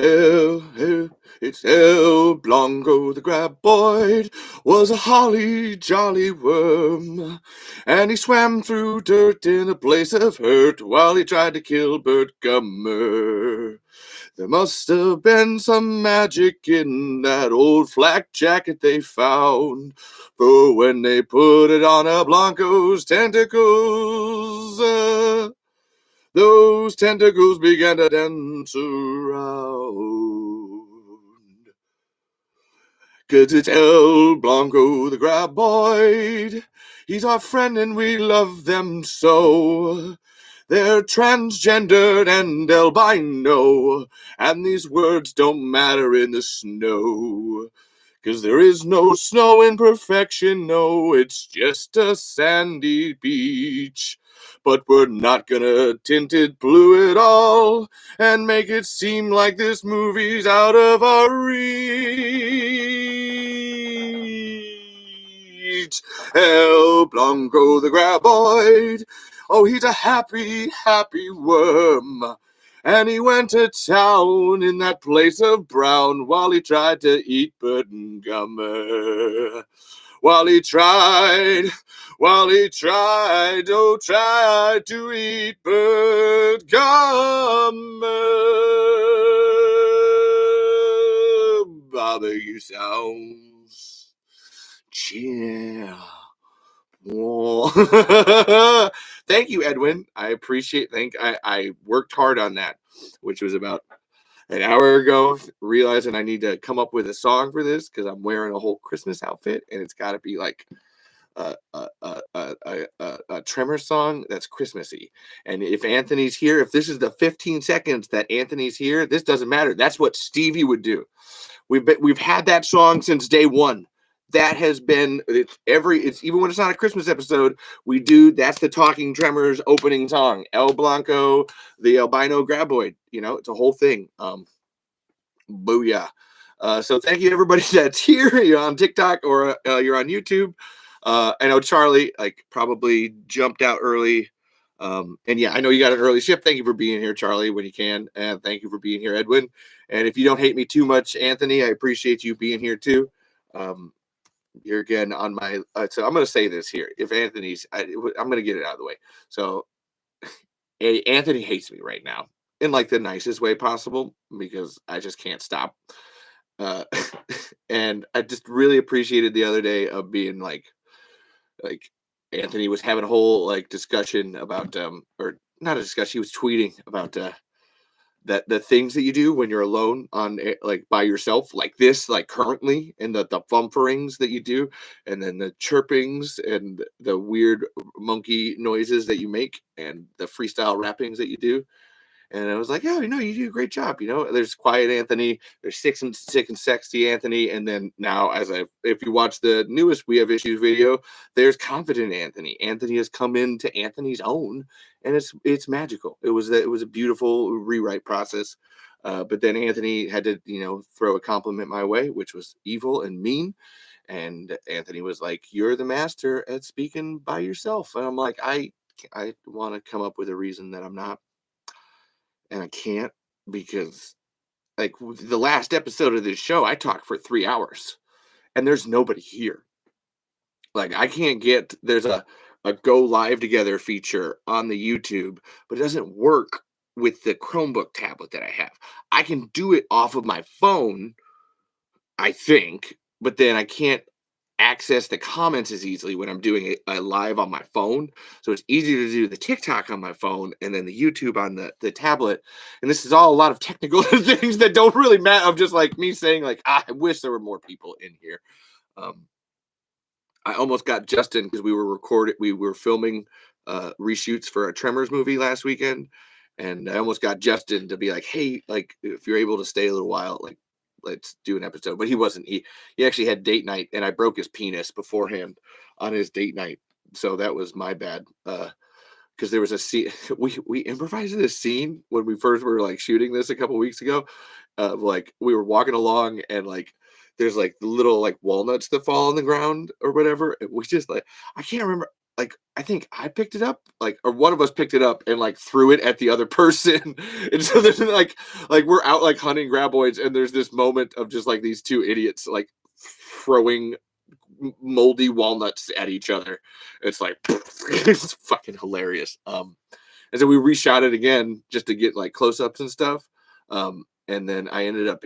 It's El Blanco the graboid, was a holly jolly worm, and he swam through dirt in a place of hurt while he tried to kill Bert Gummer. There must have been some magic in that old flak jacket they found, for when they put it on El Blanco's tentacles, those tentacles began to dance around. 'Cause it's El Blanco the graboid. He's our friend and we love them so. They're transgendered and albino, and these words don't matter in the snow. 'Cause there is no snow in perfection, no, it's just a sandy beach. But we're not gonna tint it blue at all and make it seem like this movie's out of our reach. El Blanco the graboid, oh, he's a happy, happy worm. And he went to town in that place of brown while he tried to eat Bert Gummer. While he tried, oh, tried to eat Bert Gummer. Barbecue sounds. Yeah. Thank you, Edwin. I appreciate. I worked hard on that, which was about an hour ago. Realizing I need to come up with a song for this because I'm wearing a whole Christmas outfit, and it's got to be like a Tremors song that's Christmassy. And if Anthony's here, if this is the 15 seconds that Anthony's here, this doesn't matter. That's what Stevie would do. We've had that song since day one. That has been it's even when it's not a Christmas episode, we do that's the Talking Tremors opening song. El Blanco, the albino graboid. It's a whole thing. Booyah. So thank you everybody that's here. You're on TikTok or you're on YouTube. I know Charlie probably jumped out early. And yeah, I know you got an early shift. Thank you for being here, Charlie, when you can. And thank you for being here, Edwin. And if you don't hate me too much, Anthony, I appreciate you being here too. You're again on my, so I'm going to say this here. If Anthony's, I'm going to get it out of the way. So Anthony hates me right now in the nicest way possible because I just can't stop. And I just really appreciated the other day of being like Anthony was having a whole discussion about or not a discussion. He was tweeting about that the things that you do when you're alone on by yourself like this currently, and the bumperings that you do, and then the chirpings and the weird monkey noises that you make, and the freestyle rappings that you do. And I was like, oh, you do a great job. There's Quiet Anthony, there's Sick and Sexy Anthony, and then now if you watch the newest We Have Issues video, there's Confident Anthony. Anthony has come into Anthony's own, and it's magical. It was a beautiful rewrite process. But then Anthony had to throw a compliment my way, which was evil and mean. And Anthony was like, "You're the master at speaking by yourself." And I'm like, I want to come up with a reason that I'm not. And I can't because the last episode of this show, I talked for 3 hours and there's nobody here. I can't there's a go live together feature on the YouTube, but it doesn't work with the Chromebook tablet that I have. I can do it off of my phone, I think, but then I can't access the comments as easily when I'm doing it live on my phone. So it's easier to do the TikTok on my phone and then the YouTube on the tablet. And this is all a lot of technical things that don't really matter. I'm just me saying I wish there were more people in here. I almost got Justin because we were filming reshoots for a Tremors movie last weekend. And I almost got Justin to be like, hey, if you're able to stay a little while, let's do an episode. But he wasn't. He actually had date night, and I broke his penis beforehand on his date night. So that was my bad. Because there was a scene. We improvised this scene when we first were shooting this a couple weeks ago. We were walking along and there's the little walnuts that fall on the ground or whatever. And we just I can't remember. like I think I picked it up, like, or one of us picked it up and like threw it at the other person. And so there's like we're out like hunting graboids, and there's this moment of just like these two idiots like throwing moldy walnuts at each other. It's like it's fucking hilarious. And so we reshot it again just to get like close-ups and stuff. And then I ended up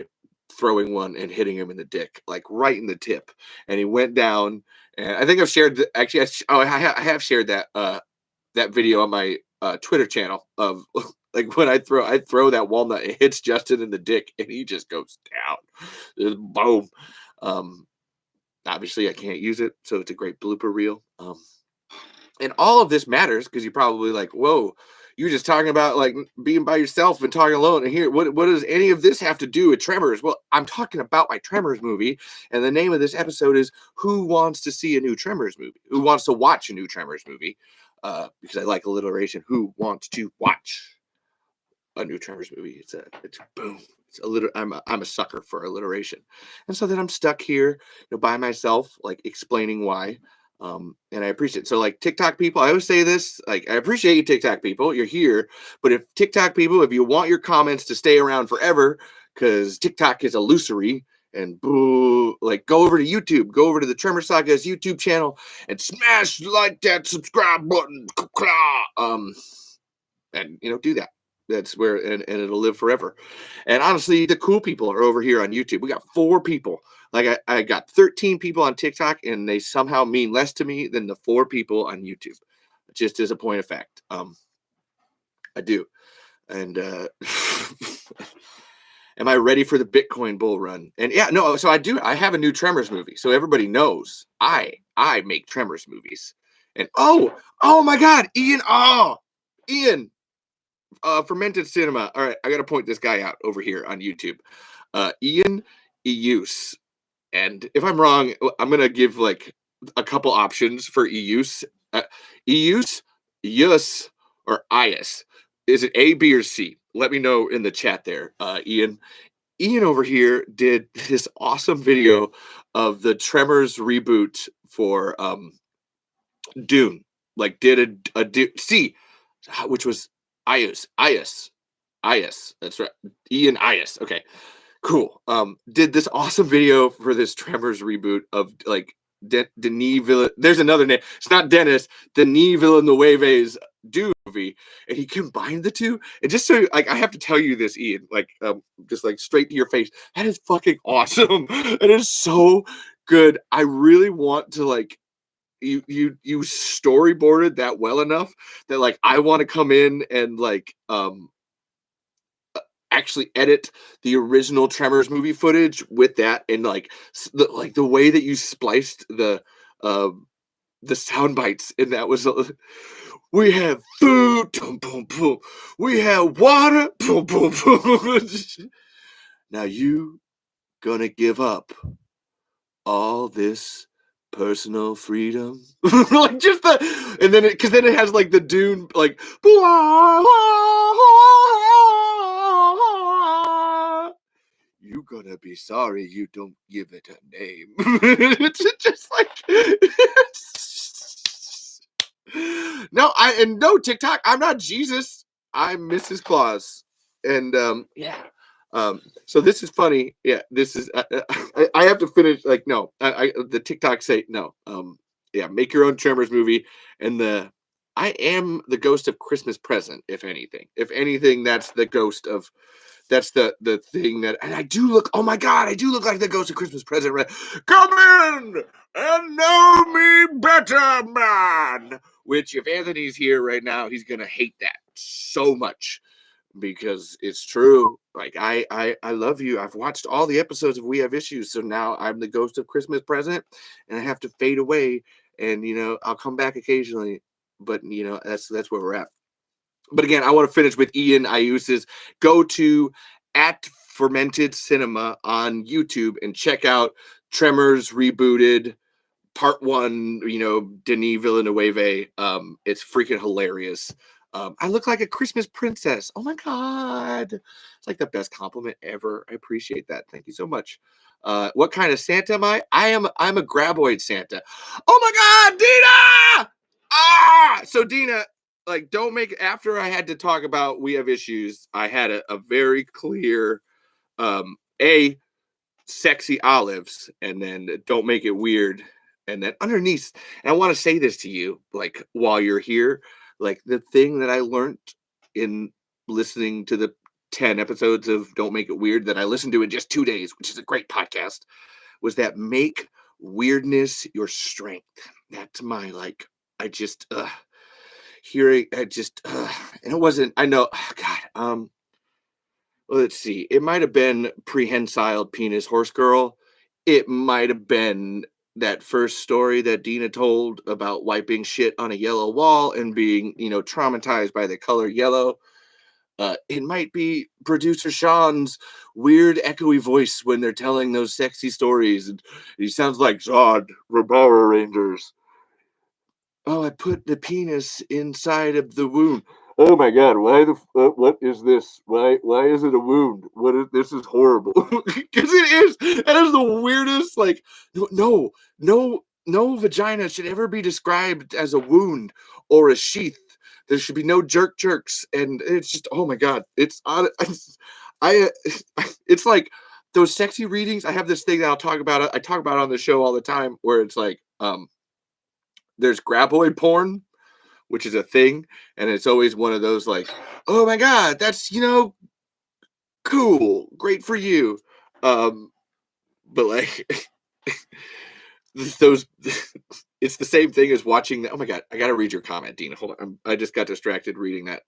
throwing one and hitting him in the dick, like right in the tip, and he went down. And I think I've shared actually. I have shared that video on my Twitter channel of like when I throw that walnut, it hits Justin in the dick, and he just goes down. Just boom. Um, Obviously, I can't use it, so it's a great blooper reel. And all of this matters because you're probably like, whoa, you're just talking about like being by yourself and talking alone. And here, what does any of this have to do with Tremors? Well, I'm talking about my Tremors movie. And the name of this episode is Who Wants to See a New Tremors Movie? Who wants to watch a new Tremors movie? Because I like alliteration. Who wants to watch a new Tremors movie? It's boom. It's I'm a sucker for alliteration. And so then I'm stuck here, by myself, like explaining why. And I appreciate it. So like TikTok people, I always say this, like I appreciate you TikTok people, you're here, but if TikTok people, if you want your comments to stay around forever, because TikTok is illusory, and boo, like go over to YouTube, go over to the Tremor Saga's YouTube channel and smash like that subscribe button. And do that. That's where and it'll live forever. And honestly, the cool people are over here on YouTube. We got 4 people. Like I got 13 people on TikTok, and they somehow mean less to me than the 4 people on YouTube. Just as a point of fact. I do. And am I ready for the Bitcoin bull run? And yeah, no, so I do. I have a new Tremors movie. So everybody knows I make Tremors movies. And oh my God, Ian, Fermented Cinema. All right, I got to point this guy out over here on YouTube. Ian Euse. And if I'm wrong, I'm going to give like a couple options for Euse. Euse, Yus, or Ius. Is it A, B, or C? Let me know in the chat there, Ian. Ian over here did this awesome video of the Tremors reboot for Dune. Like did a C, which was Ius. That's right. Ian Ius. Okay, cool. Did this awesome video for this Tremors reboot of like Denis Villeneuve. There's another name. It's not Dennis. Denis Villeneuve's Dune movie, and he combined the two. And just so like I have to tell you this, Ian, like just like straight to your face. That is fucking awesome. It is so good. I really want to like you storyboarded that well enough that like I want to come in and like actually edit the original Tremors movie footage with that, and like the way that you spliced the sound bites, and that was we have food, boom, boom, boom. We have water, boom, boom, boom. Now you gonna give up all this personal freedom, like just and then because then it has like the Dune, like you gonna be sorry you don't give it a name. It's just like no TikTok. I'm not Jesus. I'm Mrs. Claus, and yeah. So this is funny. Yeah, this is. I have to finish. Like, no, the TikTok say no. Yeah, make your own Tremors movie, and I am the ghost of Christmas Present. If anything, that's the ghost of. That's the thing that, and I do look. Oh my God, I do look like the ghost of Christmas Present. Right? Come in and know me better, man. Which, if Anthony's here right now, he's gonna hate that so much. Because it's true. Like I love you. I've watched all the episodes of We Have Issues, so now I'm the ghost of Christmas Present, and I have to fade away. And I'll come back occasionally, but that's where we're at. But again, I want to finish with Ian Iuse's. Go to @Fermented Cinema on YouTube and check out Tremors rebooted Part 1. Denis Villeneuve. It's freaking hilarious. I look like a Christmas princess. Oh my God. It's like the best compliment ever. I appreciate that. Thank you so much. What kind of Santa am I? I'm a graboid Santa. Oh my God, Dina! So Dina, like, don't make after I had to talk about we have issues, I had a very clear a sexy olives, and then don't make it weird. And then underneath, and I want to say this to you, like while you're here, like the thing that I learned in listening to the 10 episodes of Don't Make It Weird that I listened to in just 2 days, which is a great podcast, was that make weirdness your strength. That's my like, I just hearing I just and it wasn't I know God, let's see. It might have been prehensile penis horse girl. It might have been that first story that Dina told about wiping shit on a yellow wall and being, traumatized by the color yellow. It might be producer Sean's weird echoey voice when they're telling those sexy stories. And he sounds like Zod from Power Rangers. Oh, I put the penis inside of the wound. Oh my God! Why what is this? Why is it a wound? What is this? Is horrible because it is. That is the weirdest. Like no vagina should ever be described as a wound or a sheath. There should be no jerks, and it's just oh my God! It's odd. I it's like those sexy readings. I have this thing that I'll talk about. I talk about it on the show all the time, where it's like there's graboid porn, which is a thing, and it's always one of those like, oh my God, that's cool, great for you. But like those it's the same thing as watching oh my God, I gotta read your comment, Dina. Hold on. I just got distracted reading that.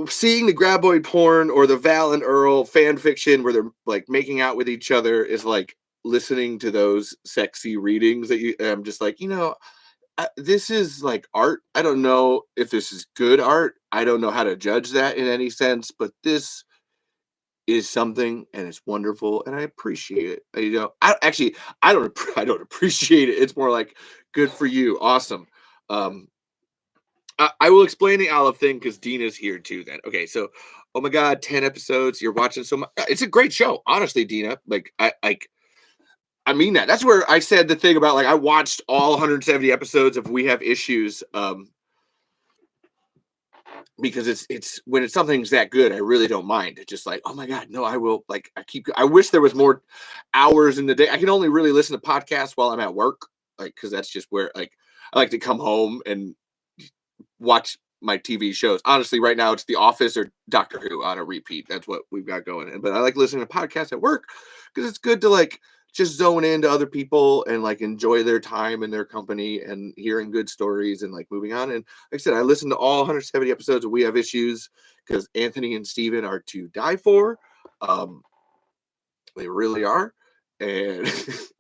Seeing the graboid porn or the Val and Earl fan fiction where they're like making out with each other is like listening to those sexy readings that I'm just like, this is like art. I don't know if this is good art. I don't know how to judge that in any sense, but this is something and it's wonderful and I appreciate it. I don't appreciate it. It's more like good for you. Awesome. I will explain the olive thing because Dina's here too then. Okay, so oh my God, 10 episodes. You're watching so much. It's a great show, honestly, Dina. Like I mean that. That's where I said the thing about like I watched all 170 episodes of We Have Issues because it's when it's something's that good, I really don't mind. It's just like, oh my God, no, I will like I wish there was more hours in the day. I can only really listen to podcasts while I'm at work, like because that's just where like I like to come home and watch my TV shows. Honestly, right now it's The Office or Doctor Who on a repeat. That's what we've got going. But I like listening to podcasts at work because it's good to like just zone into other people and like enjoy their time and their company and hearing good stories and like moving on. And like I said, I listened to all 170 episodes of We Have Issues because Anthony and Steven are to die for. They really are. And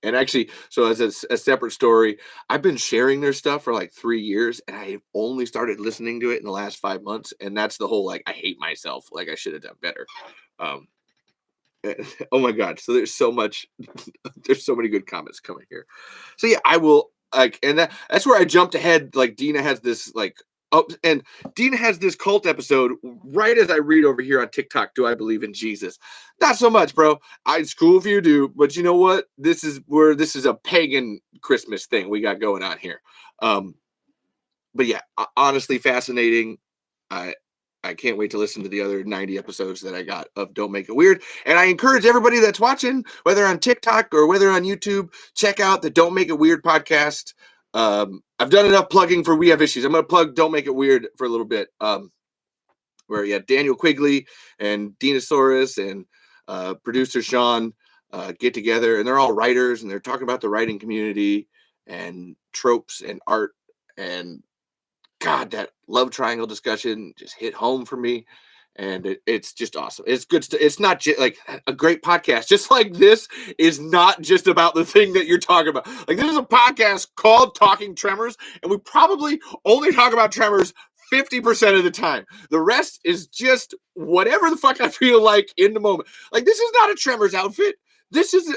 and actually, so as a separate story, I've been sharing their stuff for like 3 years, and I only started listening to it in the last 5 months. And that's the whole like I hate myself, like I should have done better. Um, oh my God! So there's so much, there's so many good comments coming here. So yeah, I will like, and that's where I jumped ahead. Like Dina has this like. Oh, and Dina has this cult episode right as I read over here on TikTok. Do I believe in Jesus? Not so much, bro. It's cool if you do, but you know what? This is a pagan Christmas thing we got going on here. But yeah, honestly, fascinating. I can't wait to listen to the other 90 episodes that I got of Don't Make It Weird. And I encourage everybody that's watching, whether on TikTok or whether on YouTube, check out the Don't Make It Weird podcast. I've done enough plugging for We Have Issues. I'm going to plug Don't Make It Weird for a little bit. Where Daniel Quigley and Dinosaurus and producer Sean get together, and they're all writers, and they're talking about the writing community and tropes and art. And God, that love triangle discussion just hit home for me. And it's just awesome. It's good. It's not just like a great podcast. Just like this is not just about the thing that you're talking about. Like this is a podcast called Talking Tremors, and we probably only talk about Tremors 50% of the time. The rest is just whatever the fuck I feel like in the moment. Like this is not a Tremors outfit. This is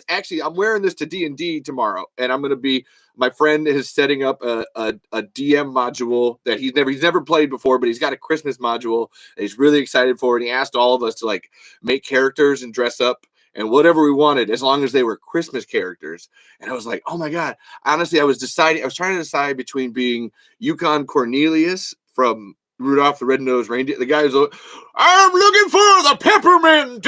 actually I'm wearing this to D&D tomorrow, and I'm gonna be. My friend is setting up a DM module that he's never played before, but he's got a Christmas module that he's really excited for, and he asked all of us to like make characters and dress up and whatever we wanted, as long as they were Christmas characters. And I was like, oh my God. Honestly, I was trying to decide between being Yukon Cornelius from Rudolph the Red-Nosed Reindeer. The guy who's like, I'm looking for the peppermint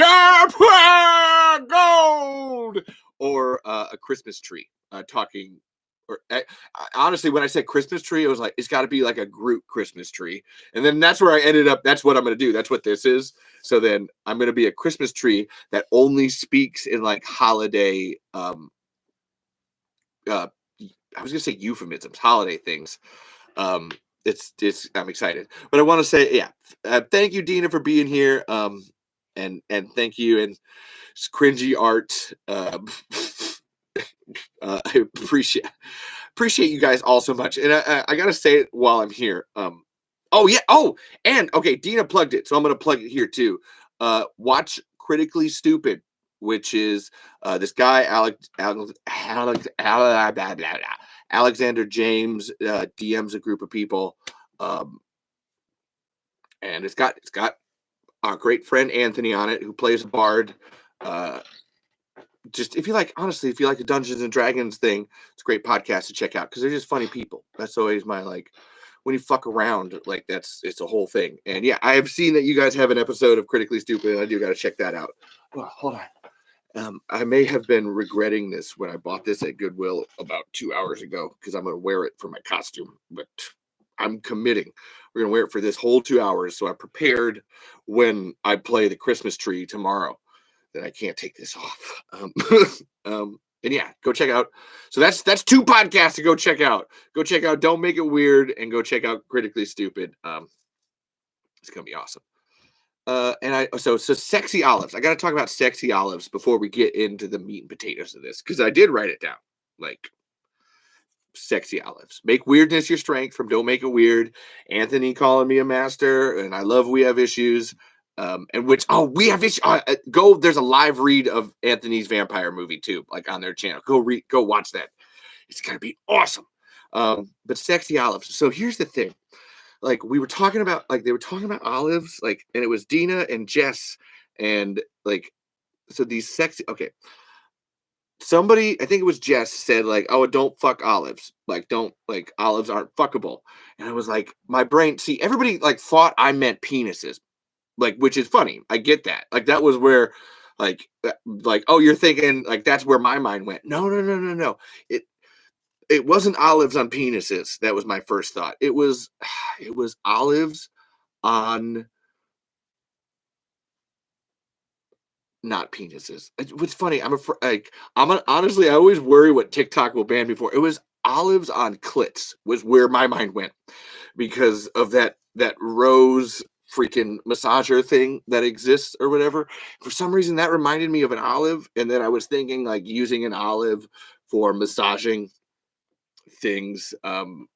gold, or a Christmas tree talking. Or honestly, when I said Christmas tree, it was like, it's got to be like a Groot Christmas tree. And then that's where I ended up. That's what I'm going to do. That's what this is. So then I'm going to be a Christmas tree that only speaks in like holiday, I was going to say euphemisms, holiday things. I'm excited, but I want to say, yeah, thank you, Dina, for being here. And thank you. And it's cringy art. I appreciate you guys all so much. And I gotta say it while I'm here. Oh yeah. Oh, and okay, Dina plugged it, so I'm gonna plug it here too. Watch Critically Stupid, which is this guy Alexander James DMs a group of people, and it's got our great friend Anthony on it, who plays a bard. Just if you like, honestly, if you like the Dungeons and Dragons thing, it's a great podcast to check out because they're just funny people. That's always my like, when you fuck around, like it's a whole thing. And yeah, I have seen that you guys have an episode of Critically Stupid, and I do got to check that out. Oh, hold on. I may have been regretting this when I bought this at Goodwill about 2 hours ago because I'm going to wear it for my costume, but I'm committing. We're going to wear it for this whole 2 hours. So I prepared when I play the Christmas tree tomorrow that I can't take this off. And yeah, go check out. So that's 2 podcasts to go check out. Go check out Don't Make It Weird, and go check out Critically Stupid. It's gonna be awesome. So Sexy Olives. I got to talk about Sexy Olives before we get into the meat and potatoes of this, because I did write it down. Like, Sexy Olives. Make weirdness your strength from Don't Make It Weird. Anthony calling me a master, and I love We Have Issues. And which, we have issues. There's a live read of Anthony's vampire movie too, like on their channel. Go watch that. It's gonna be awesome. But Sexy Olives. So here's the thing. Like, they were talking about olives, like, and it was Dina and Jess, and like, so these sexy, okay. Somebody, I think it was Jess, said like, oh, don't fuck olives. Like, don't, like, olives aren't fuckable. And I was like, my brain, see, everybody like thought I meant penises. Like, which is funny. I get that. Like, that was where, like, oh, you're thinking, like, that's where my mind went. No. It wasn't olives on penises. That was my first thought. It was olives on not penises. It's funny. Honestly, I always worry what TikTok will ban me for. It was olives on clits was where my mind went, because of that rose freaking massager thing that exists or whatever. For some reason, that reminded me of an olive, and then I was thinking like using an olive for massaging things. And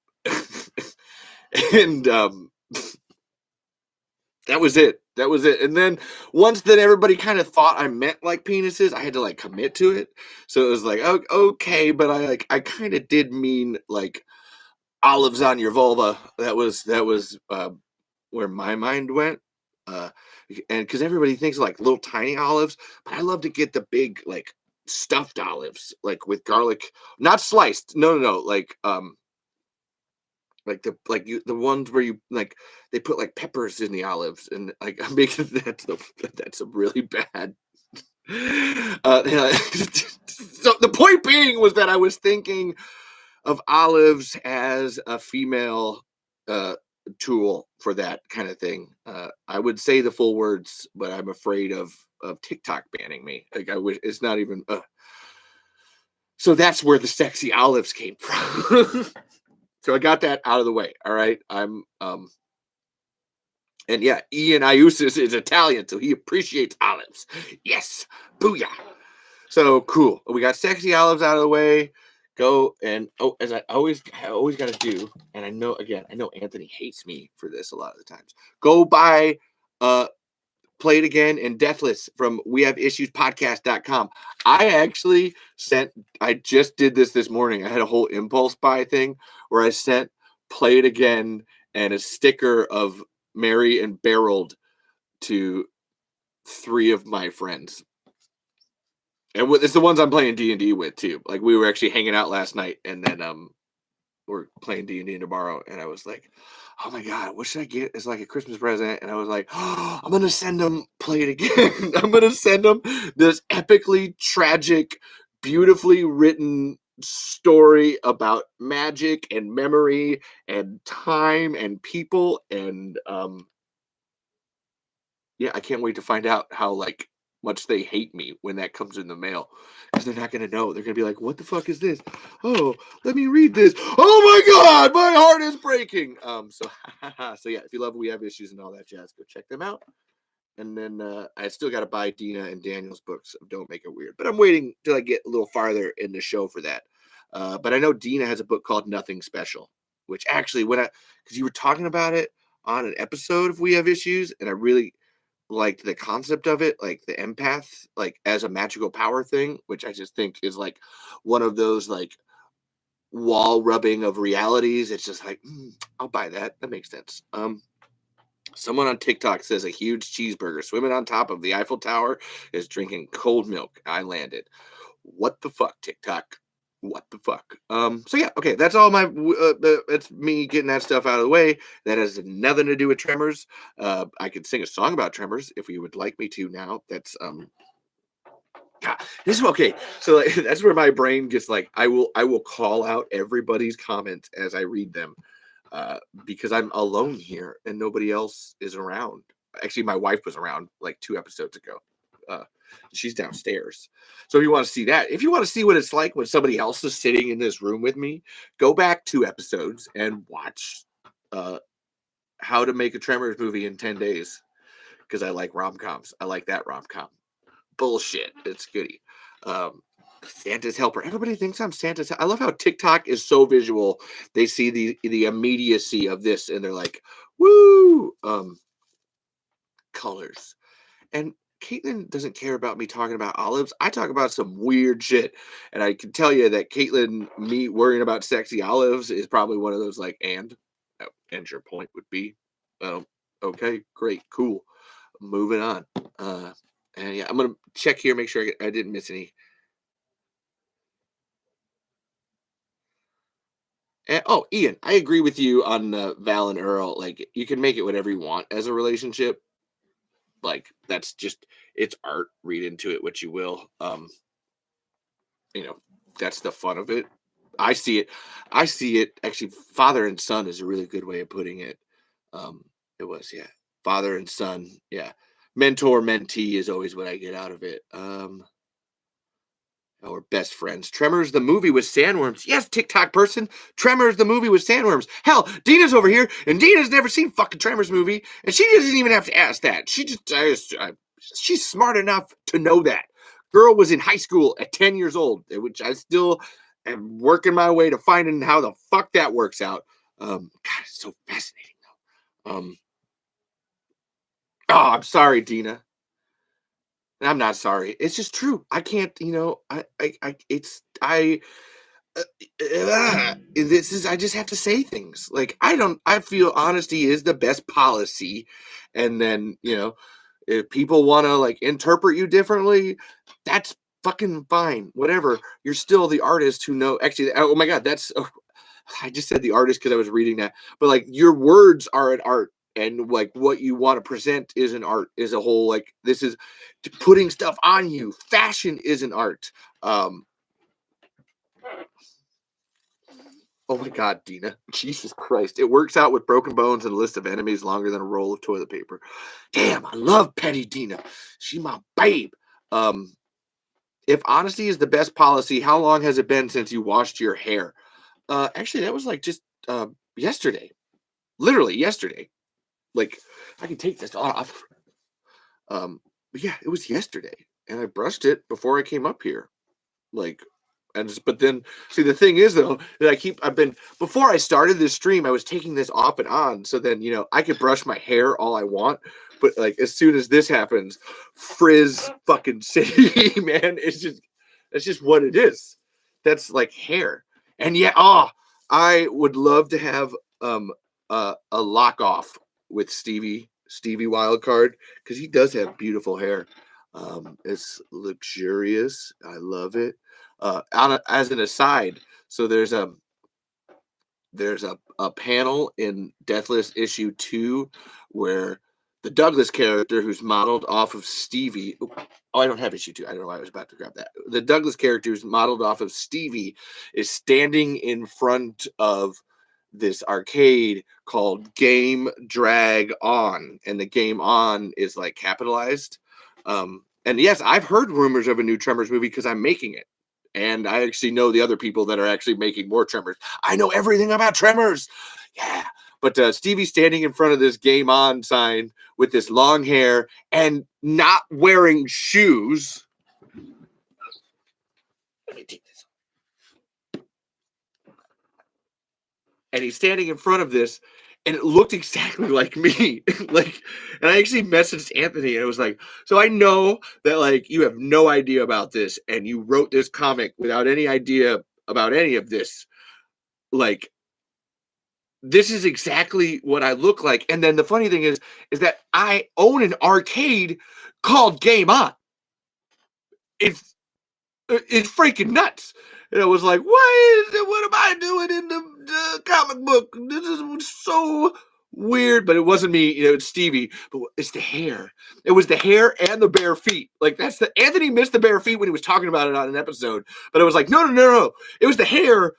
that was it. And then once that everybody kind of thought I meant like penises, I had to like commit to it. So it was like, oh, okay, but I kind of did mean like olives on your vulva. That was where my mind went. And because everybody thinks like little tiny olives, but I love to get the big like stuffed olives, like with garlic, not sliced. No, like the ones where you like they put like peppers in the olives, and like I'm making that's a really bad. So the point being was that I was thinking of olives as a female tool for that kind of thing. I would say the full words, but I'm afraid of TikTok banning me. Like, I wish it's not even. So that's where the Sexy Olives came from. So I got that out of the way. All right. And yeah, Ian Iusis is Italian, so he appreciates olives. Yes. Booyah. So cool. We got Sexy Olives out of the way. Go and as I always got to do, and I know Anthony hates me for this a lot of the times. Go buy Play It Again and Deathless from wehaveissuespodcast.com. I just did this morning. I had a whole impulse buy thing where I sent Play It Again and a sticker of Mary and Barreled to 3 of my friends. And it's the ones I'm playing D&D with too. Like we were actually hanging out last night, and then we're playing D&D tomorrow, and I was like, "Oh my god, what should I get as like a Christmas present?" And I was like, oh, "I'm gonna send them play it again. I'm gonna send them this epically tragic, beautifully written story about magic and memory and time and people and yeah, I can't wait to find out how like much they hate me when that comes in the mail because they're not gonna know. They're gonna be like, "What the fuck is this? Oh, let me read this. Oh my god, my heart is breaking." So so yeah, if you love We Have Issues and all that jazz, go check them out. And then I still got to buy Dina and Daniel's books of Don't Make It Weird, but I'm waiting till I get a little farther in the show for that. But I know Dina has a book called Nothing Special, which actually, when I because you were talking about it on an episode of We Have Issues, and I really liked the concept of it, like the empath, like as a magical power thing, which I just think is like one of those like wall rubbing of realities. It's just like, I'll buy that. That makes sense. Someone on TikTok says a huge cheeseburger swimming on top of the Eiffel Tower is drinking cold milk. I landed. What the fuck, TikTok? What the fuck? So yeah, okay, that's all my that's me getting that stuff out of the way. That has nothing to do with Tremors. I could sing a song about Tremors if you would like me to now. That's God, this is okay. So like, that's where my brain gets like I will call out everybody's comments as I read them because I'm alone here and nobody else is around. Actually, my wife was around like 2 episodes ago. Uh, she's downstairs. So if you want to see that, if you want to see what it's like when somebody else is sitting in this room with me, go back 2 episodes and watch uh, How to Make a Tremors movie in 10 days because I like rom coms. I like that rom com. Bullshit. It's goody. Um, Santa's helper. Everybody thinks I'm Santa's. I love how TikTok is so visual. They see the immediacy of this and they're like, "Woo!" Colors. And Caitlin doesn't care about me talking about olives. I talk about some weird shit, and I can tell you that Caitlin, me worrying about sexy olives is probably one of those like, and your point would be, oh, okay, great, cool, moving on. And yeah, I'm gonna check here, make sure I didn't miss any. Oh, Ian, I agree with you on Val and Earl. Like, you can make it whatever you want as a relationship. Like, that's just it's art. Read into it what you will. You know, that's the fun of it. I see it. I see it. Actually, father and son is a really good way of putting it. It was, yeah, father and son. Yeah, mentor mentee is always what I get out of it. Or best friends. Tremors, the movie with sandworms. Yes, TikTok person. Tremors, the movie with sandworms. Hell, Dina's over here, and Dina's never seen fucking Tremors movie, and she doesn't even have to ask that. She's smart enough to know that. Girl was in high school at 10 years old, which I still am working my way to finding how the fuck that works out. God, it's so fascinating though. Oh, I'm sorry, Dina. I'm not sorry. It's just true. I can't, uh, this is I just have to say things like I feel honesty is the best policy, and then if people want to like interpret you differently, that's fucking fine, whatever. You're still the artist who know. Actually, oh my god, I just said the artist because I was reading that, but like your words are an art, and like what you want to present is an art, is a whole like this is putting stuff on you. Fashion is an art. um Oh my God, Dina. Jesus Christ. It works out with broken bones and a list of enemies longer than a roll of toilet paper. Damn, I love Petty Dina. She my babe. Um, if honesty is the best policy, how long has it been since you washed your hair? Actually, that was like just yesterday. Literally yesterday. Like, I can take this off. But yeah, it was yesterday. And I brushed it before I came up here. Like, but then see the thing is though that I've been before I started this stream I was taking this off and on so then I could brush my hair all I want, but like as soon as this happens, frizz fucking city. Man, that's just what it is. That's like hair. And yeah, I would love to have a lock off with Stevie Wildcard because he does have beautiful hair. It's luxurious. I love it. As an aside, so there's a panel in Deathless issue 2 where the Douglas character, who's modeled off of Stevie. Oh, I don't have issue 2. I don't know why I was about to grab that. The Douglas character, who's modeled off of Stevie, is standing in front of this arcade called Game Drag On, and the game on is like capitalized. And yes, I've heard rumors of a new Tremors movie because I'm making it. And I actually know the other people that are actually making more Tremors. I know everything about Tremors. Yeah. But Stevie's standing in front of this Game On sign with this long hair and not wearing shoes. Let me take this. And he's standing in front of this, and it looked exactly like me. Like, and I actually messaged Anthony, and it was like, so I know that like you have no idea about this, and you wrote this comic without any idea about any of this. Like, this is exactly what I look like. And then the funny thing is that I own an arcade called Game On. It's it's freaking nuts. And I was like, what am I doing in the comic book? This is so weird. But it wasn't me, it's Stevie, but it's the hair. It was the hair and the bare feet. Like, that's the Anthony missed the bare feet when he was talking about it on an episode. But I was like, no. It was the hair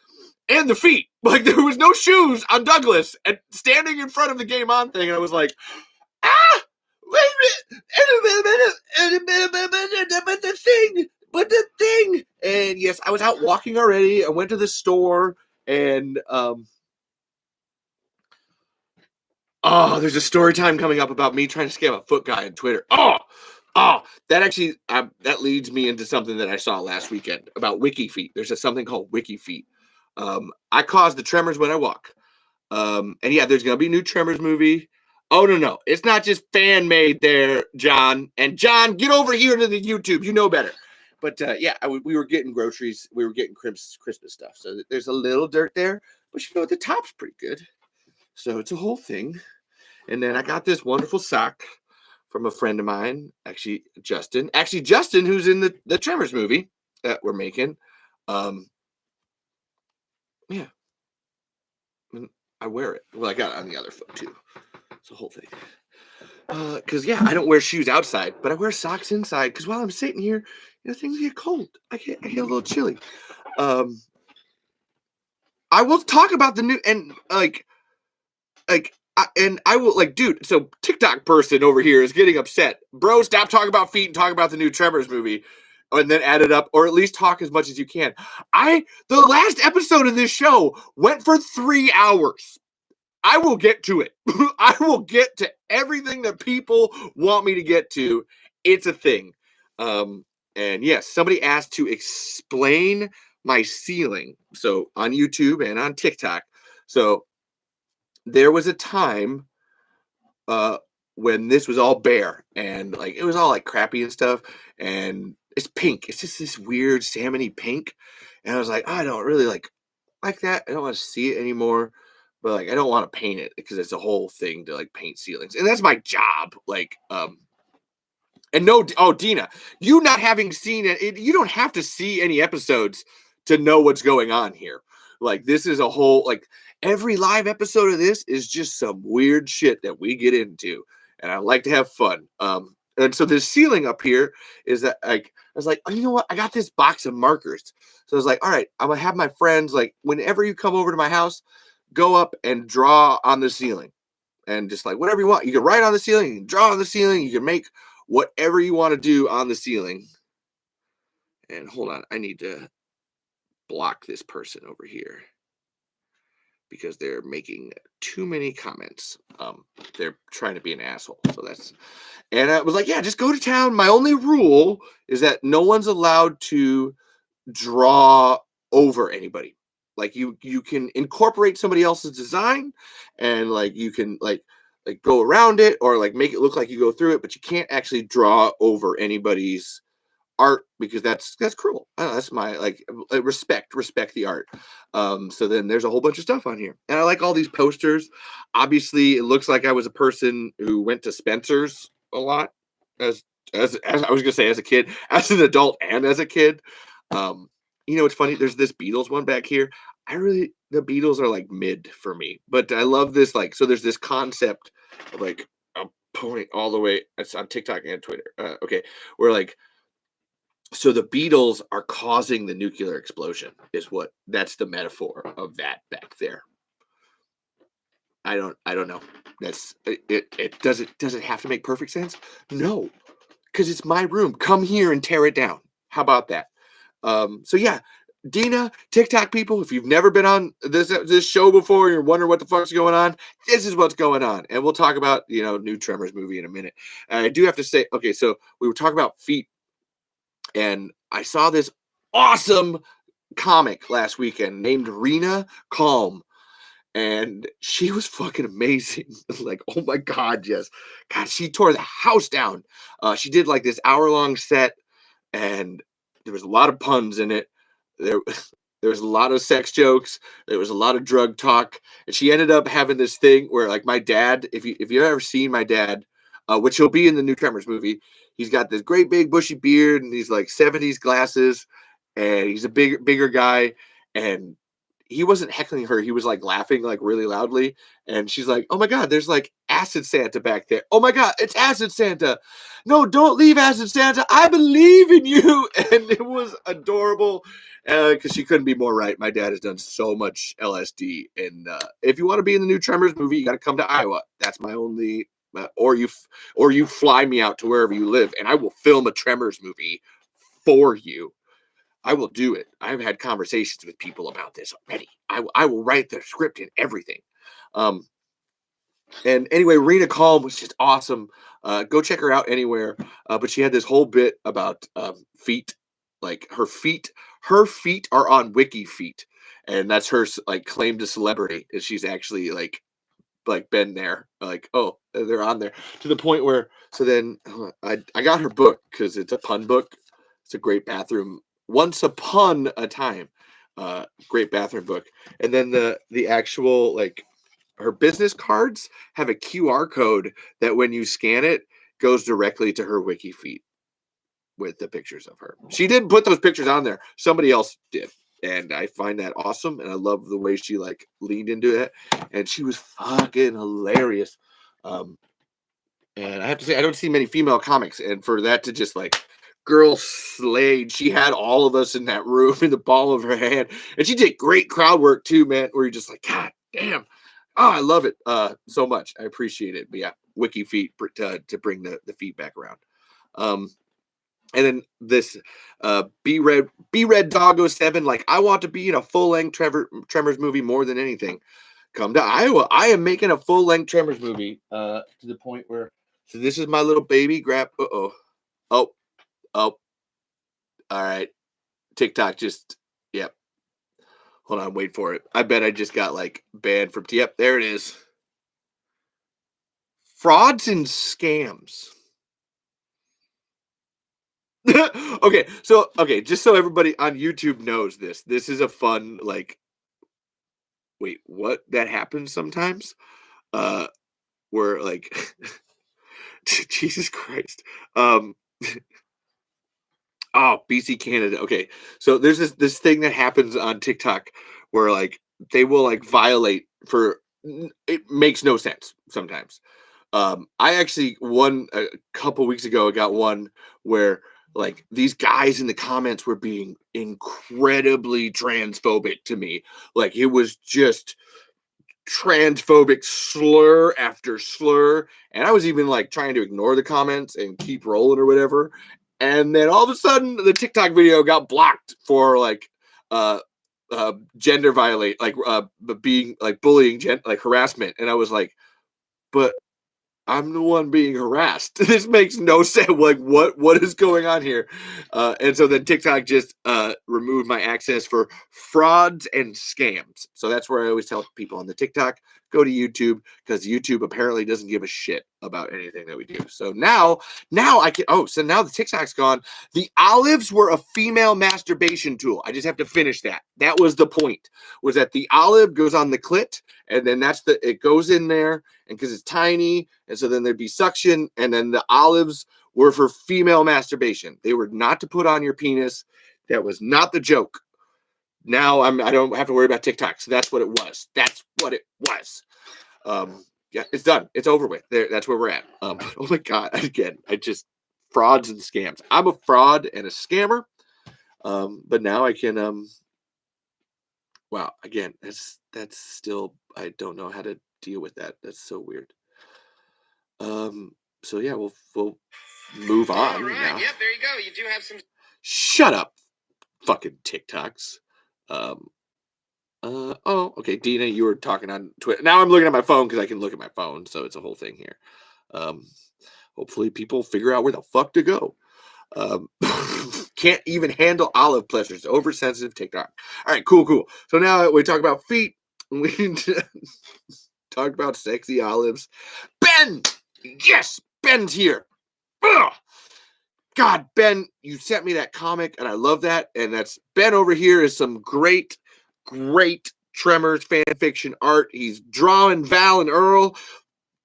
and the feet. Like, there was no shoes on Douglas and standing in front of the Game On thing. And I was like, wait a minute, but the thing. And yes, I was out walking already. I went to the store, and there's a story time coming up about me trying to scam a foot guy on Twitter. That actually that leads me into something that I saw last weekend about Wiki Feet. There's something called Wiki Feet. I caused the tremors when I walk. And yeah, there's gonna be a new Tremors movie. Oh no, it's not just fan made there, John. And John, get over here to the YouTube. You know better. But yeah, we were getting groceries. We were getting Christmas stuff. So there's a little dirt there, but the top's pretty good. So it's a whole thing. And then I got this wonderful sock from a friend of mine, actually Justin, who's in the Tremors movie that we're making. Yeah, I wear it. Well, I got it on the other foot too. It's a whole thing. Because yeah, I don't wear shoes outside, but I wear socks inside. Because while I'm sitting here, things get cold. I get a little chilly. I will talk about the new and and I will dude. So TikTok person over here is getting upset, bro. Stop talking about feet and talk about the new Tremors movie, and then add it up, or at least talk as much as you can. The last episode of this show went for 3 hours. I will get to it. I will get to everything that people want me to get to. It's a thing. And yes, somebody asked to explain my ceiling. So on YouTube and on TikTok. So there was a time when this was all bare and it was all crappy and stuff. And it's pink. It's just this weird salmony pink. And I was like, I don't really like that. I don't want to see it anymore. But I don't want to paint it because it's a whole thing to paint ceilings, and that's my job. And no, Dina, you not having seen it, you don't have to see any episodes to know what's going on here. This is a whole every live episode of this is just some weird shit that we get into, and I like to have fun. And so this ceiling up here is that I was like, oh, you know what? I got this box of markers. So I was like, all right, I'm gonna have my friends whenever you come over to my house, go up and draw on the ceiling, and just whatever you want. You can write on the ceiling, you can draw on the ceiling, you can make whatever you want to do on the ceiling. And hold on, I need to block this person over here because they're making too many comments. They're trying to be an asshole. And I was like, yeah, just go to town. My only rule is that no one's allowed to draw over anybody. You can incorporate somebody else's design, and you can go around it or make it look like you go through it, but you can't actually draw over anybody's art because that's cruel. I don't know, that's my respect the art. So then there's a whole bunch of stuff on here, and I like all these posters. Obviously, it looks like I was a person who went to Spencer's a lot as as I was gonna say, as a kid, as an adult, and as a kid. Um, it's funny. There's this Beatles one back here. The Beatles are like mid for me, but I love this. Like, so there's this concept of like a point all the way. It's on TikTok and Twitter. Okay, where like so the Beatles are causing the nuclear explosion. That's the metaphor of that back there. I don't know. It does it have to make perfect sense? No, because it's my room. Come here and tear it down. How about that? So yeah, Dina, TikTok people, if you've never been on this show before, you're wondering what the fuck's going on. This is what's going on, and we'll talk about new Tremors movie in a minute. I do have to say, okay, so we were talking about feet, and I saw this awesome comic last weekend named Rena Calm, and she was fucking amazing. Like, oh my god, yes, God, she tore the house down. She did like this hour-long set, and there was a lot of puns in it. There, there was a lot of sex jokes. There was a lot of drug talk, and she ended up having this thing where, like, my dad, if you've ever seen my dad, which he'll be in the new Tremors movie, he's got this great big bushy beard and these like '70s glasses, and he's a bigger guy, and he wasn't heckling her. He was like laughing like really loudly. And she's like, oh my God, there's like Acid Santa back there. Oh my God, it's Acid Santa. No, don't leave, Acid Santa. I believe in you. And it was adorable because she couldn't be more right. My dad has done so much LSD. And if you want to be in the new Tremors movie, you got to come to Iowa. That's my only, or you fly me out to wherever you live and I will film a Tremors movie for you. I will do it. I've had conversations with people about this already. I will write the script and everything. And anyway, Rena Calm was just awesome. Go check her out anywhere. But she had this whole bit about feet. Like her feet are on Wiki Feet, and that's her like claim to celebrity. Is she's actually like been there. Like, oh, they're on there to the point where. So then I got her book because it's a pun book. It's a great bathroom. Once Upon a Time, great bathroom book. And then the actual like her business cards have a QR code that when you scan it goes directly to her wiki feed with the pictures of her. She didn't put those pictures on there. Somebody else did. And I find that awesome. And I love the way she like leaned into it. And she was fucking hilarious. And I have to say, I don't see many female comics. And for that to just like girl slayed. She had all of us in that room in the ball of her hand. And she did great crowd work too, man, where you're just like, God damn. Oh, I love it so much. I appreciate it. But yeah, wiki feet to bring the feedback around. And then this B Red Doggo 7, like I want to be in a full-length Tremors movie more than anything. Come to Iowa. I am making a full-length Tremors movie to the point where so this is my little baby grab. Oh, all right. TikTok just, yep. Hold on, wait for it. I bet I just got like banned from, yep, there it is. Frauds and scams. Okay, just so everybody on YouTube knows this is a fun, like, wait, what? That happens sometimes? Where like, Jesus Christ. Oh, BC Canada. Okay. So there's this thing that happens on TikTok where like they will like violate for it makes no sense sometimes. I actually one a couple weeks ago I got one where like these guys in the comments were being incredibly transphobic to me. Like it was just transphobic slur after slur, and I was even like trying to ignore the comments and keep rolling or whatever, and then all of a sudden the TikTok video got blocked for like gender violate, like being like bullying, like harassment, and I was like, but I'm the one being harassed. This makes no sense. Like, what is going on here? And so then TikTok just removed my access for frauds and scams. So that's where I always tell people on the TikTok, go to YouTube, because YouTube apparently doesn't give a shit about anything that we do. So now I can, so now the TikTok's gone. The olives were a female masturbation tool. I just have to finish that. That was the point, was that the olive goes on the clit, and then it goes in there, and because it's tiny, and so then there'd be suction, and then the olives were for female masturbation. They were not to put on your penis. That was not the joke. Now I don't have to worry about TikTok. So that's what it was. That's what it was. Yeah, it's done. It's over with. There, that's where we're at. Oh my God. Again, frauds and scams. I'm a fraud and a scammer. But now I can wow, again, that's still, I don't know how to deal with that. That's so weird. So yeah, we'll move on. All right. Now. Yep, there you go. You do have some. Shut up, fucking TikToks. Oh, okay, Dina, you were talking on Twitter. Now I'm looking at my phone because I can look at my phone, so it's a whole thing here. Hopefully people figure out where the fuck to go. Can't even handle olive pleasures. Oversensitive TikTok. All right, cool. So now we talk about feet. We talk about sexy olives. Ben! Yes! Ben's here. Ugh! God, Ben, you sent me that comic, and I love that. And that's Ben over here is some great Tremors fan fiction art. He's drawing Val and Earl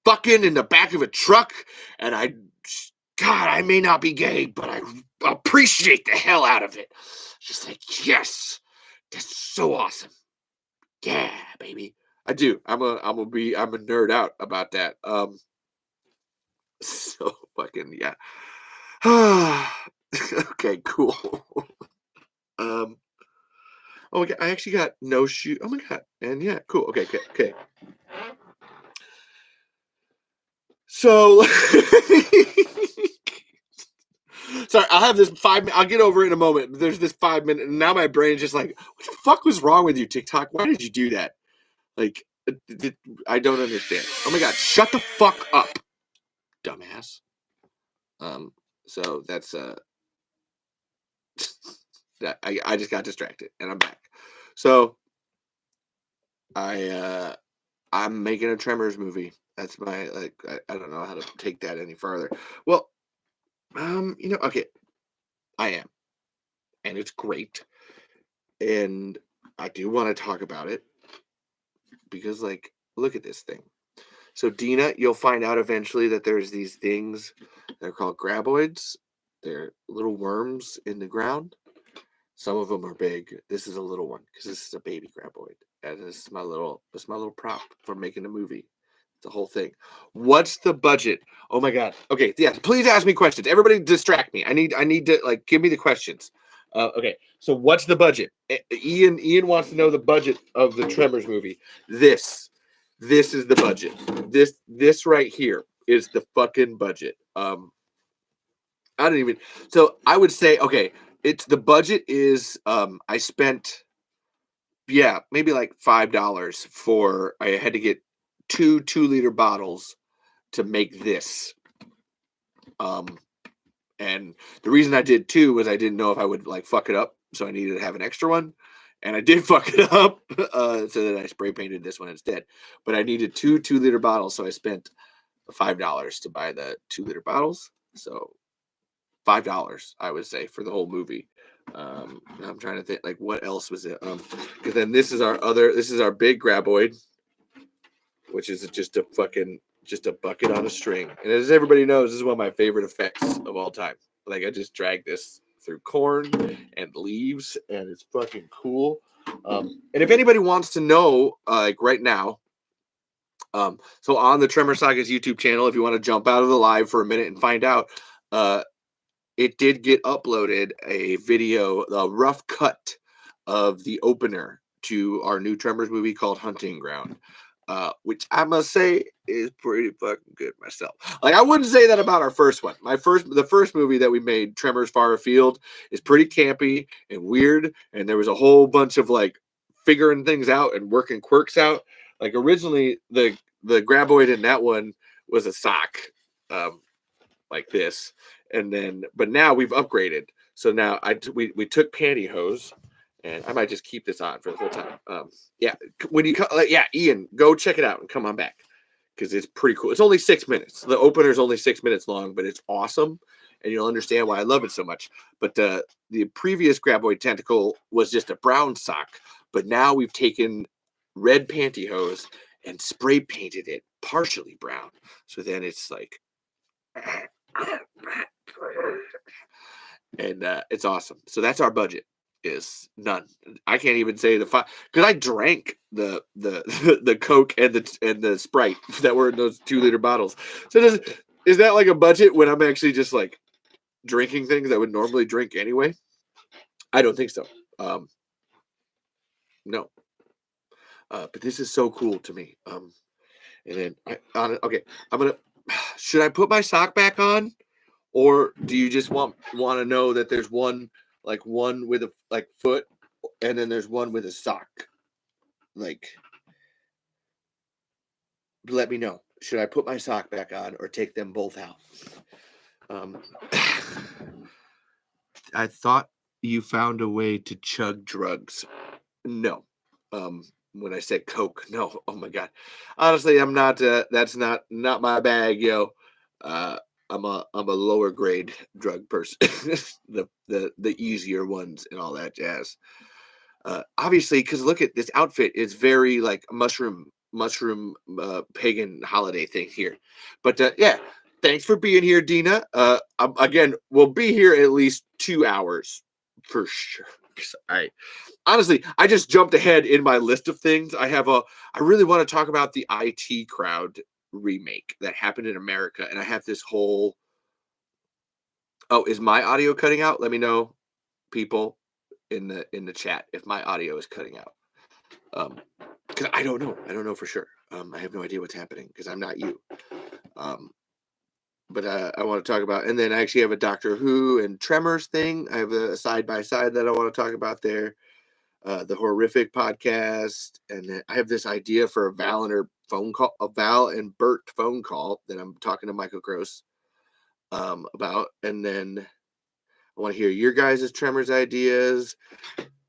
fucking in the back of a truck. And I may not be gay, but I appreciate the hell out of it. Just like, yes, that's so awesome. Yeah, baby. I do. I'm a nerd out about that. So fucking yeah. Okay, cool. Oh my God, I actually got no shoe. Oh my God. And yeah, cool. Okay. So sorry, I'll have this 5 minutes. I'll get over it in a moment. There's this 5 minute, and now my brain's just like, what the fuck was wrong with you, TikTok? Why did you do that? Like, I don't understand. Oh my God, shut the fuck up, dumbass. So that's that I just got distracted and I'm back. So I'm making a Tremors movie. That's my I don't know how to take that any further. Well, okay, I am. And it's great. And I do want to talk about it because look at this thing. So Dina, you'll find out eventually that there's these things. They're called graboids. They're little worms in the ground. Some of them are big. This is a little one because this is a baby graboid. And this is my little prop for making a movie. It's the whole thing. What's the budget? Oh my God. Okay, yeah. Please ask me questions. Everybody, distract me. I need to give me the questions. Okay. So what's the budget? Ian wants to know the budget of the Tremors movie. This is the budget. This right here is the fucking budget. I don't even. So I would say, okay, it's the budget is I spent maybe like $5 for I had to get 2-liter bottles to make this. And the reason I did 2 was I didn't know if I would fuck it up, so I needed to have an extra one. And I did fuck it up, so that I spray painted this one instead. But I needed 2-liter bottles, so I spent $5 to buy the 2-liter bottles. So $5, I would say, for the whole movie. I'm trying to think what else was it? Because then this is our big graboid, which is just a bucket on a string. And as everybody knows, this is one of my favorite effects of all time. I just dragged this through corn and leaves, and it's fucking cool. And if anybody wants to know, right now, so on the Tremor Saga's YouTube channel, if you want to jump out of the live for a minute and find out, it did get uploaded a video, a rough cut of the opener to our new Tremors movie called Hunting Ground, which I must say is pretty fucking good myself. I wouldn't say that about our first one. The first movie that we made, Tremors Far Afield, is pretty campy and weird, and there was a whole bunch of figuring things out and working quirks out. Originally, the graboid in that one was a sock, like this. And then, but now we've upgraded. So now we took pantyhose, and I might just keep this on for the whole time. When you Ian, go check it out and come on back because it's pretty cool. It's only 6 minutes. The opener is only 6 minutes long, but it's awesome, and you'll understand why I love it so much. But the previous graboid tentacle was just a brown sock, but now we've taken red pantyhose and spray painted it partially brown. So then it's And it's awesome. So that's our budget is none. I can't even say the five because I drank the the Coke and the Sprite that were in those 2 liter bottles. So is that like a budget when I'm actually just like drinking things I would normally drink anyway? I don't think so. No. But this is so cool to me. And then okay, I'm gonna. Should I put my sock back on, or do you just want to know that there's one with a like foot, and then there's one with a sock? Like, let me know. Should I put my sock back on or take them both out? I thought you found a way to chug drugs. No. When I said Coke, no. Oh my God. Honestly, I'm not. That's not my bag, yo. I'm a lower grade drug person. the easier ones and all that jazz. Obviously, because look at this outfit. It's very like mushroom pagan holiday thing here. But yeah, thanks for being here, Dina. Again, we'll be here at least 2 hours for sure. Honestly, I just jumped ahead in my list of things. I really want to talk about the IT Crowd remake that happened in America, and I have this whole. Oh, is my audio cutting out? Let me know, people in the chat, if my audio is cutting out. Because I don't know for sure. I have no idea what's happening because I'm not you. But I want to talk about, and then I actually have a Doctor Who and Tremors thing. I have a side by side that I want to talk about there. The horrific podcast, and then I have this idea for a Val and Bert phone call that I'm talking to Michael Gross about, and then I want to hear your guys' Tremors ideas.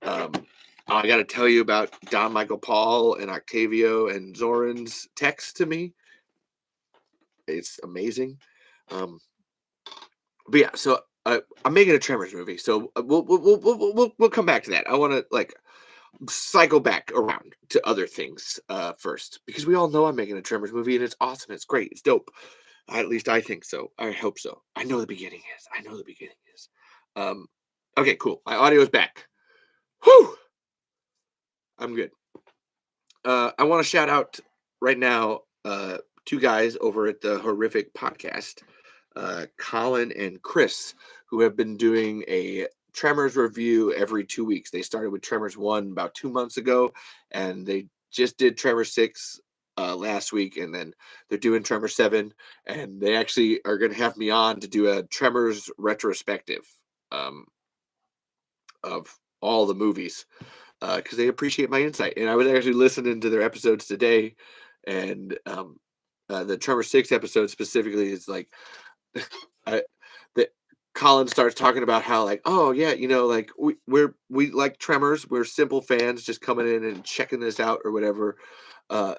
I got to tell you about Don Michael Paul and Octavio and Zoran's text to me. It's amazing. But yeah, so I'm making a Tremors movie, so we'll come back to that. I want to like cycle back around to other things first, because we all know I'm making a Tremors movie, and it's awesome. It's great. It's dope. At least I think so. I hope so. I know the beginning is. Okay, cool. My audio is back. Whew. I'm good. I want to shout out right now 2 guys over at the Horrific Podcast, Colin and Chris, who have been doing a Tremors review every 2 weeks. They started with Tremors 1 about 2 months ago, and they just did Tremors 6 last week, and then they're doing Tremors 7, and they actually are going to have me on to do a Tremors retrospective of all the movies, because they appreciate my insight. And I was actually listening to their episodes today, and the Tremor 6 episode specifically is like, Colin starts talking about how like, oh yeah, like we like Tremors, we're simple fans just coming in and checking this out or whatever. But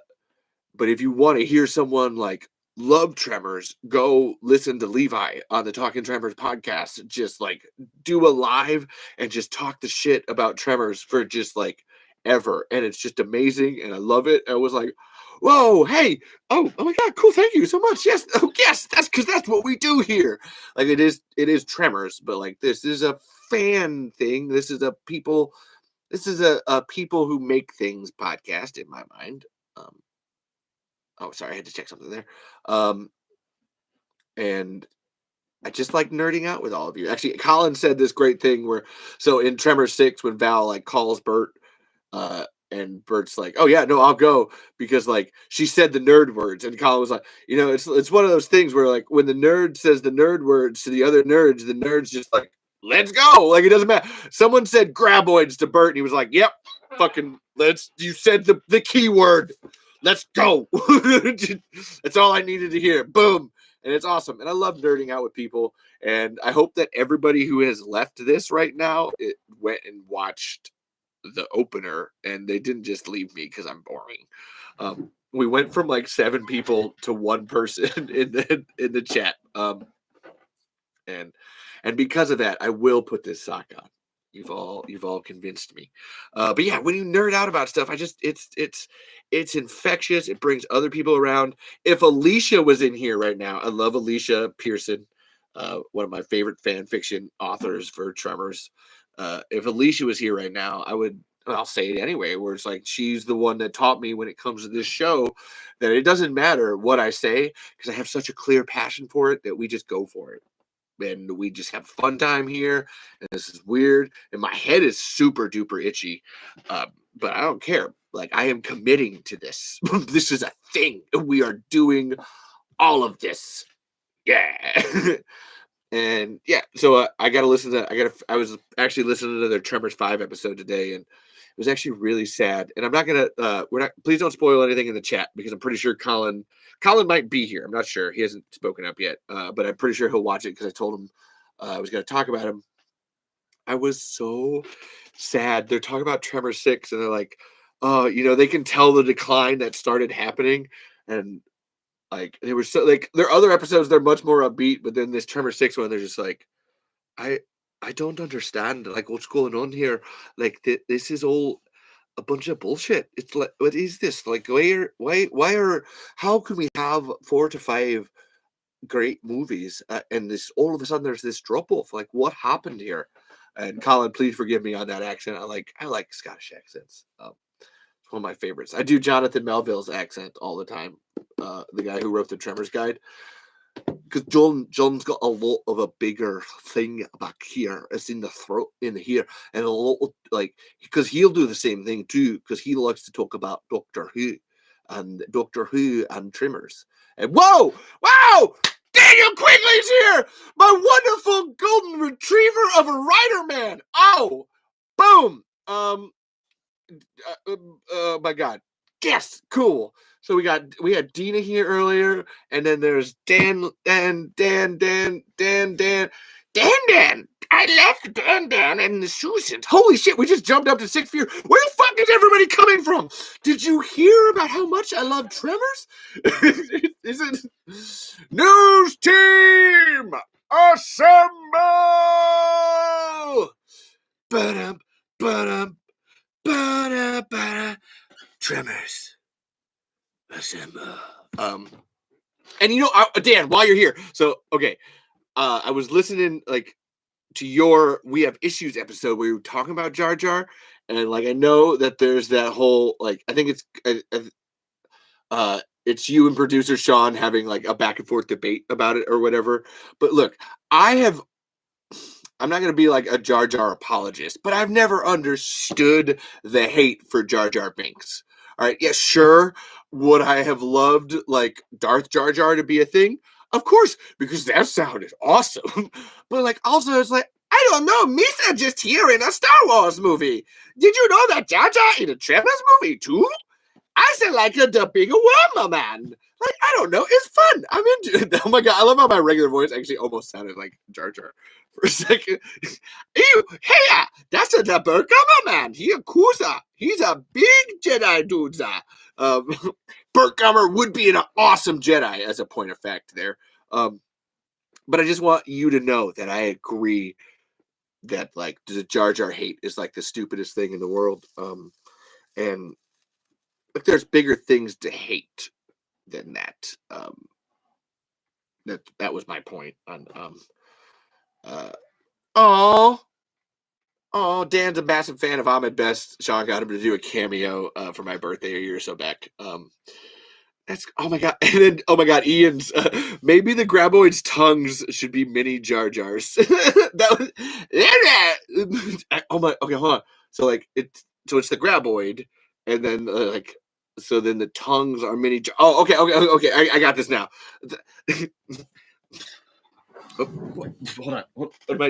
if you want to hear someone like love Tremors, go listen to Levi on the Talking Tremors podcast. Just like do a live and just talk the shit about Tremors for just like ever. And it's just amazing. And I love it. I was like, whoa, hey, oh my God, cool. Thank you so much. Yes. Oh, yes. That's what we do here. Like it is Tremors, but like this is a fan thing. This is a people who make things podcast in my mind. Oh, sorry, I had to check something there. And I just like nerding out with all of you. Actually, Colin said this great thing so in Tremors 6, when Val like calls Bert, and Bert's like, oh yeah, no, I'll go because like she said the nerd words, and Colin was like, it's one of those things where like when the nerd says the nerd words to the other nerds, the nerds just like, let's go. Like it doesn't matter. Someone said graboids to Bert, and he was like, yep, fucking you said the key word. Let's go. That's all I needed to hear. Boom. And it's awesome. And I love nerding out with people. And I hope that everybody who has left this right now went and watched the opener, and they didn't just leave me because I'm boring. We went from like 7 people to 1 person in the chat. And because of that, I will put this sock on. You've all convinced me. But yeah, when you nerd out about stuff, it's infectious. It brings other people around. If Alicia was in here right now, I love Alicia Pearson. one of my favorite fan fiction authors for Tremors. If Alicia was here right now, I'll say it anyway, where it's like she's the one that taught me when it comes to this show that it doesn't matter what I say because I have such a clear passion for it that we just go for it. And we just have fun time here. And this is weird. And my head is super duper itchy. But I don't care. Like, I am committing to this. This is a thing. We are doing all of this. Yeah. And yeah, so I got to listen to, I was actually listening to their Tremors 5 episode today, and it was actually really sad. And I'm not going to, please don't spoil anything in the chat because I'm pretty sure Colin might be here. I'm not sure. He hasn't spoken up yet, but I'm pretty sure he'll watch it because I told him I was going to talk about him. I was so sad. They're talking about Tremor 6, and they're like, they can tell the decline that started happening. And like, they were so, like, their other episodes, they're much more upbeat, but then this Tremor 6 one, they're just like, I I don't understand, like, what's going on here. Like, this is all a bunch of bullshit. It's like, what is this? Like, how can we have 4 to 5 great movies, and this all of a sudden there's this drop off? Like, what happened here? And Colin, please forgive me on that accent. I like Scottish accents. It's one of my favorites. I do Jonathan Melville's accent all the time. The guy who wrote the Tremors guide, because John's got a lot of a bigger thing back here. It's in the throat, in here, and a lot of, like, because he'll do the same thing too, because he likes to talk about Doctor Who and Tremors. And whoa, Daniel Quigley's here, my wonderful golden retriever of a writer man. Oh, boom. Oh my God. Yes, cool. So we had Dina here earlier, and then there's Dan. I love Dan and the Susans. Holy shit, we just jumped up to 6 feet. Where the fuck is everybody coming from? Did you hear about how much I love Tremors? Is it news team assemble? Ba-dum, ba-dum, ba-da, Tremors assemble. And Dan, while you're here, so okay, I was listening like to your We Have Issues episode where you were talking about Jar Jar, and like I know that there's that whole, like, I think it's you and producer Sean having like a back and forth debate about it or whatever. But look, I'm not going to be like a Jar Jar apologist, but I've never understood the hate for Jar Jar Binks. All right, yeah, sure. Would I have loved like Darth Jar Jar to be a thing? Of course, because that sounded awesome. But like, also, it's like, I don't know. Misa just here in a Star Wars movie. Did you know that Jar Jar in a Tremors movie too? I said like the bigger worm, man. Like, I don't know. It's fun. I'm into it. Oh my God. I love how my regular voice actually almost sounded like Jar Jar for a second. Ew, hey, that's a Burger man. He a Kusa. He's a big Jedi dude. Burt Gummer would be an awesome Jedi, as a point of fact there. But I just want you to know that I agree that like the Jar Jar hate is like the stupidest thing in the world. And like, there's bigger things to hate than that. That was my point on oh, Dan's a massive fan of Ahmed Best. Sean got him to do a cameo for my birthday a year or so back. That's, oh my God. And then, oh my God, Ian's maybe the graboids' tongues should be mini Jar Jars. That was oh my, okay, hold on. So like it's the graboid, and then like, so then the tongues are mini. Oh, okay. I got this now. Oh, hold on. What am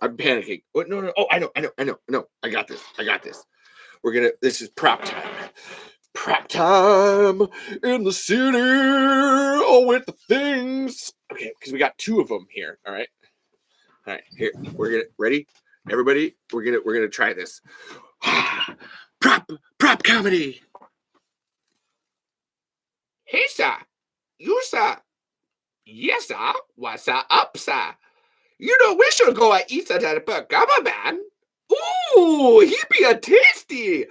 I'm panicking. What? No. Oh, I know. I got this. This is prop time. Prop time in the city. Oh, with the things. Okay, because we got 2 of them here. All right. Here we're ready. Everybody, we're gonna try this. Prop comedy. Hey, sir. You, sir. Yes, sir. What's up, sir? You know, we should go and eat at a burger, man. Ooh, he be a tasty.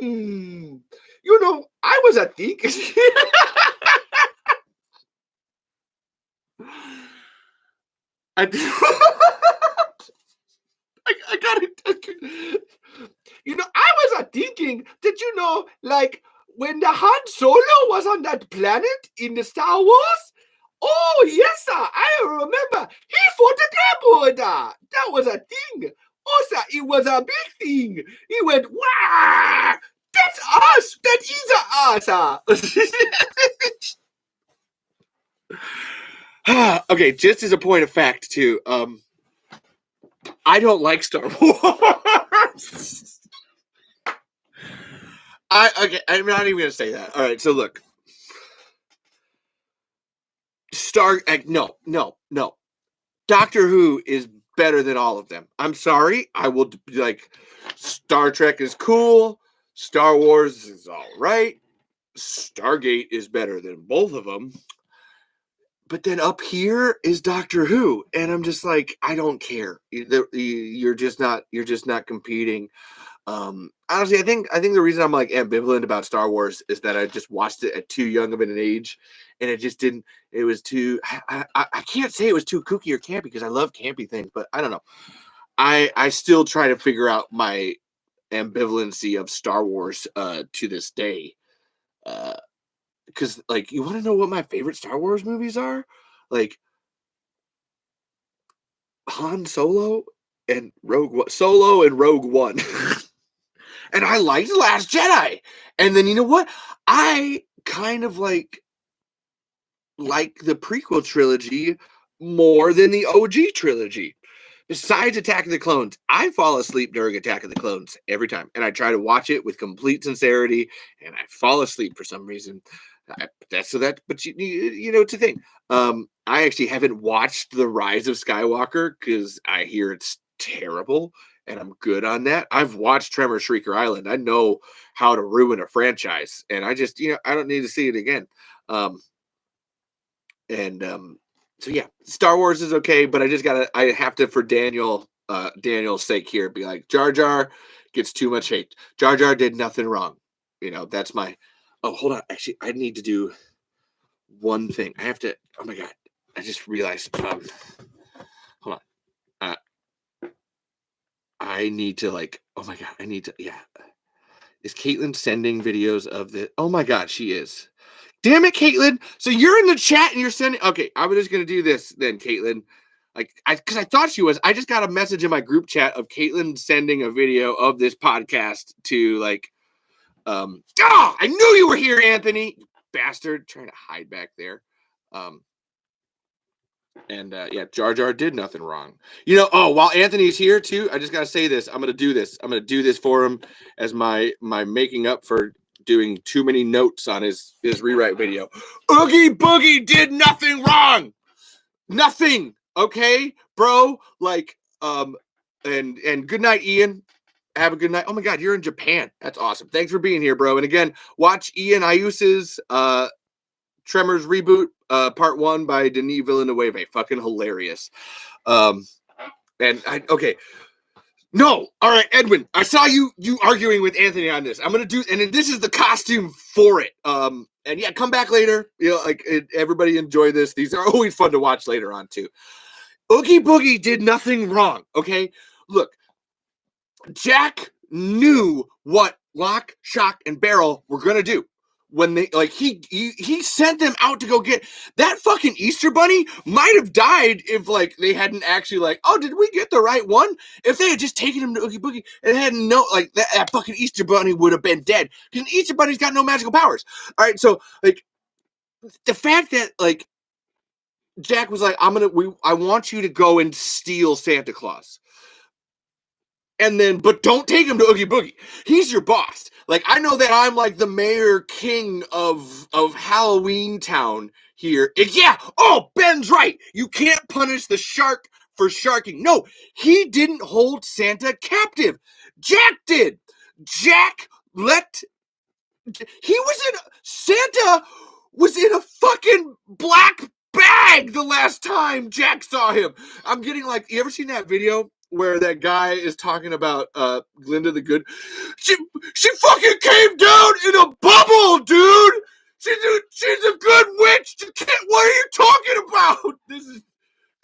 You know, I was a think. I I got it. I was thinking, did you know, like, when the Han Solo was on that planet in the Star Wars? Oh, yes, sir. I remember. He fought the Grandpa. That was a thing. Oh, sir, it was a big thing. He went, wow, that's us. That is us. Okay, just as a point of fact, too, I don't like Star Wars. I'm not even gonna say that. All right, so look, no. Doctor Who is better than all of them. I'm sorry. I will like. Star Trek is cool. Star Wars is all right. Stargate is better than both of them. But then up here is Doctor Who, and I'm just like, I don't care. You're just not. You're just not competing. Honestly, I think the reason I'm like ambivalent about Star Wars is that I just watched it at too young of an age, and it just didn't. It was too. I can't say it was too kooky or campy because I love campy things, but I don't know. I still try to figure out my ambivalency of Star Wars to this day. Because like, you want to know what my favorite Star Wars movies are? Like Han Solo and Solo and Rogue One. And I liked Last Jedi. And then you know what? I kind of like the prequel trilogy more than the OG trilogy. Besides Attack of the Clones, I fall asleep during Attack of the Clones every time. And I try to watch it with complete sincerity, and I fall asleep for some reason. But it's a thing. I actually haven't watched The Rise of Skywalker because I hear it's terrible, and I'm good on that. I've watched Tremors Shrieker Island. I know how to ruin a franchise, and I just, I don't need to see it again. So yeah, Star Wars is okay, but I have to, for Daniel's sake here, be like, Jar Jar gets too much hate. Jar Jar did nothing wrong. That's my. Oh, hold on. Actually, I need to do one thing. I have to. Oh my god, I just realized. Hold on. I need to like. Oh my god, I need to. Yeah. Is Caitlin sending videos of the? Oh my god, she is. Damn it, Caitlin. So you're in the chat and you're sending. Okay, I'm just going to do this then, Caitlin. Because I thought she was. I just got a message in my group chat of Caitlin sending a video of this podcast to I knew you were here, Anthony. You bastard. Trying to hide back there. Yeah, Jar Jar did nothing wrong. While Anthony's here too, I just got to say this. I'm going to do this. I'm going to do this for him as my making up for doing too many notes on his rewrite video. Oogie Boogie did nothing wrong. Nothing. Okay, bro. And good night, Ian. Have a good night. Oh my god, you're in Japan. That's awesome. Thanks for being here, bro. And again, watch Ian Ayus's Tremors reboot, part 1 by Denis Villeneuve. Fucking hilarious. Okay. No, all right, Edwin. I saw you arguing with Anthony on this. I'm gonna do, and this is the costume for it. And yeah, come back later. Everybody enjoy this. These are always fun to watch later on too. Oogie Boogie did nothing wrong. Okay, look, Jack knew what Lock, Shock, and Barrel were gonna do. When they he sent them out to go get that fucking Easter bunny. Might have died if they hadn't actually oh, did we get the right one? If they had just taken him to Oogie Boogie and hadn't that fucking Easter bunny would have been dead, because Easter bunny's got no magical powers. All right, so the fact that Jack was I want you to go and steal Santa Claus. And then, but don't take him to Oogie Boogie. He's your boss. I know that I'm the mayor king of Halloween Town here. Yeah. Oh, Ben's right. You can't punish the shark for sharking. No, he didn't hold Santa captive. Jack did. Santa was in a fucking black bag the last time Jack saw him. I'm getting you ever seen that video where that guy is talking about Glinda the Good? She fucking came down in a bubble, dude. She's a good witch. What are you talking about?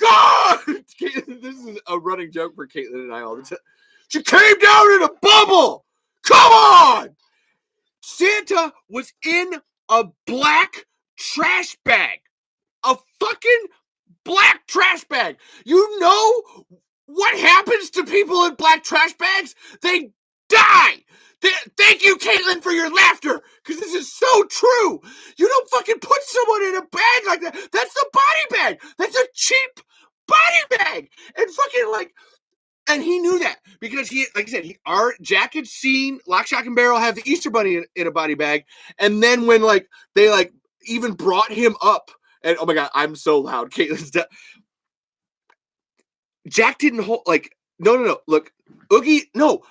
God! This is a running joke for Caitlin and I all the time. She came down in a bubble! Come on! Santa was in a black trash bag. A fucking black trash bag. You know what happens to people in black trash bags? They die. Thank you, Caitlin, for your laughter, because this is so true. You don't fucking put someone in a bag like that. That's the body bag. That's a cheap body bag. And fucking and he knew that because he, like I said, Jack had seen Lock, Shock, and Barrel have the Easter Bunny in a body bag, and then when they even brought him up, and oh my god, I'm so loud. Caitlin's Jack didn't hold no. Look, Oogie, no.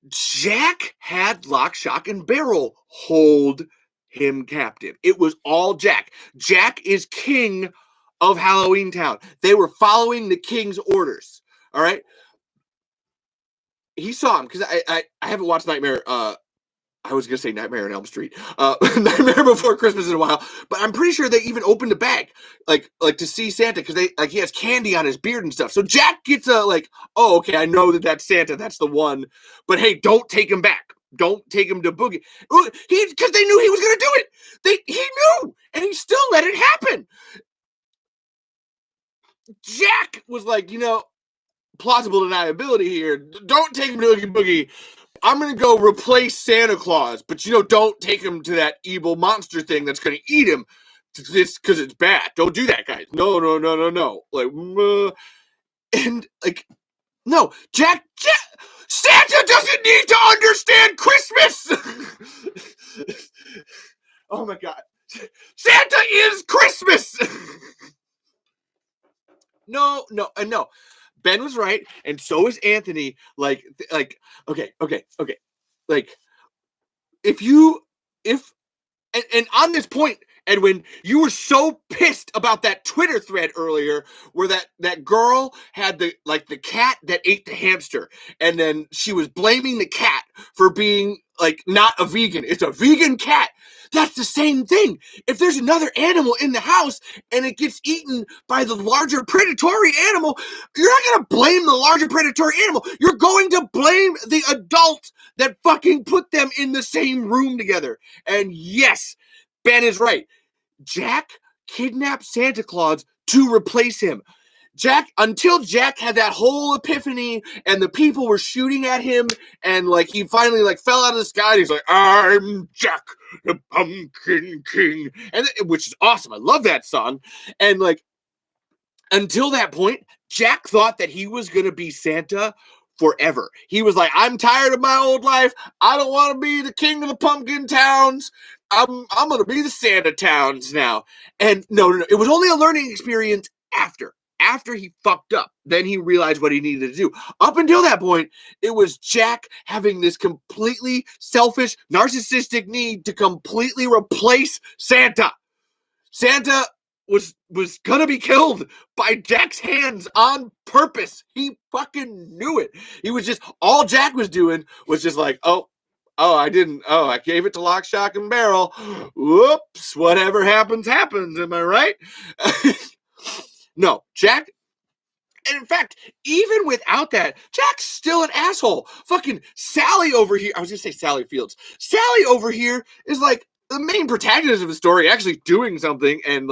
Jack had Lock, Shock, and Barrel hold him captive. It was all Jack. Jack is king of Halloween Town. They were following the king's orders. All right. He saw him because I haven't watched Nightmare. I was gonna say Nightmare on Elm Street, Nightmare Before Christmas in a while, but I'm pretty sure they even opened the bag, like to see Santa, because he has candy on his beard and stuff. So Jack gets oh, okay, I know that's Santa, that's the one, but hey, don't take him back, don't take him to Boogie, because they knew he was gonna do it. He knew, and he still let it happen. Jack was like, plausible deniability here. Don't take him to Oogie Boogie. I'm going to go replace Santa Claus, but don't take him to that evil monster thing that's going to eat him because it's bad. Don't do that, guys. No. No, Jack, Santa doesn't need to understand Christmas. Oh my God. Santa is Christmas. No. Ben was right, and so is Anthony. Okay. And on this point, Edwin, you were so pissed about that Twitter thread earlier where that girl had the cat that ate the hamster, and then she was blaming the cat for being not a vegan. It's a vegan cat. That's the same thing. If there's another animal in the house and it gets eaten by the larger predatory animal, you're not going to blame the larger predatory animal. You're going to blame the adult that fucking put them in the same room together. And yes, Ben is right. Jack kidnapped Santa Claus to replace him. Until Jack had that whole epiphany and the people were shooting at him and he finally fell out of the sky and he's like, I'm Jack, the Pumpkin King, and which is awesome. I love that song. And until that point, Jack thought that he was going to be Santa forever. He was like, I'm tired of my old life. I don't want to be the king of the pumpkin towns. I'm going to be the Santa towns now. And no. It was only a learning experience after he fucked up. Then he realized what he needed to do. Up until that point, it was Jack having this completely selfish, narcissistic need to completely replace Santa. Santa was gonna be killed by Jack's hands on purpose. He fucking knew it. He was just, all Jack was doing was just I gave it to Lock, Shock, and Barrel. Whoops, whatever happens, am I right? No, Jack, and in fact, even without that, Jack's still an asshole. Fucking Sally over here, I was gonna say Sally Fields. Sally over here is the main protagonist of the story, actually doing something and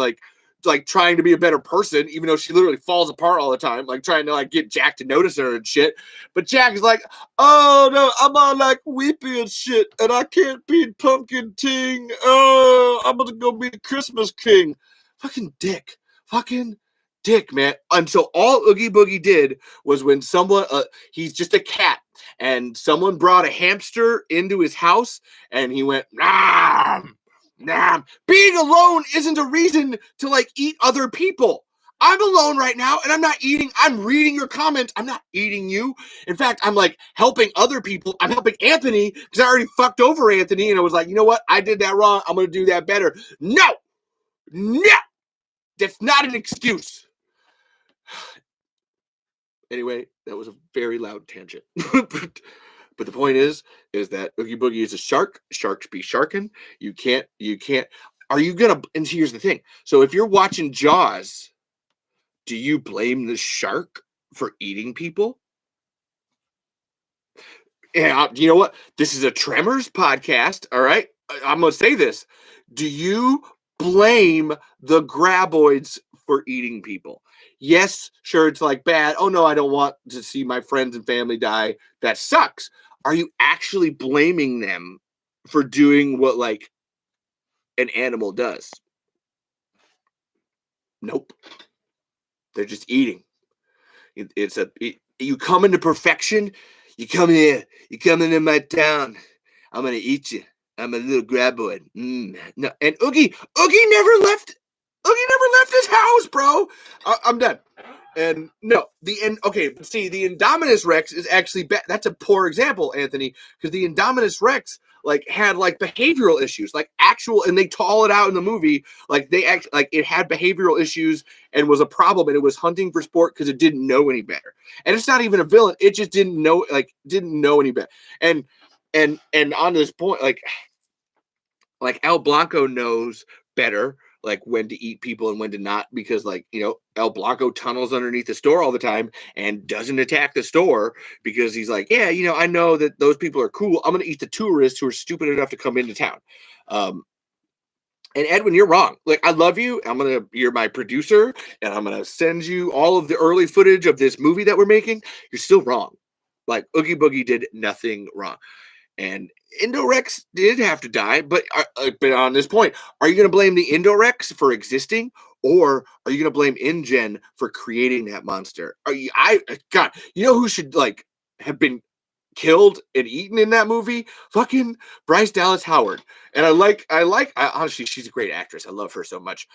trying to be a better person, even though she literally falls apart all the time, trying to get Jack to notice her and shit. But Jack is oh no, I'm all weepy and shit, and I can't be Pumpkin King. Oh, I'm gonna go be the Christmas King. Fucking dick, man. And so all Oogie Boogie did was when someone, he's just a cat, and someone brought a hamster into his house, and he went, nom. Being alone isn't a reason to eat other people. I'm alone right now, and I'm reading your comments. I'm not eating you. In fact, I'm helping other people. I'm helping Anthony because I already fucked over Anthony, and I was like, you know what? I did that wrong. I'm going to do that better. No. That's not an excuse. Anyway, that was a very loud tangent. But the point is that Oogie Boogie is a shark. Sharks be sharking. You can't. Are you gonna? And here's the thing. So if you're watching Jaws, do you blame the shark for eating people? Yeah, you know what? This is a Tremors podcast. All right. I'm going to say this. Do you blame the graboids for eating people? Yes, sure. It's like bad. Oh, no, I don't want to see my friends and family die. That sucks. Are you actually blaming them for doing what like an animal does? Nope. They're just eating. You come into perfection. You come here. You come into my town. I'm gonna eat you. I'm a little graboid. No, and Oogie never left. Oogie never left his house, bro. I'm done. And no, okay, see, the Indominus Rex is actually bad. That's a poor example, Anthony, because the Indominus Rex like had like behavioral issues, like actual, and they call it out in the movie, like they act like it had behavioral issues and was a problem, and it was hunting for sport because it didn't know any better. And it's not even a villain; it just didn't know any better. And on this point, like El Blanco knows better, like when to eat people and when to not, because like El Blanco tunnels underneath the store all the time and doesn't attack the store because he's like, yeah, I know that those people are cool. I'm gonna eat the tourists who are stupid enough to come into town. And Edwin, you're wrong. Like, I love you. You're my producer, and I'm gonna send you all of the early footage of this movie that we're making. You're still wrong. Like, Oogie Boogie did nothing wrong. And Indorex did have to die, but on this point, are you going to blame the Indorex for existing, or are you going to blame InGen for creating that monster? God, who should like have been killed and eaten in that movie? Fucking Bryce Dallas Howard. And honestly, she's a great actress. I love her so much.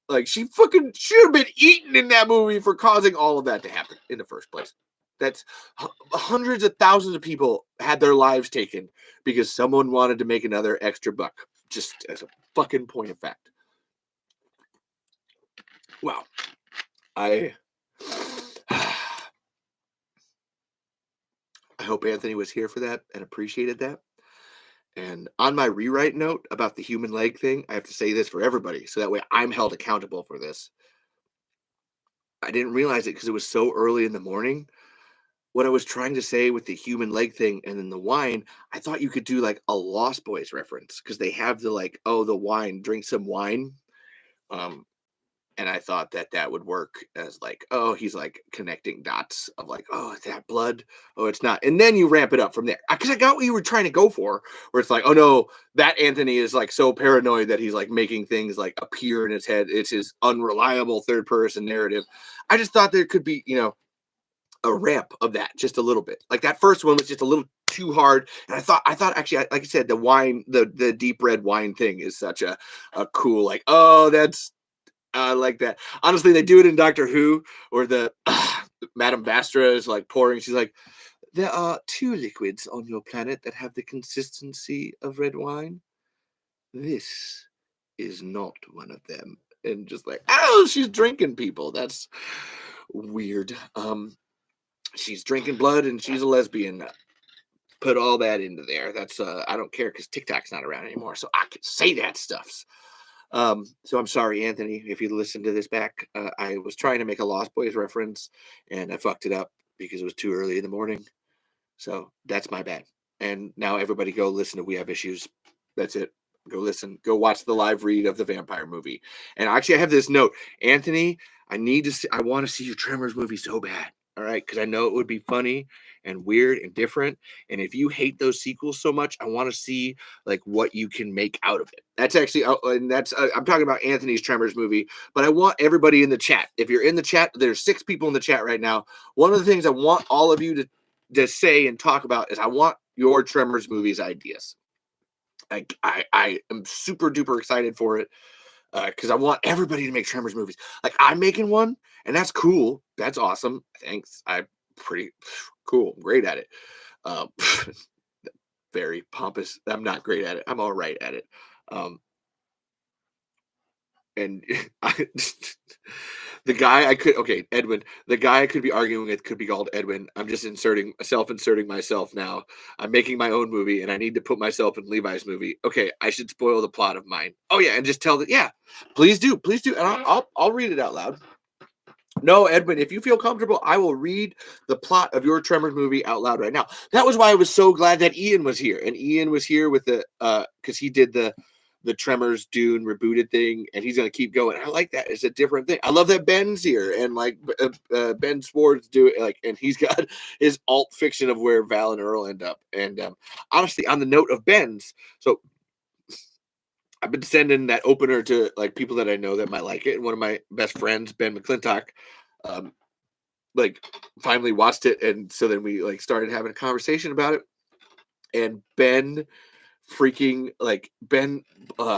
Like she fucking should have been eaten in that movie for causing all of that to happen in the first place. That's hundreds of thousands of people had their lives taken because someone wanted to make another extra buck. Just as a fucking point of fact. Wow. I hope Anthony was here for that and appreciated that. And on my rewrite note about the human leg thing, I have to say this for everybody, so that way I'm held accountable for this. I didn't realize it because it was so early in the morning. What I was trying to say with the human leg thing and then the wine, I thought you could do like a Lost Boys reference because they have the like, oh, the wine, drink some wine. And I thought that would work as like, oh, he's like connecting dots of like, oh, is that blood? Oh, it's not. And then you ramp it up from there. Because I got what you were trying to go for, where it's like, oh no, that Anthony is like so paranoid that he's like making things like appear in his head. It's his unreliable third person narrative. I just thought there could be, a ramp of that just a little bit. Like that first one was just a little too hard. And I thought actually, like I said, the wine, the deep red wine thing is such a cool, like, oh, that's, I like that. Honestly, they do it in Doctor Who, or the Madame Vastra is like pouring. She's like, there are two liquids on your planet that have the consistency of red wine. This is not one of them. And just like, oh, she's drinking people. That's weird. She's drinking blood and she's a lesbian. Put all that into there. That's I don't care because TikTok's not around anymore, so I can say that stuff. So I'm sorry, Anthony, if you listen to this back. I was trying to make a Lost Boys reference and I fucked it up because it was too early in the morning. So that's my bad. And now everybody go listen to We Have Issues. That's it. Go listen. Go watch the live read of the vampire movie. And actually, I have this note, Anthony. I want to see your Tremors movie so bad. All right, because I know it would be funny and weird and different. And if you hate those sequels so much, I want to see like what you can make out of it. That's actually, and that's I'm talking about Anthony's Tremors movie. But I want everybody in the chat. If you're in the chat, there's 6 people in the chat right now. One of the things I want all of you to say and talk about is I want your Tremors movies ideas. I am super duper excited for it because I want everybody to make Tremors movies. Like I'm making one, and that's cool. That's awesome. Thanks. I'm pretty cool. I'm great at it. Very pompous. I'm not great at it. I'm all right at it. And the guy Edwin, the guy I could be arguing with could be called Edwin. I'm just self-inserting myself now. I'm making my own movie and I need to put myself in Levi's movie. Okay, I should spoil the plot of mine. Oh yeah, and just tell that, yeah, please do. And I'll read it out loud. No, Edwin, if you feel comfortable, I will read the plot of your Tremors movie out loud right now. That was why I was so glad that Ian was here. And Ian was here with the because he did the Tremors Dune rebooted thing, and he's gonna keep going. I like that. It's a different thing. I love that Ben's here, and like Ben Schwartz do it, like, and he's got his alt fiction of where Val and Earl end up. And honestly, on the note of Ben's, so I've been sending that opener to like people that I know that might like it. And one of my best friends, Ben McClintock, um, like finally watched it, and so then we like started having a conversation about it. And Ben freaking like Ben,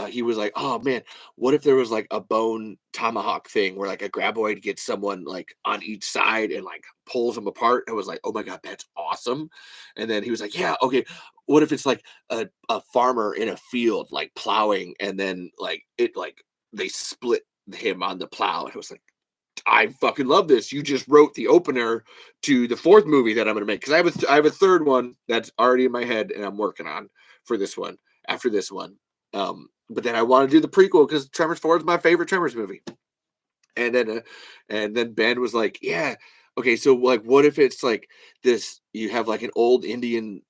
he was like, "Oh man, what if there was like a bone tomahawk thing where like a graboid gets someone like on each side and like pulls them apart?" I was like, "Oh my god, that's awesome!" And then he was like, "Yeah, okay. What if it's like a farmer in a field like plowing, and then like it like they split him on the plow?" And it was like, I fucking love this. You just wrote the opener to the fourth movie that I'm going to make, because I have a third one that's already in my head and I'm working on for this one after this one. But then I want to do the prequel because Tremors 4 is my favorite Tremors movie. And then Ben was like, "Yeah, okay, so like, what if it's like this? You have like an old Indian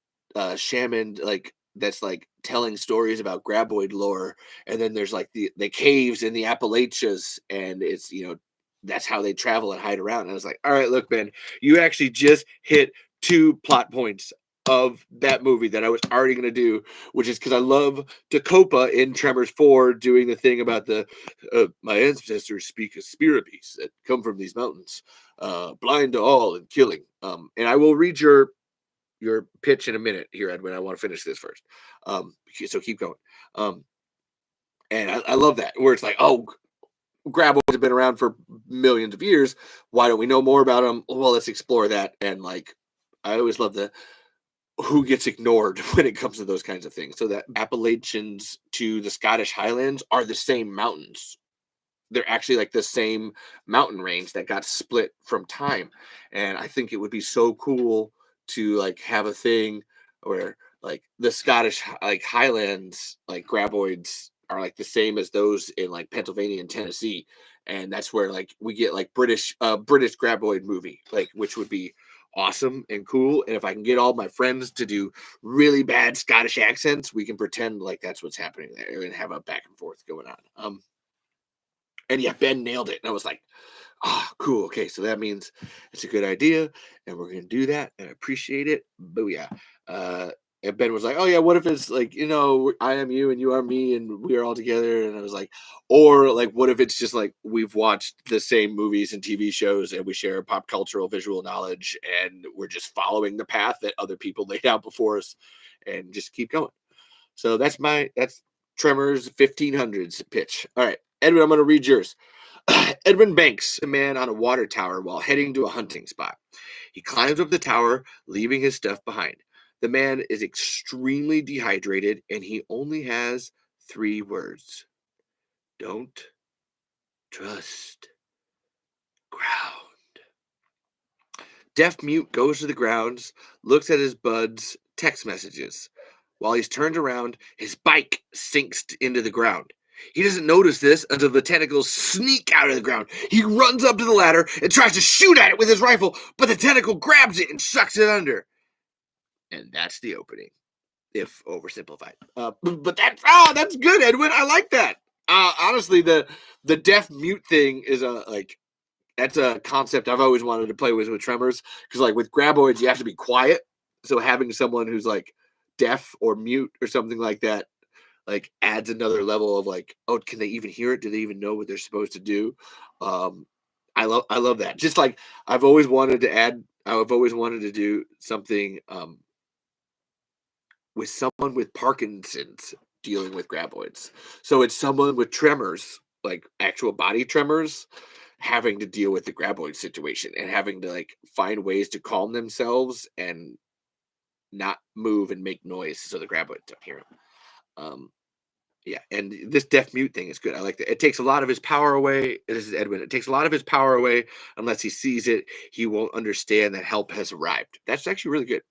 shaman like that's like telling stories about graboid lore, and then there's like the caves in the Appalachians, and it's that's how they travel and hide around." And I was like, "All right, look, Ben, you actually just hit two plot points of that movie that I was already going to do, which is because I love Dacopa in Tremors 4 doing the thing about the my ancestors speak of spirit beasts that come from these mountains, blind to all and killing." And I will read your pitch in a minute here, Edwin. I want to finish this first. So keep going. Um, and I love that where it's like, oh, graboids have been around for millions of years. Why don't we know more about them? Well, let's explore that. And like, I always love the who gets ignored when it comes to those kinds of things. So that Appalachians to the Scottish Highlands are the same mountains. They're actually like the same mountain range that got split from time. And I think it would be so cool to like have a thing where like the Scottish like Highlands like graboids are like the same as those in like Pennsylvania and Tennessee. And that's where like we get like British graboid movie, like, which would be awesome and cool. And if I can get all my friends to do really bad Scottish accents, we can pretend like that's what's happening there and have a back and forth going on. And yeah, Ben nailed it. And I was like, "Ah, oh, cool. Okay, so that means it's a good idea, and we're gonna do that, and I appreciate it." Booyah. And Ben was like, "Oh yeah, what if it's like, I am you and you are me and we are all together?" And I was like, "Or like, what if it's just like we've watched the same movies and TV shows and we share pop cultural visual knowledge and we're just following the path that other people laid out before us and just keep going." So that's Tremors 1500s pitch. All right, Edwin, I'm going to read yours. Edwin banks a man on a water tower while heading to a hunting spot. He climbs up the tower, leaving his stuff behind. The man is extremely dehydrated and he only has three words: don't trust ground. Deaf mute goes to the grounds, looks at his buds' text messages. While he's turned around, his bike sinks into the ground. He doesn't notice this until the tentacles sneak out of the ground. He runs up to the ladder and tries to shoot at it with his rifle, but the tentacle grabs it and sucks it under. And that's the opening, if oversimplified. But that's good, Edwin. I like that. Honestly, the deaf mute thing is that's a concept I've always wanted to play with Tremors, because like with graboids you have to be quiet, so having someone who's like deaf or mute or something like that like adds another level of like, oh, can they even hear it? Do they even know what they're supposed to do? um I love that. Just like I've always wanted to do something with someone with Parkinson's dealing with graboids. So it's someone with tremors, like actual body tremors, having to deal with the graboid situation and having to like find ways to calm themselves and not move and make noise so the graboids don't hear them. Yeah, and this deaf mute thing is good. I like that. It takes a lot of his power away. This is Edwin. It takes a lot of his power away. Unless he sees it, he won't understand that help has arrived. That's actually really good.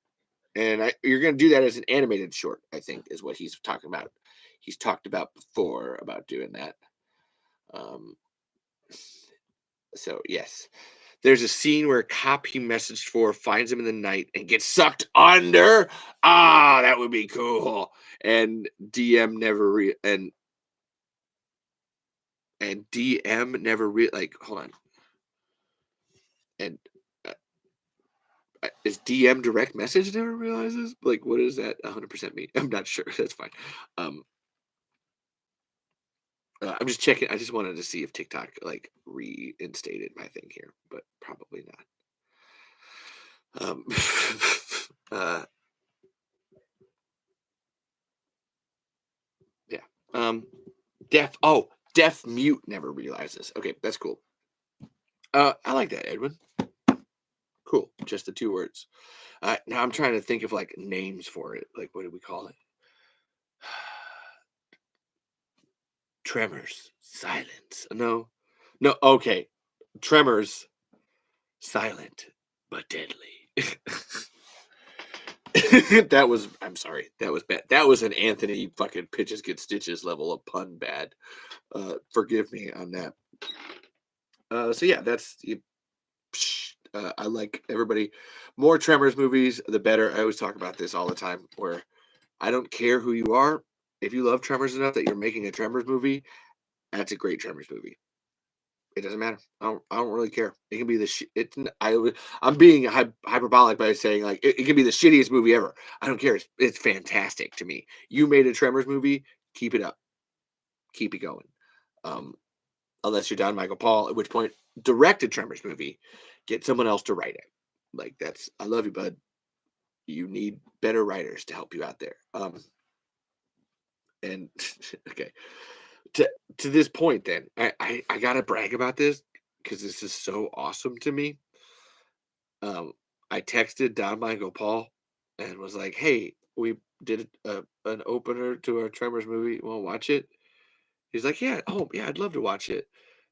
And you're going to do that as an animated short, I think, is what he's talking about. He's talked about before about doing that. Um, So yes, there's a scene where a cop he messaged for finds him in the night and gets sucked under. Ah, that would be cool. And DM never and DM never like hold on. And uh, is DM direct message never realizes? Like what does that 100% mean? I'm not sure. That's fine. Um I'm just checking. I just wanted to see if TikTok like reinstated my thing here, but probably not. Uh yeah. Um deaf mute never realizes. Okay, that's cool. I like that, Edwin. Cool. Just the two words. Now I'm trying to think of like names for it. Like what do we call it? Tremors. Silence. No. No, okay. Tremors. Silent but deadly. That was I'm sorry. That was bad. That was an Anthony fucking pitches get stitches level of pun bad. Forgive me on that. So yeah, that's I like everybody more Tremors movies, the better. I always talk about this all the time where I don't care who you are. If you love Tremors enough that you're making a Tremors movie, that's a great Tremors movie. It doesn't matter. I don't really care. It can be the it's I'm being hyperbolic by saying like it can be the shittiest movie ever. I don't care. It's fantastic to me. You made a Tremors movie, keep it up. Keep it going. Um, unless you're Don Michael Paul, at which point direct a Tremors movie, get someone else to write it. Like that's I love you, bud. You need better writers to help you out there. And okay, to to this point, then I gotta brag about this because this is so awesome to me. Um, I texted Don Michael Paul and was like, "Hey, we did an opener to our Tremors movie. Want to watch it?" He's like, "Yeah, oh yeah, I'd love to watch it."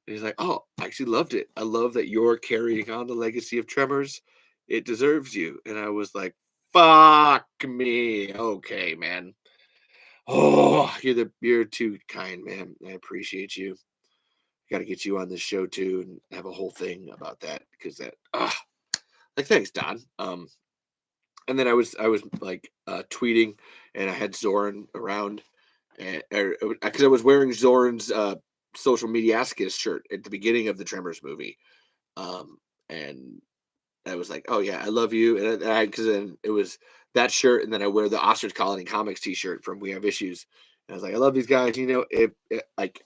And he's like, "Oh, I actually loved it. I love that you're carrying on the legacy of Tremors. It deserves you." And I was like, "Fuck me, okay, man. Oh, you're too kind, man. I appreciate you. Got to get you on this show too and have a whole thing about that because that like thanks, Don. And then I was like tweeting and I had Zoran around and because I was wearing Zoran's social mediascus shirt at the beginning of the Tremors movie. Um, and I was like, "Oh yeah, I love you," and I because then it was that shirt, and then I wear the Ostrich Colony Comics T-shirt from We Have Issues. And I was like, "I love these guys." You know, if like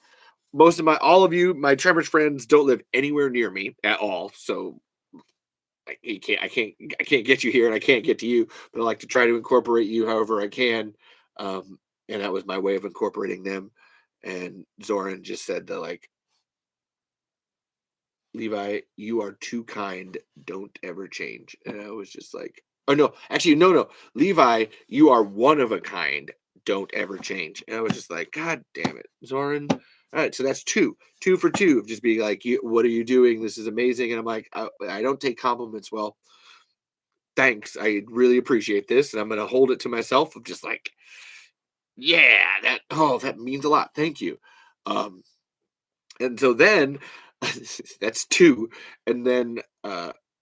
most of my all of you, my Tremors friends don't live anywhere near me at all, so I can't get you here, and I can't get to you. But I like to try to incorporate you however I can, um, and that was my way of incorporating them. And Zoran just said that like Levi, you are too kind. Don't ever change. And I was just like, oh no, actually, no, no. Levi, you are one of a kind. Don't ever change. And I was just like, God damn it, Zoran. All right, so that's two for two of just being like, what are you doing? This is amazing. And I'm like, I don't take compliments well. Thanks. I really appreciate this. And I'm going to hold it to myself of just like, yeah, that means a lot. Thank you. Um, and so then that's two. And then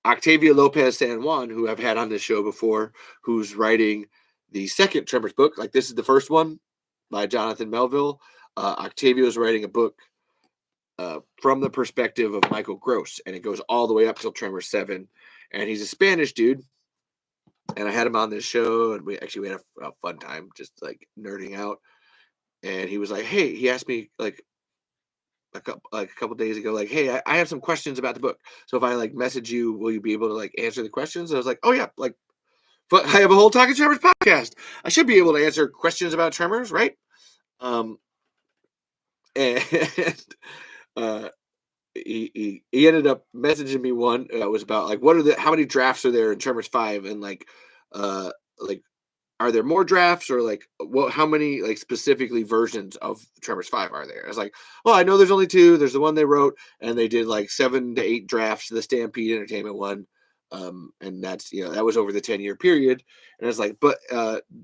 Octavia Lopez San Juan, who I've had on this show before, who's writing the second Tremors book. Like this is the first one by Jonathan Melville. Octavia is writing a book from the perspective of Michael Gross, and it goes all the way up till Tremors 7. And he's a Spanish dude. And I had him on this show, and we had a fun time just like nerding out. And he was like, "Hey," he asked me like a couple days ago, like, "Hey, I have some questions about the book. So if I like message you, will you be able to like answer the questions?" And I was like, "Oh yeah, like, but I have a whole Talking Tremors podcast. I should be able to answer questions about Tremors, right?" Um, and uh, he ended up messaging me one. Was about like, what are the how many drafts are there in Tremors 5, and uh, like are there more drafts or like what how many like specifically versions of Tremors 5 are there? I was like, well, I know there's only two. There's the one they wrote and they did like 7 to 8 drafts, the Stampede Entertainment one. And that's, that was over the 10-year period. And it's like, but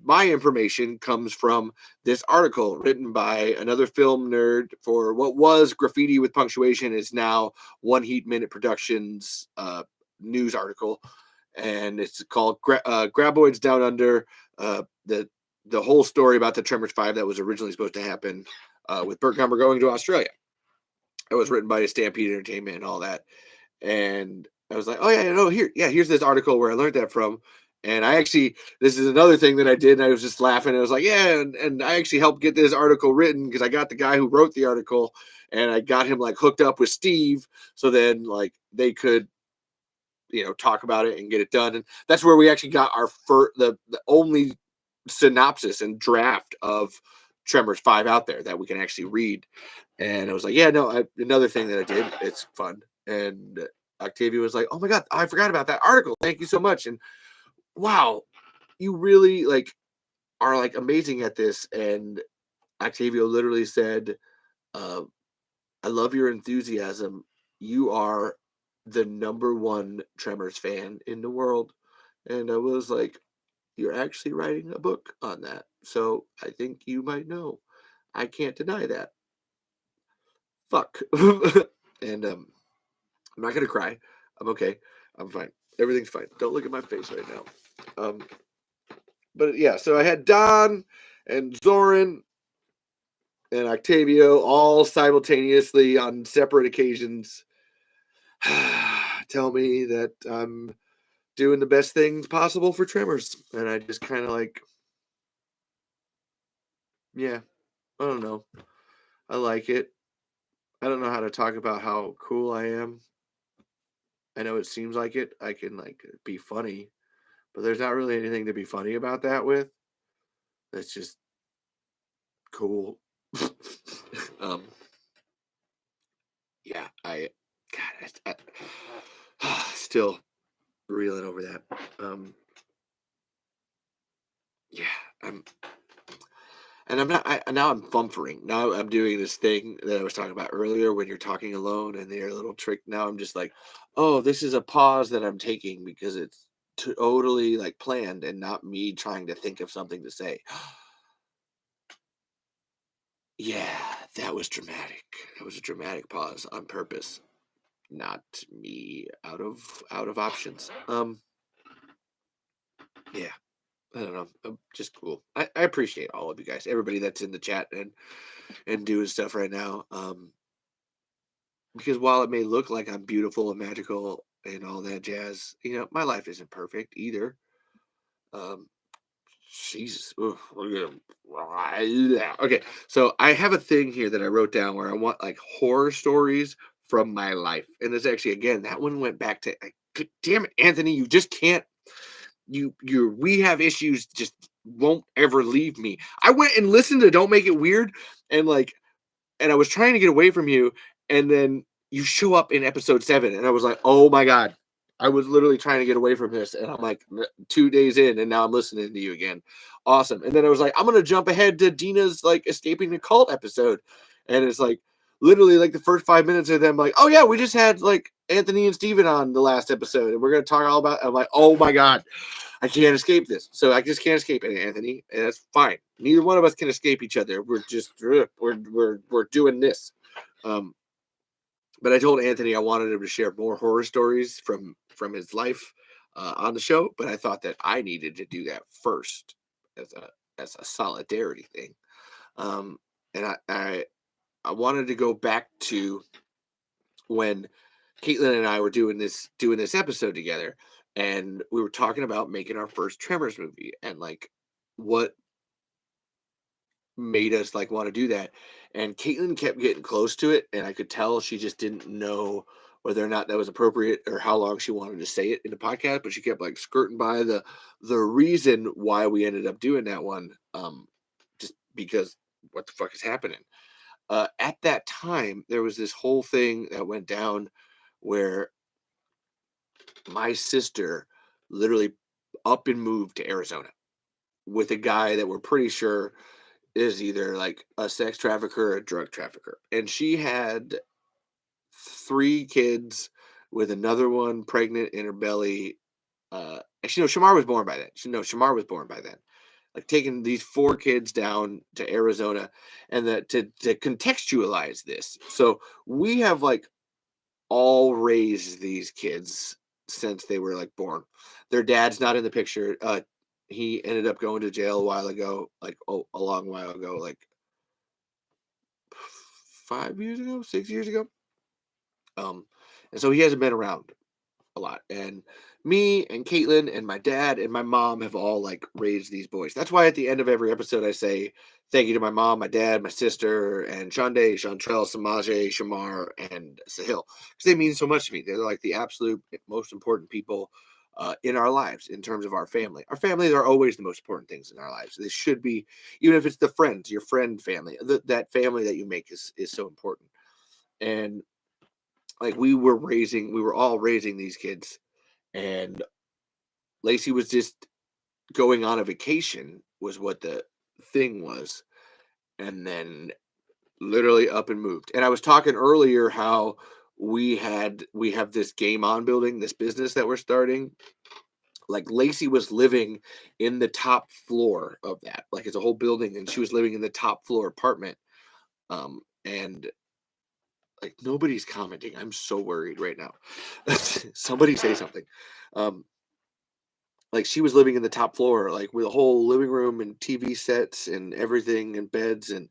my information comes from this article written by another film nerd for what was Graffiti with Punctuation, is now One Heat Minute Productions news article, and it's called Graboids Down Under. The whole story about the Tremors 5 that was originally supposed to happen with Burt Gummer going to Australia. It was written by Stampede Entertainment and all that. And I was like, oh yeah, no, here's this article where I learned that from. And this is another thing that I did. And I was just laughing. I was like, yeah. And I actually helped get this article written because I got the guy who wrote the article, and I got him like hooked up with Steve. So then like they could, talk about it and get it done. And that's where we actually got our the only synopsis and draft of Tremors 5 out there that we can actually read. And I was like, yeah, no, another thing that I did, it's fun. And Octavia was like, oh my God, I forgot about that article. Thank you so much. And wow, you really like are like amazing at this. And Octavia literally said, I love your enthusiasm. You are the number one Tremors fan in the world. And I was like, you're actually writing a book on that. So I think you might know. I can't deny that. Fuck. And I'm not gonna cry. I'm okay. I'm fine. Everything's fine. Don't look at my face right now. But yeah, so I had Don and Zoran and Octavio all simultaneously on separate occasions tell me that I'm doing the best things possible for Tremors. And I just kind of like, yeah, I don't know. I like it. I don't know how to talk about how cool I am. I know it seems like it. I can like be funny, but there's not really anything to be funny about that with. That's just cool. um, yeah, still reeling over that. Yeah, I'm, and I'm not. Now I'm fumfering. Now I'm doing this thing that I was talking about earlier when you're talking alone and they're a little trick. Now I'm just like, oh, this is a pause that I'm taking because it's totally like planned and not me trying to think of something to say. Yeah, that was dramatic. That was a dramatic pause on purpose, not me out of options. Yeah, I don't know. Just cool. I appreciate all of you guys, everybody that's in the chat and doing stuff right now. Because while it may look like I'm beautiful and magical and all that jazz, my life isn't perfect either. Um, Jesus. Ugh, yeah. Okay, so I have a thing here that I wrote down where I want like horror stories from my life, and this actually again that one went back to. Damn it, Anthony! You just can't. We have issues. Just won't ever leave me. I went and listened to Don't Make It Weird, and like, and I was trying to get away from you, and then you show up in episode 7, and I was like, oh my God. I was literally trying to get away from this, and I'm like 2 days in, and now I'm listening to you again. Awesome. And then I was like, I'm gonna jump ahead to Dina's like escaping the cult episode, and it's like literally like the first 5 minutes of them like, oh yeah, we just had like Anthony and Steven on the last episode, and we're gonna talk all about. I'm like, oh my God, I can't escape this. So I just can't escape it, Anthony, and that's fine. Neither one of us can escape each other. We're just we're doing this. But I told Anthony I wanted him to share more horror stories from his life on the show, but I thought that I needed to do that first as a solidarity thing. And I wanted to go back to when Caitlin and I were doing this episode together, and we were talking about making our first Tremors movie and like what made us like want to do that. And Caitlin kept getting close to it, and I could tell she just didn't know whether or not that was appropriate or how long she wanted to say it in the podcast. But she kept like skirting by the reason why we ended up doing that one, just because what the fuck is happening. At that time, there was this whole thing that went down where my sister literally up and moved to Arizona with a guy that we're pretty sure is either like a sex trafficker or a drug trafficker. And she had 3 kids with another one pregnant in her belly. Actually, no, Shamar was born by then. No, Shamar was born by then. Like taking these four kids down to Arizona, and that to contextualize this. So we have like all raised these kids since they were like born. Their dad's not in the picture. He ended up going to jail a while ago, like a long while ago, like 5 years ago, 6 years ago. And so he hasn't been around a lot. And me and Caitlin and my dad and my mom have all like raised these boys. That's why at the end of every episode I say thank you to my mom, my dad, my sister, and Shonda, Chantrell, Samaje, Shamar, and Sahil. Because they mean so much to me. They're like the absolute most important people in our lives in terms of our family. Our families are always the most important things in our lives. This should be, even if it's the friends, your friend family, that family that you make is so important. And like we were all raising these kids, and Lacey was just going on a vacation was what the thing was, and then literally up and moved. And I was talking earlier how we have this game on building, this business that we're starting. Like Lacey was living in the top floor of that. Like it's a whole building, and she was living in the top floor apartment. And like nobody's commenting. I'm so worried right now. Somebody say something. Um, like she was living in the top floor, like with a whole living room and TV sets and everything and beds, and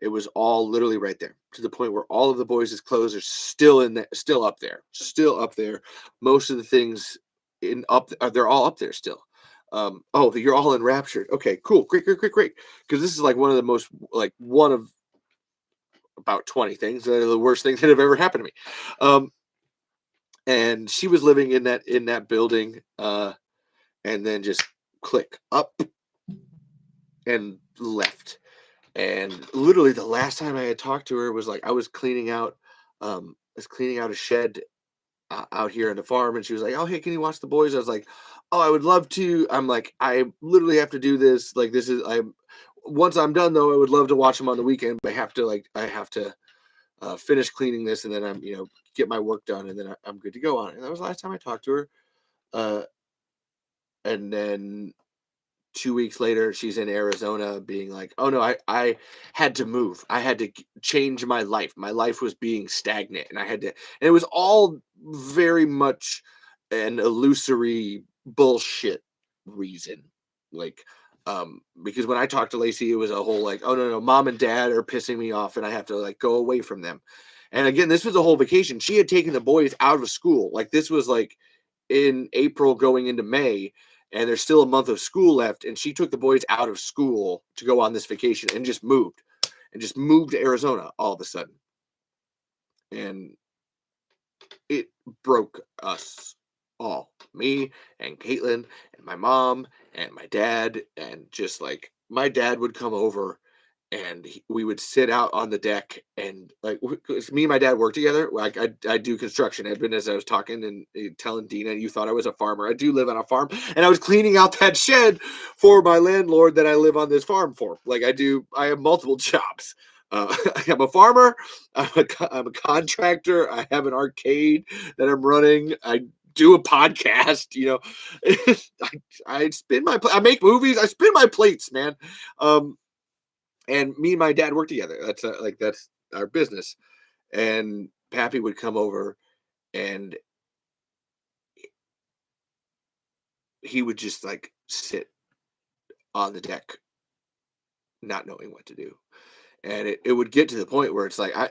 it was all literally right there to the point where all of the boys' clothes are still in there, still up there. Most of the things they're all up there still. Oh, you're all enraptured. Okay, cool, great, great, great, great. Because this is like one of the most like one of about 20 things that are the worst things that have ever happened to me. And she was living in that building. And then just click up and left. And literally the last time I had talked to her was like I was cleaning out a shed out here on the farm, and she was like, "Oh, hey, can you watch the boys?" I was like, "Oh, I would love to." I'm like, "I literally have to do this. Like, this is I. Once I'm done, though, I would love to watch them on the weekend. But I have to finish cleaning this, and then I'm get my work done, and then I'm good to go on it." And that was the last time I talked to her. Uh, and then 2 weeks later, she's in Arizona being like, oh no, I had to move. I had to change my life. My life was being stagnant, and and it was all very much an illusory bullshit reason. Like, because when I talked to Lacey, it was a whole like, oh no, mom and dad are pissing me off and I have to like go away from them. And again, this was a whole vacation. She had taken the boys out of school. Like this was like in April going into May, and there's still a month of school left, and she took the boys out of school to go on this vacation and just moved to Arizona all of a sudden. And it broke us all, me and Caitlin and my mom and my dad. And just like my dad would come over, and we would sit out on the deck, and like 'cause me and my dad work together. Like I do construction. Edwin, as I was talking and telling Dina, you thought I was a farmer. I do live on a farm, and I was cleaning out that shed for my landlord that I live on this farm for. Like I have multiple jobs. I'm a farmer. I'm a contractor. I have an arcade that I'm running. I do a podcast. I spin I make movies. I spin my plates, man. And me and my dad work together. That's our business. And Pappy would come over, and he would just like sit on the deck, not knowing what to do. And it would get to the point where it's like I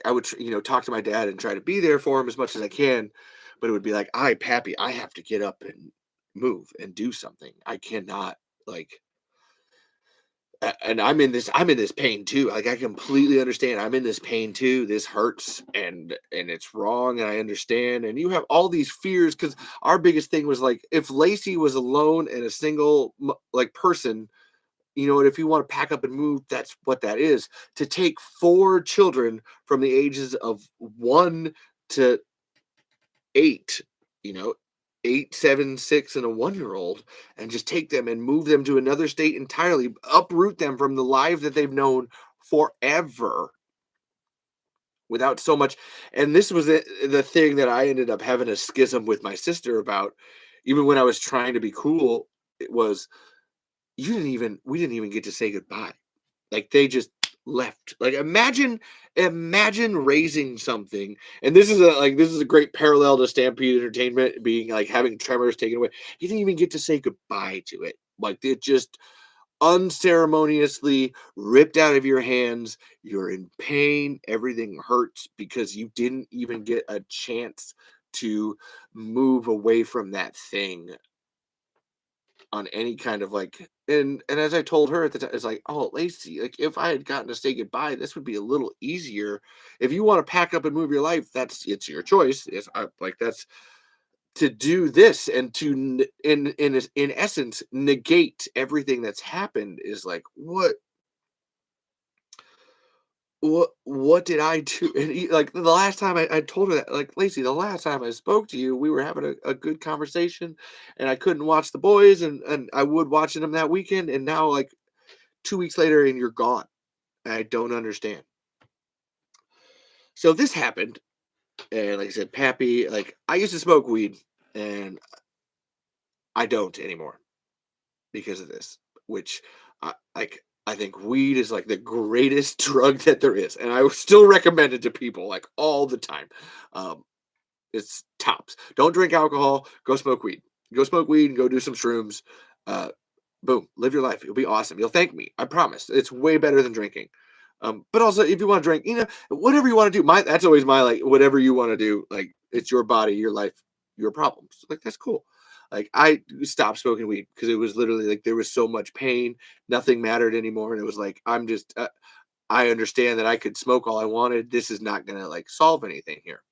would talk to my dad and try to be there for him as much as I can, but it would be like, Pappy, I have to get up and move and do something. I cannot like and I'm in this pain too. Like I completely understand. I'm in this pain too. This hurts, and it's wrong, and I understand. And you have all these fears, because our biggest thing was like, if Lacey was alone and a single like person, and if you want to pack up and move, that's what that is. To take four children from the ages of 1 to 8, you know, 8, 7, 6, and a 1 year old, and just take them and move them to another state entirely, uproot them from the lives that they've known forever, without so much. And this was the thing that I ended up having a schism with my sister about, even when I was trying to be cool. It was, we didn't even get to say goodbye. Like, they just left. Like, imagine raising something, and this is a great parallel to Stampede Entertainment being like having Tremors taken away. You didn't even get to say goodbye to it. Like, it just unceremoniously ripped out of your hands. You're in pain. Everything hurts because you didn't even get a chance to move away from that thing on any kind of like. And as I told her at the time, it's like, oh, Lacey, like, if I had gotten to say goodbye, this would be a little easier. If you want to pack up and move your life, it's your choice. Like, that's to do this, and to in essence negate everything that's happened is like, what did I do? And like, the last time I told her that, like, Lacey, the last time I spoke to you, we were having a good conversation, and I couldn't watch the boys, and I would watching them that weekend, and now, like, 2 weeks later, and you're gone. I don't understand. So this happened, and like I said, Pappy, like, I used to smoke weed, and I don't anymore because of this, which I think weed is like the greatest drug that there is, and I would still recommend it to people like all the time. Um, it's tops. Don't drink alcohol. Go smoke weed. Go smoke weed and go do some shrooms. Uh, Boom, live your life. You'll be awesome. You'll thank me. I promise. It's way better than drinking. But also, if you want to drink, whatever you want to do. That's always my, like, whatever you want to do. Like, it's your body, your life, your problems. Like, that's cool. Like, I stopped smoking weed because it was literally like there was so much pain, nothing mattered anymore, and it was like, I'm just. I understand that I could smoke all I wanted. This is not gonna, like, solve anything here.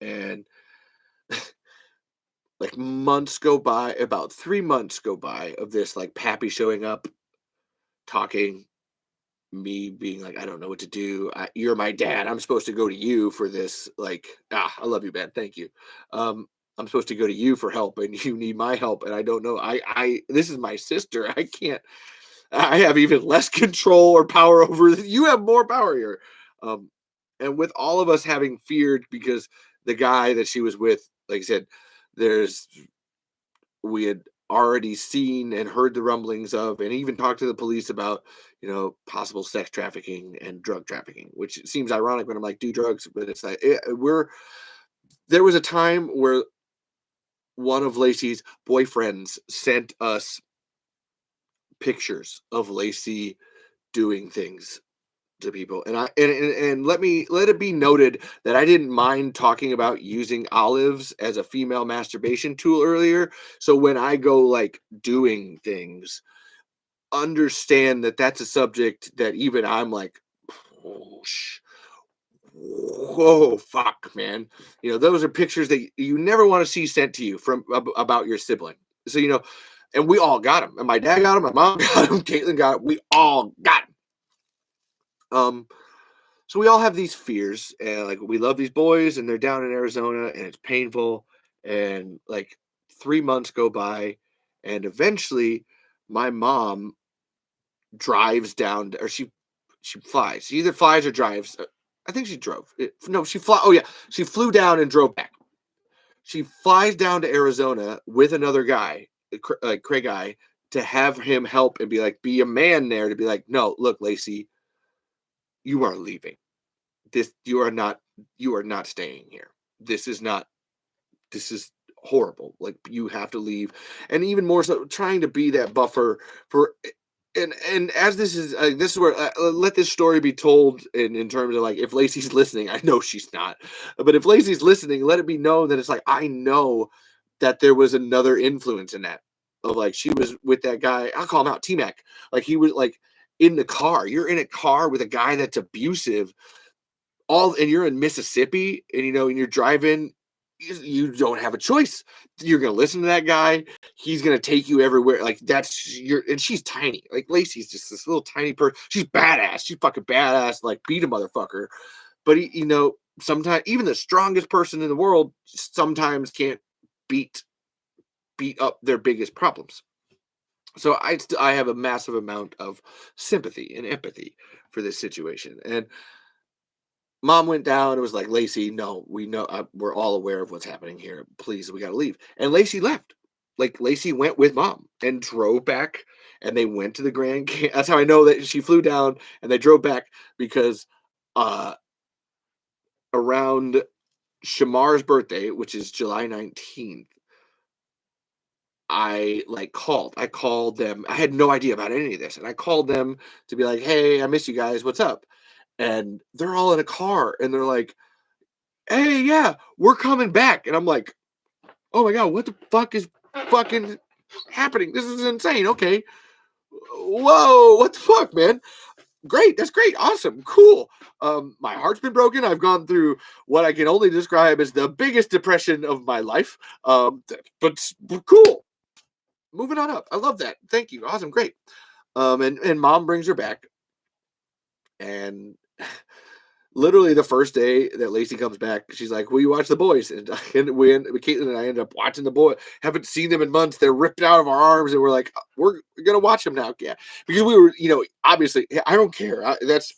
And like, months go by, about 3 months go by of this, like, Pappy showing up, talking, me being like, I don't know what to do. You're my dad. I'm supposed to go to you for this. Like, I love you, man. Thank you. I'm supposed to go to you for help, and you need my help, and I don't know. This is my sister. I can't. I have even less control or power over. You have more power here. Um, and with all of us having feared because the guy that she was with, like I said, there's we had already seen and heard the rumblings of, and even talked to the police about, possible sex trafficking and drug trafficking, which seems ironic when I'm like, do drugs, but it's like, there was a time where one of Lacey's boyfriends sent us pictures of Lacey doing things to people. And let it be noted that I didn't mind talking about using olives as a female masturbation tool earlier. So when I go, like, doing things, understand that that's a subject that even I'm like, oh, whoa, fuck, man. Those are pictures that you never want to see sent to you from about your sibling. So, and we all got them. And my dad got them. My mom got them. Caitlin got them. We all got them. So we all have these fears, and, like, we love these boys, and they're down in Arizona, and it's painful. And, like, 3 months go by, and eventually my mom drives down, or she flies. She either flies or drives. I think she drove. No, she fly. Oh yeah, she flew down and drove back. She flies down to Arizona with another guy, like Craig guy, to have him help and be a man there, to be like, no, look, Lacey, you are leaving. You are not staying here. This is not. This is horrible. Like, you have to leave. And even more so, trying to be that buffer for. And as this is where, let this story be told in terms of, like, if Lacey's listening. I know she's not, but if Lacey's listening, let it be known that it's like, I know that there was another influence in that, of, like, she was with that guy. I'll call him out, T-Mac. Like, he was, like, in the car. You're in a car with a guy that's abusive, and you're in Mississippi, and, and you're driving. You don't have a choice. You're gonna listen to that guy. He's gonna take you everywhere. Like, and she's tiny. Like, Lacey's just this little tiny person. She's badass. She's fucking badass. Like, beat a motherfucker. But sometimes even the strongest person in the world sometimes can't beat up their biggest problems. So I have a massive amount of sympathy and empathy for this situation. And Mom went down and was like, "Lacey, no, we know, we're all aware of what's happening here. Please, we got to leave." And Lacey left. Like Lacey went with mom and drove back, and they went to the That's how I know that she flew down and they drove back because uh around Shamar's birthday, which is July 19th, I called them. I had no idea about any of this, and I called them to be like, "Hey, I miss you guys. What's up?" And they're all in a car, and they're like, "Hey, yeah, we're coming back." And I'm like, "Oh my god, what the fuck is fucking happening? This is insane." Okay, whoa, what the fuck, man? Great, that's great, awesome, cool. My heart's been broken. I've gone through what I can only describe as the biggest depression of my life. But cool. Moving on up. I love that. Thank you. Awesome, great. And mom brings her back, and literally the first day that Lacey comes back, she's like, "Will you watch the boys?" And, Caitlin and I end up watching the boy. Haven't seen them in months. They're ripped out of our arms, and we're like, we're gonna watch them now, yeah, because we were, obviously, I don't care. That's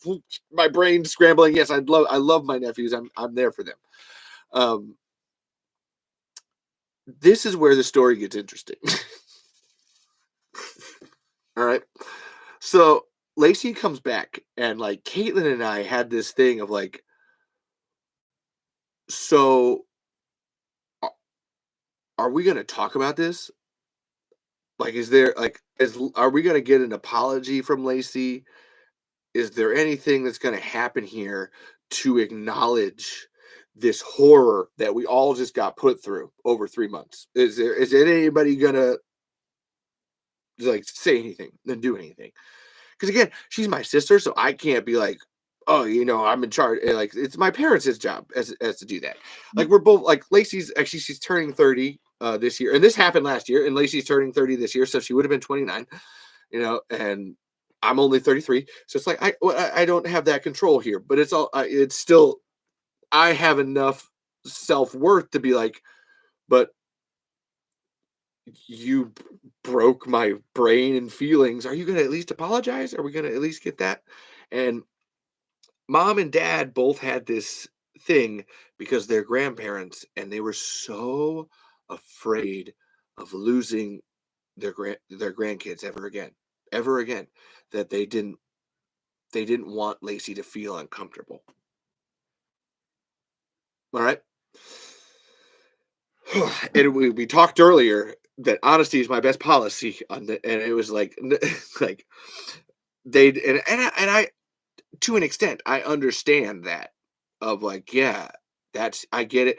my brain scrambling. Yes, I love my nephews. I'm there for them. Um, this is where the story gets interesting. All right, so Lacey comes back, and like Caitlin and I had this thing of like, so are we going to talk about this? Like, is there like, are we going to get an apology from Lacey? Is there anything that's going to happen here to acknowledge this horror that we all just got put through over 3 months? Is anybody going to like say anything and do anything? Because again, she's my sister, so I can't be like, oh, I'm in charge. Like, it's my parents' job as to do that. Like, we're both like, Lacey's actually, she's turning 30 this year, and this happened last year, and Lacey's turning 30 this year, so she would have been 29, and I'm only 33, so it's like I don't have that control here, but it's still, I have enough self-worth to be like, but you broke my brain and feelings. Are you going to at least apologize? Are we going to at least get that? And mom and dad both had this thing because they're grandparents, and they were so afraid of losing their grandkids ever again, that they didn't want Lacey to feel uncomfortable. All right. And we talked earlier that honesty is my best policy and it was like, like and I, to an extent, I understand that, of like, yeah, I get it.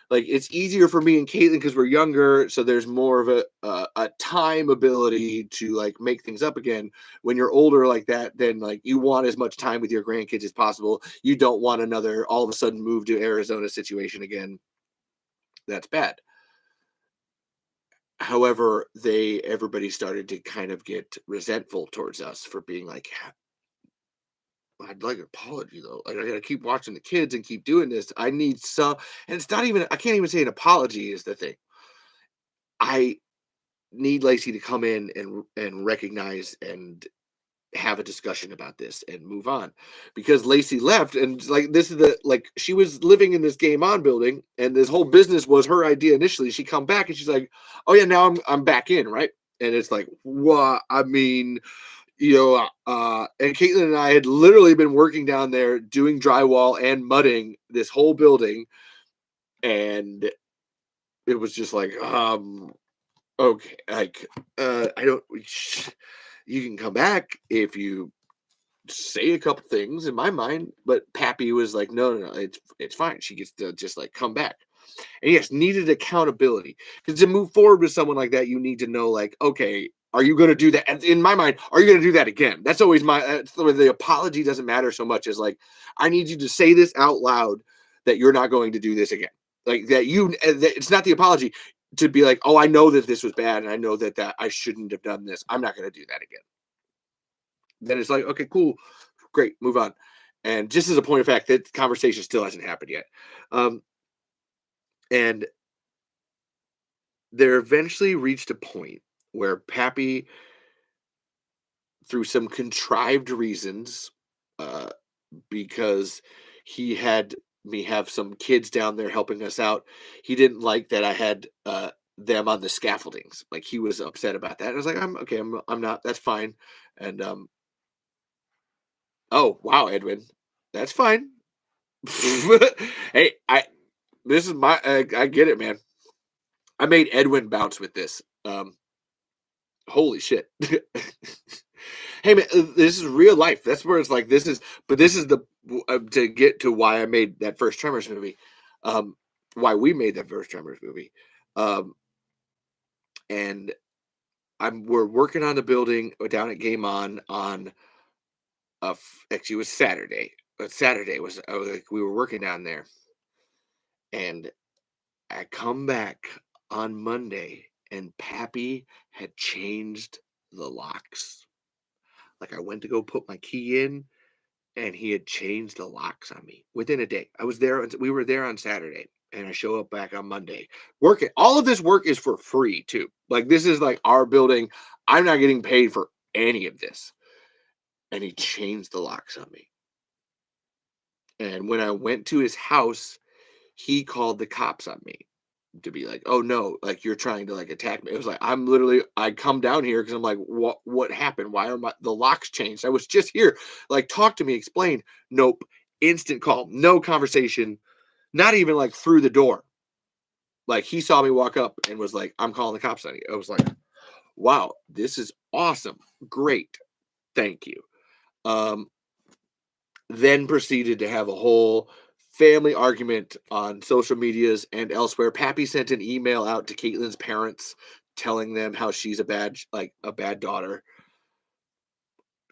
Like, it's easier for me and Caitlin because we're younger, so there's more of a time ability to like make things up again. When you're older like that, then like you want as much time with your grandkids as possible. You don't want another all of a sudden move to Arizona situation again. That's bad. However, everybody started to kind of get resentful towards us for being like, I'd like an apology though. Like, I gotta keep watching the kids and keep doing this. I need some, and it's not even. I can't even say an apology is the thing. I need Lacey to come in and recognize and have a discussion about this and move on, because Lacey left, and like, this is the, like, she was living in this game on building, and this whole business was her idea initially. She come back and she's like, oh yeah, now I'm back in, right? And it's like, what? I mean, and Caitlin and I had literally been working down there doing drywall and mudding this whole building, and it was just like, okay, like, I don't. You can come back if you say a couple things in my mind, but Pappy was like, no, no, no, it's fine. She gets to just like come back. And yes, needed accountability, because to move forward with someone like that, you need to know, like, okay, are you going to do that? And in my mind, are you going to do that again? That's always that's the apology doesn't matter so much as like, I need you to say this out loud, that you're not going to do this again. Like, it's not the apology to be like, oh, I know that this was bad, and I know that I shouldn't have done this. I'm not going to do that again. Then it's like, okay, cool, great, move on. And just as a point of fact, that conversation still hasn't happened yet. And there eventually reached a point where Pappy, through some contrived reasons, uh, because he had me have some kids down there helping us out. He didn't like that I had them on the scaffoldings. Like he was upset about that. I was like, I'm okay. I'm not. That's fine. And oh wow, Edwin, that's fine. Hey, this is my I get it, man. I made Edwin bounce with this. Holy shit. Hey man, this is real life. That's where it's like this is, but this is the to get to why I made that first Tremors movie. Um, why we made that first Tremors movie. Um, and we're working on the building down at Game On actually it was Saturday. But Saturday was like we were working down there, and I come back on Monday, and Pappy had changed the locks. Like I went to go put my key in, and he had changed the locks on me within a day. I was there. We were there on Saturday, and I show up back on Monday. Working. All of this work is for free too. Like this is like our building. I'm not getting paid for any of this. And he changed the locks on me. And when I went to his house, he called the cops on me to be like, "Oh no, like you're trying to like attack me." It was like I'm literally I come down here because I'm like, what happened? Why are the locks changed? I was just here. Like talk to me, explain. Nope. Instant call, no conversation, not even like through the door. Like he saw me walk up and was like, "I'm calling the cops on you." I was like, "Wow, this is awesome. Great. Thank you." Um, then proceeded to have a whole family argument on social medias and elsewhere. Pappy sent an email out to Caitlin's parents telling them how she's a bad daughter.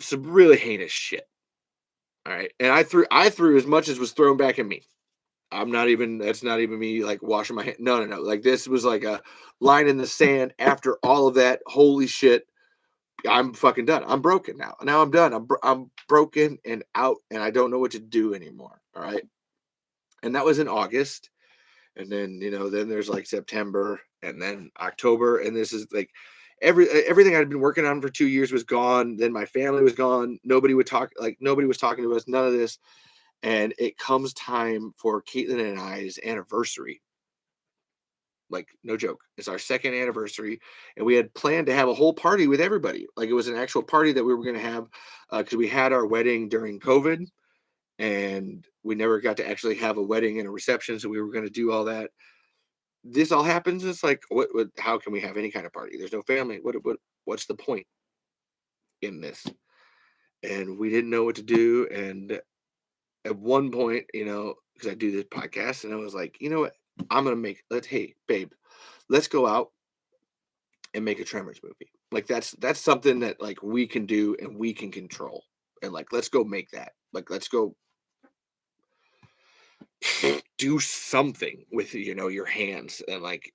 Some really heinous shit. All right. And I threw as much as was thrown back at me. That's not even me like washing my hand. No, no, no. Like this was like a line in the sand after all of that. Holy shit. I'm fucking done. I'm broken now. Now I'm done. I'm broken and out and I don't know what to do anymore. All right. And that was in August. And then, then there's like September and then October. And this is like everything I'd been working on for 2 years was gone. Then my family was gone. Nobody was talking to us, none of this. And it comes time for Caitlin and I's anniversary. Like, no joke. It's our second anniversary. And we had planned to have a whole party with everybody. Like, it was an actual party that we were going to have because we had our wedding during COVID and we never got to actually have a wedding and a reception. So we were going to do all that. This all happens. It's like, how can we have any kind of party? There's no family. What's the point in this? And we didn't know what to do. And at one point, because I do this podcast, and I was like, you know what? Hey, babe, let's go out and make a Tremors movie. Like that's something that like we can do and we can control. And like, let's go make that. Like, let's go do something with, your hands and like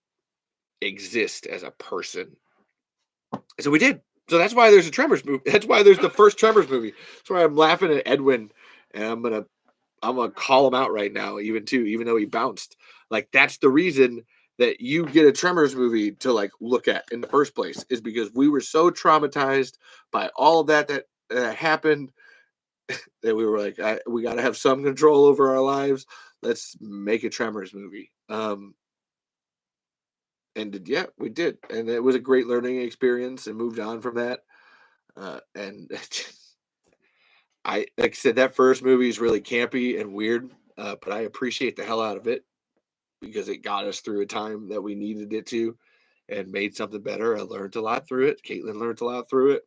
exist as a person. So we did. So that's why there's a Tremors movie. That's why there's the first Tremors movie. That's why I'm laughing at Edwin and I'm gonna call him out right now, even though he bounced. Like that's the reason that you get a Tremors movie to like look at in the first place is because we were so traumatized by all of that happened that we were like, we got to have some control over our lives. Let's make a Tremors movie. And yeah, we did, and it was a great learning experience, and moved on from that. And I like I said, that first movie is really campy and weird, but I appreciate the hell out of it because it got us through a time that we needed it to, and made something better. I learned a lot through it. Caitlin learned a lot through it,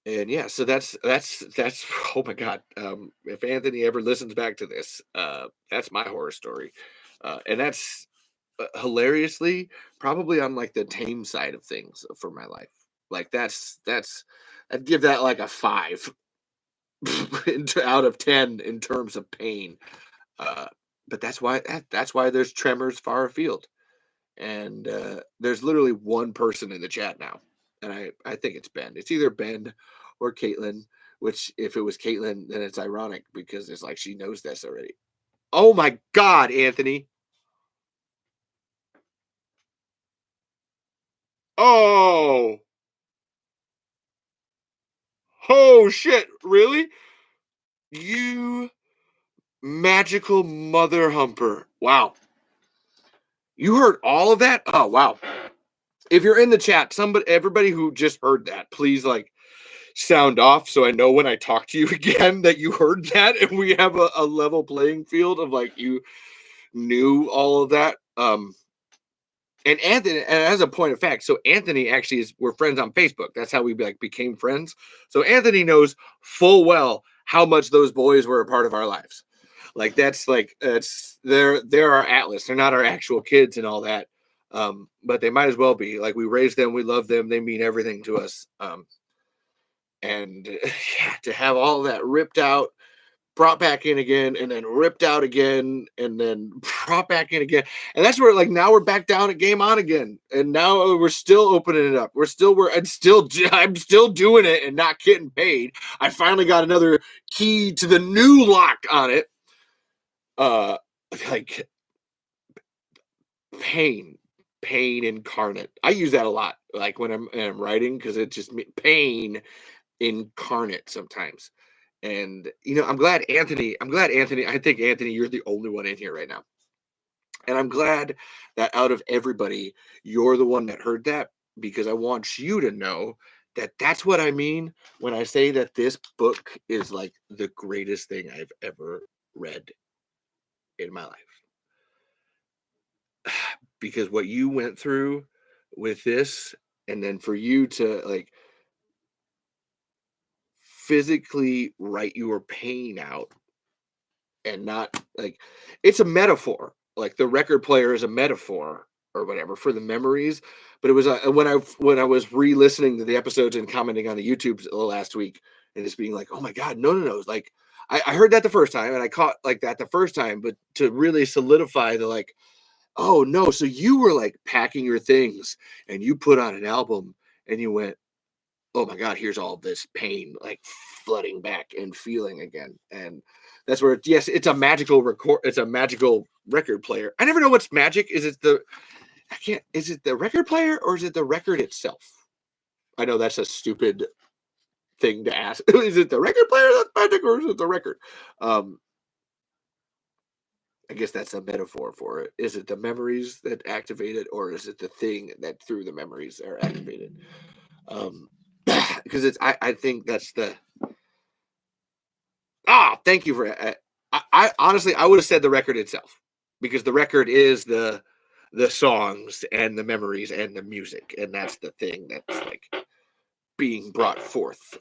and yeah, so that's oh my god. If Anthony ever listens back to this, that's my horror story, and that's hilariously probably on like the tame side of things for my life. Like that's I'd give that like a 5 out of 10 in terms of pain. Uh, but that's why there's Tremors Far Afield, and there's literally one person in the chat now, and I think it's Ben. It's either Ben or Caitlin. Which if it was Caitlin, then it's ironic because it's like she knows this already. Oh my God, Anthony! Oh, oh shit! Really? You magical mother humper. Wow. You heard all of that? Oh, wow. If you're in the chat, everybody who just heard that, please like sound off so I know when I talk to you again that you heard that and we have a level playing field of like you knew all of that. And Anthony, and as a point of fact, so Anthony actually we're friends on Facebook. That's how we like became friends. So Anthony knows full well how much those boys were a part of our lives. They're our Atlas. They're not our actual kids and all that. But they might as well be. Like we raised them, we love them, they mean everything to us. And yeah, to have all that ripped out, brought back in again, and then ripped out again, and then brought back in again. And that's where like now we're back down at Game On again. And now we're still opening it up. I'm still doing it and not getting paid. I finally got another key to the new lock on it. Like pain incarnate. I use that a lot, like when I'm writing, because it just pain incarnate sometimes. And I'm glad Anthony, I think Anthony, you're the only one in here right now. And I'm glad that out of everybody, you're the one that heard that, because I want you to know that that's what I mean when I say that this book is like the greatest thing I've ever read in my life. Because what you went through with this, and then for you to like physically write your pain out, and not like it's a metaphor, like the record player is a metaphor or whatever for the memories. But it was when I was re-listening to the episodes and commenting on the YouTube last week, and just being like, oh my god, no, like I heard that the first time and I caught like that the first time, but to really solidify the like, oh no, so you were like packing your things and you put on an album and you went, oh my god, here's all this pain like flooding back and feeling again. And that's where yes, it's a magical record player. I never know what's magic. Is it the record player or is it the record itself? I know that's a stupid thing to ask. Is it the record player that's magic, or is it the record? I guess that's a metaphor for it. Is it the memories that activate it, or is it the thing that through the memories are activated? Because I think that's the thank you for I honestly I would have said the record itself, because the record is the songs and the memories and the music, and that's the thing that's like being brought forth.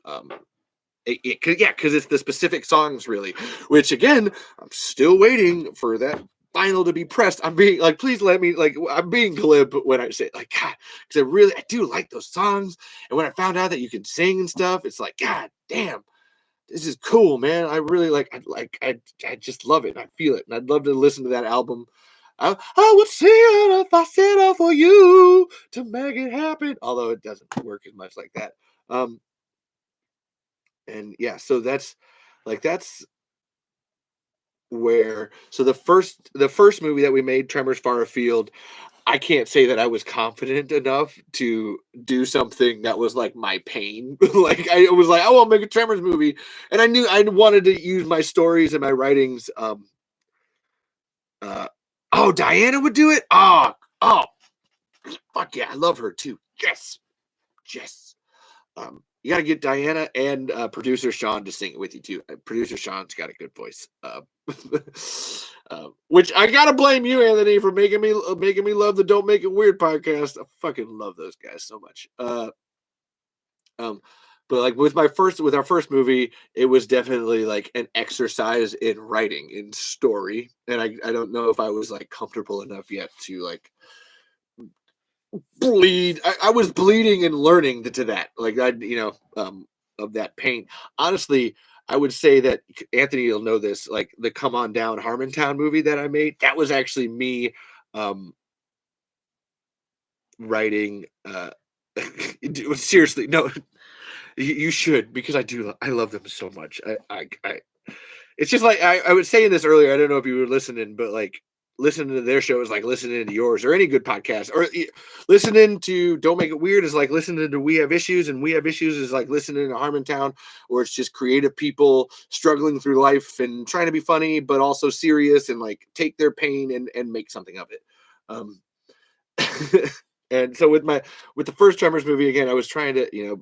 Because it's the specific songs really, which again I'm still waiting for that vinyl to be pressed. I'm being like, please let me, like, I'm being glib when I say like, God, because I do like those songs, and when I found out that you can sing and stuff, it's like, God damn, this is cool, man. I really I just love it. And I feel it, and I'd love to listen to that album. I would sing it if I set up for you to make it happen, although it doesn't work as much like that. And yeah, so that's where, so the first movie that we made, Tremors Far Afield, I can't say that I was confident enough to do something that was like my pain. Like I was like, I want to make a Tremors movie, and I knew I wanted to use my stories and my writings. Oh, Diana would do it. Oh, fuck yeah, I love her too. Yes. You got to get Diana and producer Sean to sing it with you too. Producer Sean's got a good voice. Which I gotta blame you, Anthony, for making me love the Don't Make It Weird podcast. I fucking love those guys so much. But like with our first movie, it was definitely like an exercise in writing, in story, and I don't know if I was like comfortable enough yet to like bleed. I was bleeding and learning to that, like of that pain. Honestly, I would say that Anthony will know this, like the Come On Down Harmontown movie that I made, that was actually me writing seriously, no, you should, because I love them so much. I it's just like I was saying this earlier, I don't know if you were listening, but like listening to their show is like listening to yours or any good podcast, or listening to Don't Make It Weird is like listening to We Have Issues, and We Have Issues is like listening to Harmontown, or it's just creative people struggling through life and trying to be funny but also serious and like take their pain and make something of it. um and so with the first Tremors movie, again, I was trying to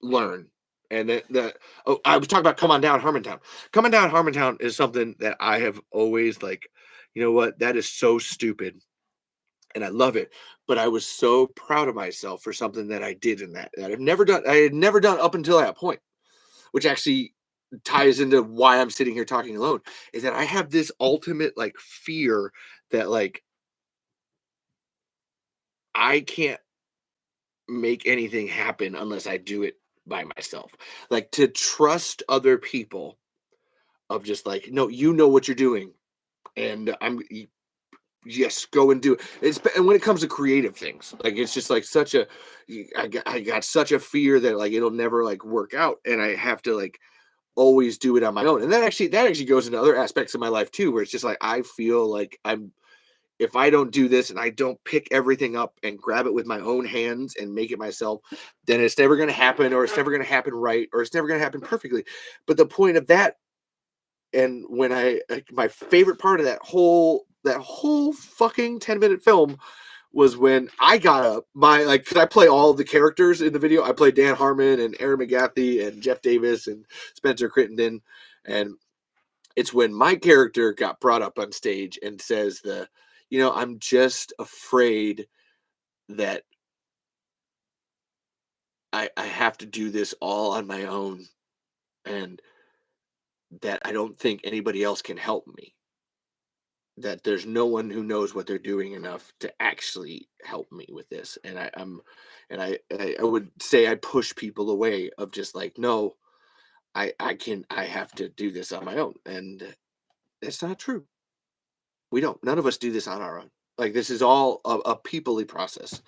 learn. And I was talking about Come On Down Harmontown. Come On Down Harmontown is something that I have always like, you know what, that is so stupid and I love it. But I was so proud of myself for something that I did in that I had never done up until that point, which actually ties into why I'm sitting here talking alone, is that I have this ultimate like fear that like I can't make anything happen unless I do it by myself. Like to trust other people of just like, no, you know what you're doing, and yes, go and do it. And when it comes to creative things, like it's just like such a, I got such a fear that like it'll never like work out, and I have to like always do it on my own. And that actually goes into other aspects of my life too, where it's just like I feel like I'm if I don't do this and I don't pick everything up and grab it with my own hands and make it myself, then it's never going to happen, or it's never going to happen right, or it's never going to happen perfectly. But the point of that, and when my favorite part of that whole fucking 10-minute film was when I got up, because I play all the characters in the video. I play Dan Harmon and Aaron McGathy and Jeff Davis and Spencer Crittenden, and it's when my character got brought up on stage and says I'm just afraid that I have to do this all on my own, and that I don't think anybody else can help me. That there's no one who knows what they're doing enough to actually help me with this. And I would say I push people away of just like, no, I have to do this on my own. And it's not true. None of us do this on our own. Like this is all a people-y process.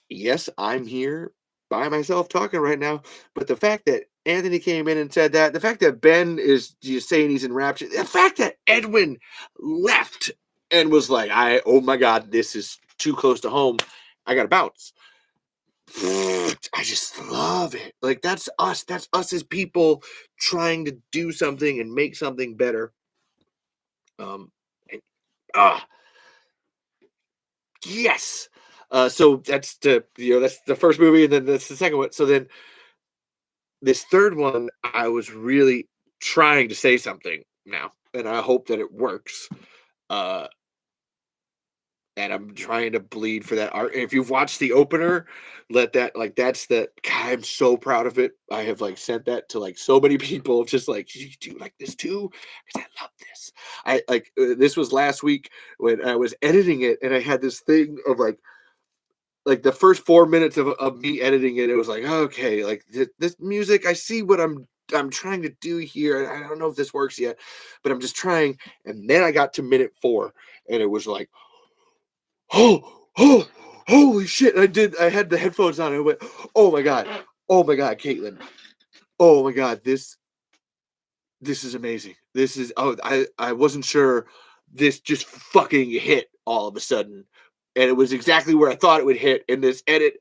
Yes, I'm here by myself talking right now, but the fact that Anthony came in and said that, the fact that Ben is just saying he's in rapture, the fact that Edwin left and was like, oh my God, this is too close to home. I gotta bounce. I just love it. Like that's us. That's us as people trying to do something and make something better. And ah, yes. So that's the first movie, and then that's the second one. So then this third one, I was really trying to say something now, and I hope that it works. Uh, and I'm trying to bleed for that art. If you've watched the opener, that's the God, I'm so proud of it. I have like sent that to like so many people, just like, you do like this too? Because I love this. This was last week when I was editing it, and I had this thing of like the first 4 minutes of me editing it, it was like, okay, like this music, I see what I'm trying to do here. I don't know if this works yet, but I'm just trying. And then I got to minute 4, and it was like, oh, holy shit! I had the headphones on, and I went, oh my god, Caitlin, oh my god, this is amazing. I wasn't sure. This just fucking hit all of a sudden, and it was exactly where I thought it would hit. In this edit,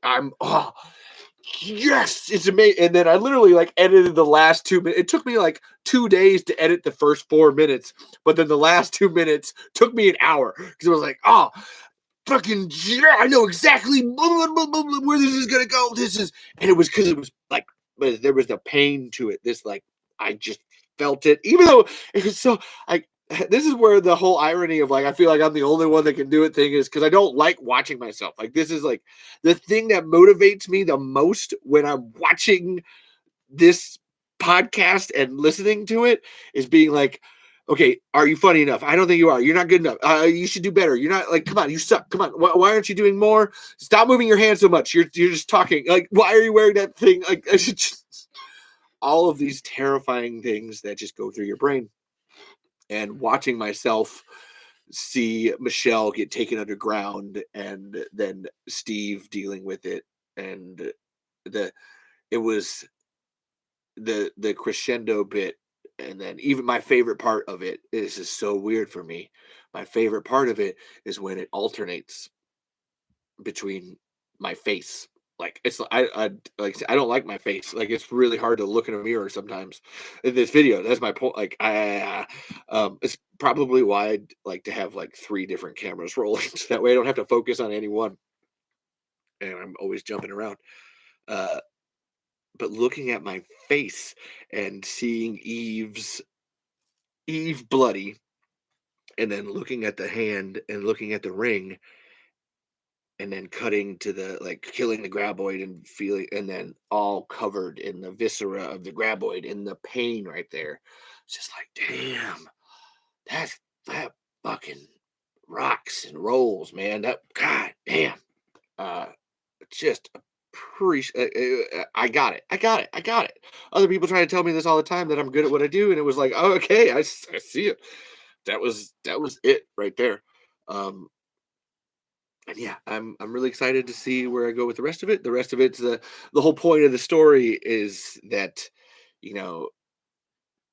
yes, it's amazing. And then I literally like edited the last 2 minutes. It took me like 2 days to edit the first 4 minutes, but then the last 2 minutes took me an hour because it was like, fucking yeah, I know exactly where this is gonna go. And it was because it was like, but there was the pain to it. This like, I just felt it, even though it was so like. This is where the whole irony of like I feel like I'm the only one that can do it thing is because I don't like watching myself. Like this is like the thing that motivates me the most when I'm watching this podcast and listening to it is being like, okay, are you funny enough? I don't think you are. You're not good enough. You should do better. You're not like, come on, you suck. Come on. Why aren't you doing more? Stop moving your hands so much. You're just talking. Like, why are you wearing that thing? Like, all of these terrifying things that just go through your brain. And watching myself see Michelle get taken underground, and then Steve dealing with it, and the it was the crescendo bit and then even my favorite part of it, this is so weird for me. My favorite part of it is when it alternates between my face. Like it's I like I don't like my face. Like it's really hard to look in a mirror sometimes. In this video, that's my point. Like it's probably why I'd like to have like three different cameras rolling, so that way I don't have to focus on any one, and I'm always jumping around. Uh, but looking at my face and seeing Eve bloody, and then looking at the hand and looking at the ring, and then cutting to the like killing the graboid and feeling, and then all covered in the viscera of the graboid and the pain right there. It's just like, damn, that's that fucking rocks and rolls, man. That god damn. Uh, just appreciate. I got it. I got it. I got it. Other people try to tell me this all the time that I'm good at what I do, and it was like, oh, okay, I see it. That was it right there. Um, and yeah, I'm really excited to see where I go with the rest of it. The rest of it's the whole point of the story is that, you know,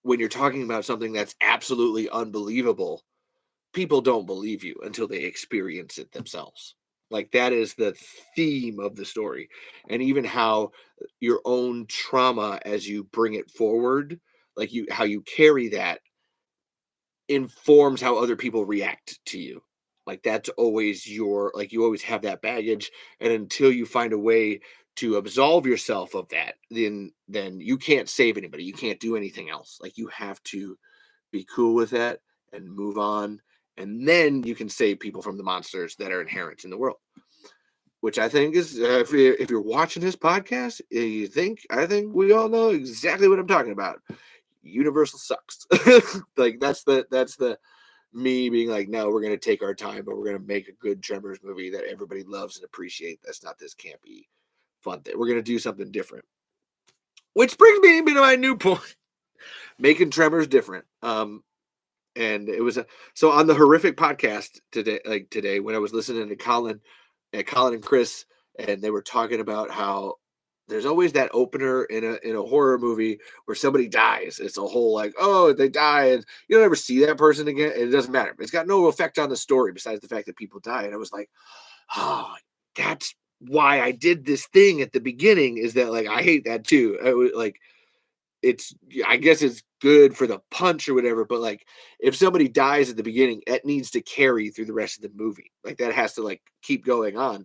when you're talking about something that's absolutely unbelievable, people don't believe you until they experience it themselves. Like that is the theme of the story. And even how your own trauma as you bring it forward, like you how you carry that informs how other people react to you. Like that's always your like you always have that baggage, and until you find a way to absolve yourself of that, then you can't save anybody. You can't do anything else. Like you have to be cool with that and move on, and then you can save people from the monsters that are inherent in the world. Which I think is, if you're watching this podcast, I think we all know exactly what I'm talking about. Universal sucks. Like that's the me being like, no, we're gonna take our time, but we're gonna make a good Tremors movie that everybody loves and appreciate. That's not this campy fun thing. We're gonna do something different. Which brings me to my new point: making Tremors different. And it was so on the horrific podcast today, like today, when I was listening to Colin and Chris, and they were talking about how there's always that opener in a horror movie where somebody dies. It's a whole like, oh, they die, and you don't ever see that person again. And it doesn't matter. It's got no effect on the story besides the fact that people die. And I was like, oh, that's why I did this thing at the beginning. Is that like I hate that too. I was like it's I guess it's good for the punch or whatever, but like if somebody dies at the beginning, it needs to carry through the rest of the movie. Like that has to like keep going on.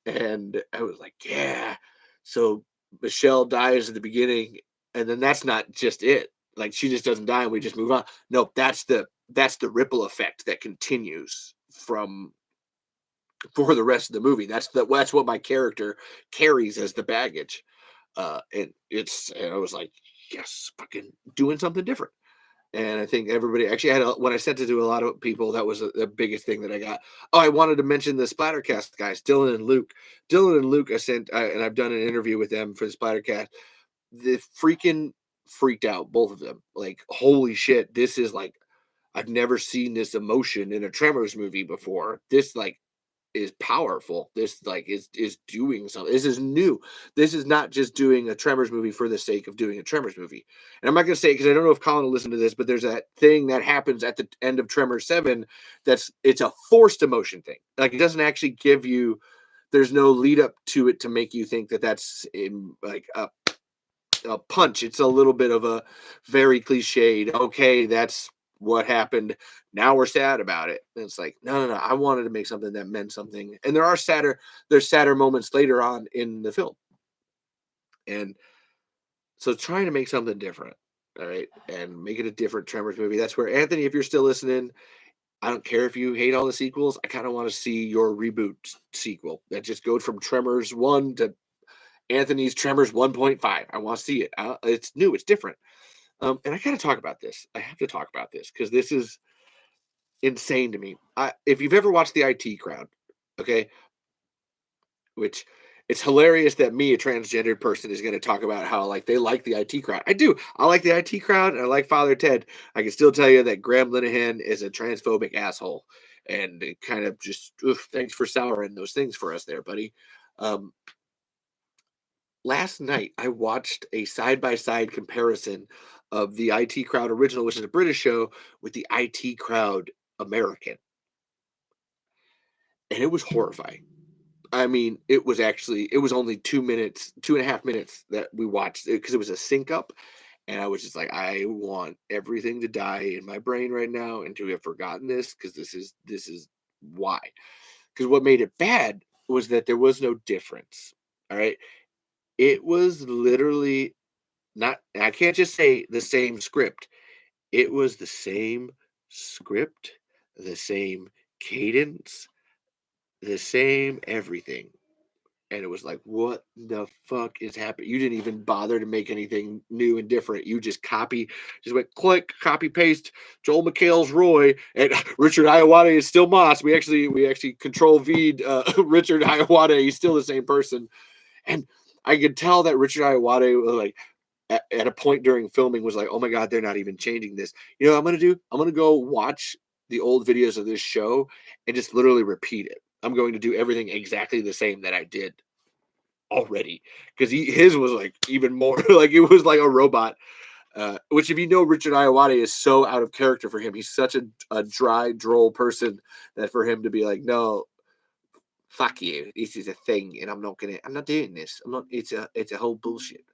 And I was like, yeah. So Michelle dies at the beginning, and then that's not just it. Like she just doesn't die and we just move on. No, that's the ripple effect that continues from for the rest of the movie. That's what my character carries as the baggage. And I was like, yes, fucking doing something different. And I think everybody actually when I sent it to a lot of people, that was the biggest thing that I got. Oh, I wanted to mention the Splattercast guys, Dylan and Luke. Dylan and Luke, and I've done an interview with them for the Splattercast. The freaking freaked out, both of them. Like, holy shit, this is like, I've never seen this emotion in a Tremors movie before. This like is powerful. This like is doing something. This is new. This is not just doing a Tremors movie for the sake of doing a Tremors movie. And I'm not gonna say because I don't know if Colin will listen to this, but there's that thing that happens at the end of Tremors 7 it's a forced emotion thing. Like it doesn't actually give you there's no lead up to it to make you think that that's in like a punch. It's a little bit of a very cliched, okay, that's what happened. Now we're sad about it. And it's like, no. I wanted to make something that meant something. And there's sadder moments later on in the film. And so trying to make something different. All right. And make it a different Tremors movie. That's where Anthony, if you're still listening, I don't care if you hate all the sequels. I kind of want to see your reboot sequel that just goes from Tremors 1 to Anthony's Tremors 1.5. I want to see it. It's new. It's different. And I gotta talk about this. I have to talk about this because this is insane to me. If you've ever watched the IT Crowd, okay, which it's hilarious that me, a transgendered person, is going to talk about how like they like the IT Crowd. I do. I like the IT Crowd, and I like Father Ted. I can still tell you that Graham Linehan is a transphobic asshole, and it kind of just thanks for souring those things for us there, buddy. Um, last night I watched a side by side comparison of the IT Crowd original, which is a British show, with the IT Crowd American, and it was horrifying. I mean, it was only 2 minutes, 2.5 minutes that we watched it because it was a sync up. And I was just like, I want everything to die in my brain right now and to have forgotten this because this is why. Because what made it bad was that there was no difference. All right. It was literally not, I can't just say the same script. It was the same script, the same cadence, the same everything. And it was like, what the fuck is happening? You didn't even bother to make anything new and different. You just went click, copy, paste. Joel McHale's Roy, and Richard Hiawatha is still Moss. We actually control V'd Richard Hiawatha. He's still the same person, and I could tell that Richard Hiawatha was like at a point during filming was like, oh my god, they're not even changing this. You know what I'm gonna do? I'm gonna go watch the old videos of this show and just literally repeat it. I'm going to do everything exactly the same that I did already because his was like even more like it was like a robot. Which, if you know, Richard Iowati is so out of character for him. He's such a dry, droll person that for him to be like, no, fuck you. This is a thing, and I'm not doing this. I'm not. It's a whole bullshit.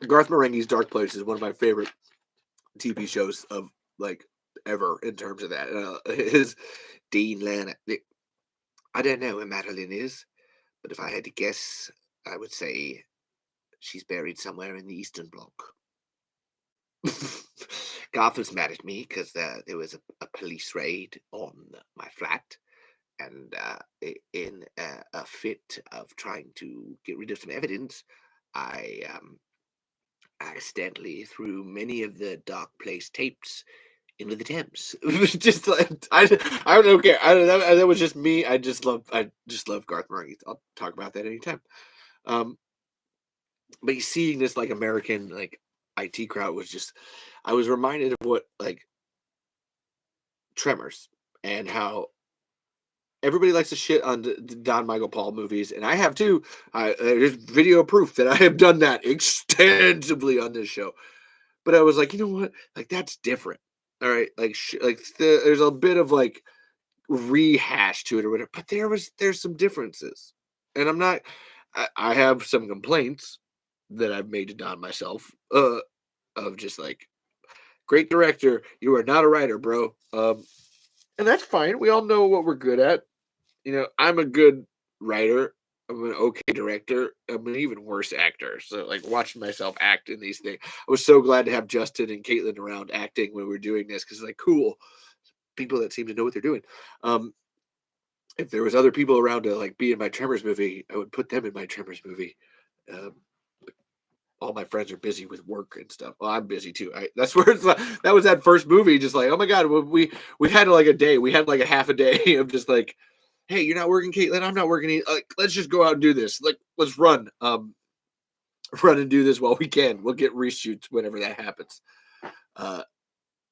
Garth Marenghi's Dark Place is one of my favorite TV shows of like ever in terms of that. His Dean Lanner. I don't know where Madeline is, but if I had to guess, I would say she's buried somewhere in the Eastern Bloc. Garth was mad at me because there was a police raid on my flat, and in a fit of trying to get rid of some evidence, I accidentally threw many of the Dark Place tapes into the Thames. It was just like I don't care. That was just me. I just love Garth Marenghi. I'll talk about that anytime. Um, but seeing this like American like IT crowd was just, I was reminded of what like Tremors and how everybody likes to shit on the Don Michael Paul movies, and I have too. There's video proof that I have done that extensively on this show. But I was like, you know what? Like that's different. All right, like there's a bit of like rehash to it or whatever, but there's some differences, and I'm not. I have some complaints that I've made to Don myself. Of just like great director, you are not a writer, bro. And that's fine. We all know what we're good at. You know, I'm a good writer. I'm an okay director. I'm an even worse actor. So, like watching myself act in these things, I was so glad to have Justin and Caitlin around acting when we were doing this because, like, cool people that seem to know what they're doing. Um, if there was other people around to like be in my Tremors movie, I would put them in my Tremors movie. Um, all my friends are busy with work and stuff. Well, I'm busy too. That's where it's like, that was that first movie. Just like, oh my god, we had like a day. We had like a half a day of just like, hey, you're not working, Caitlin. I'm not working. Like, let's just go out and do this. Like, let's run, run and do this while we can. We'll get reshoots whenever that happens. Uh,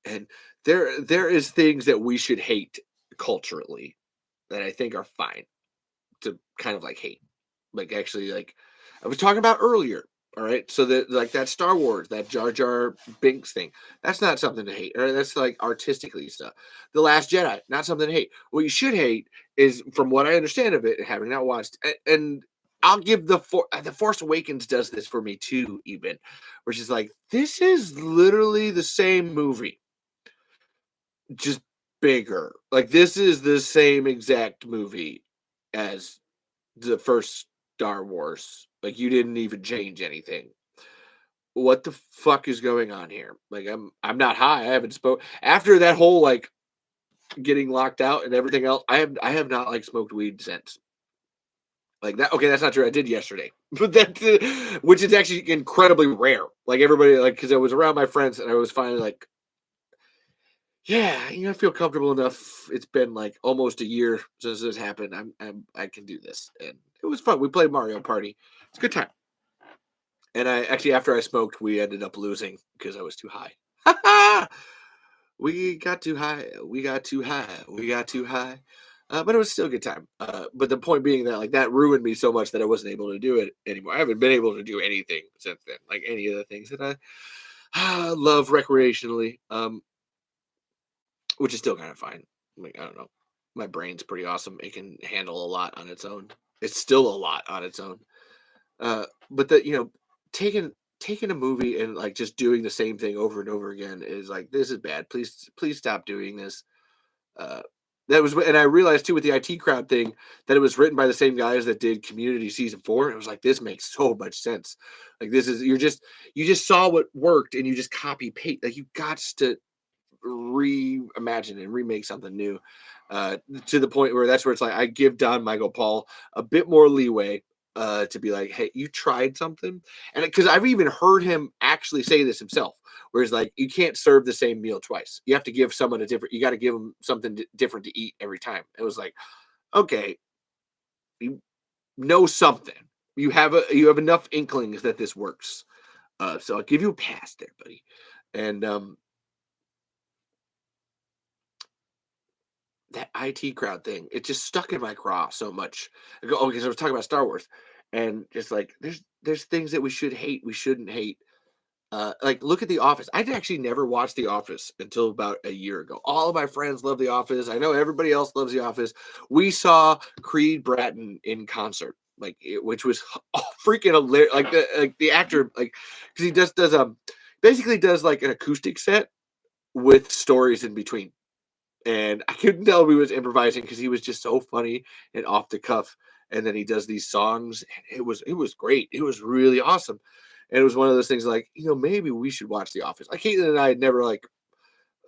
and there is things that we should hate culturally that I think are fine to kind of like hate. Like actually, like I was talking about earlier. All right, so that like that Star Wars, that Jar Jar Binks thing, that's not something to hate. Or that's like artistically stuff. The Last Jedi, not something to hate. What you should hate is, from what I understand of it, having not watched, and I'll give the Force Awakens does this for me too, even, which is like this is literally the same movie, just bigger. Like this is the same exact movie as the first Star Wars. Like you didn't even change anything. What the fuck is going on here? Like I'm not high. I haven't spoke after that whole like getting locked out and everything else. I have not like smoked weed since. Like that. Okay, that's not true. I did yesterday, but which is actually incredibly rare. Like everybody, like because I was around my friends and I was finally like, yeah, I feel comfortable enough. It's been like almost a year since this happened. I can do this, and it was fun. We played Mario Party. It's a good time. And I actually, after I smoked, we ended up losing because I was too high. We got too high. We got too high. We got too high. But it was still a good time. But the point being that like that ruined me so much that I wasn't able to do it anymore. I haven't been able to do anything since then, like any of the things that I love recreationally, which is still kind of fine. Like I don't know, my brain's pretty awesome. It can handle a lot on its own. It's still a lot on its own. But taking a movie and like just doing the same thing over and over again is like this is bad. Please stop doing this. Uh, that was, and I realized too with the IT crowd thing that it was written by the same guys that did Community season 4. And it was like this makes so much sense. Like this is you just saw what worked and you just copy paste. Like you got to reimagine and remake something new. To the point where that's where it's like I give Don Michael Paul a bit more leeway to be like, hey, you tried something, and because I've even heard him actually say this himself, where he's like, you can't serve the same meal twice. You have to give someone a different. You got to give them something different to eat every time. It was like, okay, you know something. You have enough inklings that this works. So I'll give you a pass there, buddy. And that IT crowd thing, it just stuck in my craw so much. I go, oh, because I was talking about Star Wars, and just like there's things that we should hate, we shouldn't hate. Like look at The Office. I'd actually never watched The Office until about a year ago. All of my friends love The Office. I know everybody else loves The Office. We saw Creed Bratton in concert, which was freaking hilarious. Like the actor, like because he just does basically does like an acoustic set with stories in between. And I couldn't tell if he was improvising because he was just so funny and off the cuff. And then he does these songs, and it was great. It was really awesome. And it was one of those things like, maybe we should watch The Office. Like Caitlin and I had never like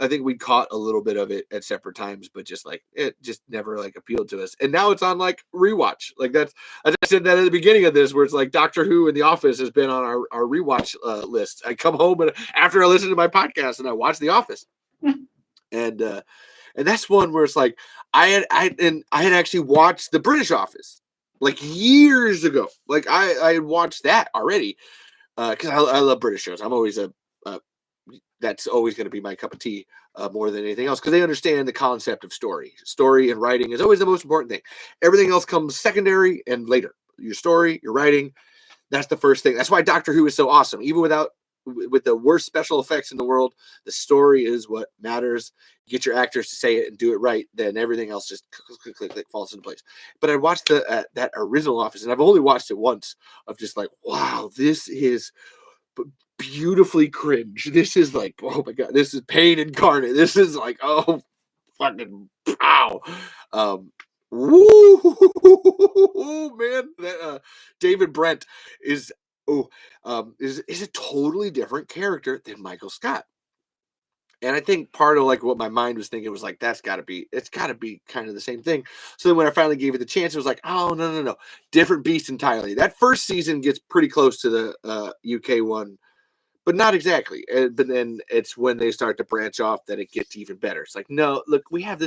I think we caught a little bit of it at separate times, but just like it just never like appealed to us. And now it's on like rewatch. Like that's as I said that at the beginning of this, where it's like Doctor Who and The Office has been on our rewatch list. I come home and after I listen to my podcast and I watch The Office. and and that's one where it's like I had actually watched the British Office like years ago. Like I had watched that already because I love British shows. I'm always that's always going to be my cup of tea more than anything else because they understand the concept of story. Story and writing is always the most important thing. Everything else comes secondary and later. Your story, your writing, that's the first thing. That's why Doctor Who is so awesome. Even with the worst special effects in the world, the story is what matters. Get your actors to say it and do it right, then everything else just click falls into place. But I watched that original Office, and I've only watched it once. Of just like, wow, this is beautifully cringe. This is like, oh my god, this is pain incarnate. This is like, oh fucking pow. Woo man, that David Brent is is a totally different character than Michael Scott. And I think part of like what my mind was thinking was like, it's got to be kind of the same thing. So then when I finally gave it the chance, it was like, oh no, different beast entirely. That first season gets pretty close to the UK one, but not exactly. But then it's when they start to branch off that it gets even better. It's like, no, look, we have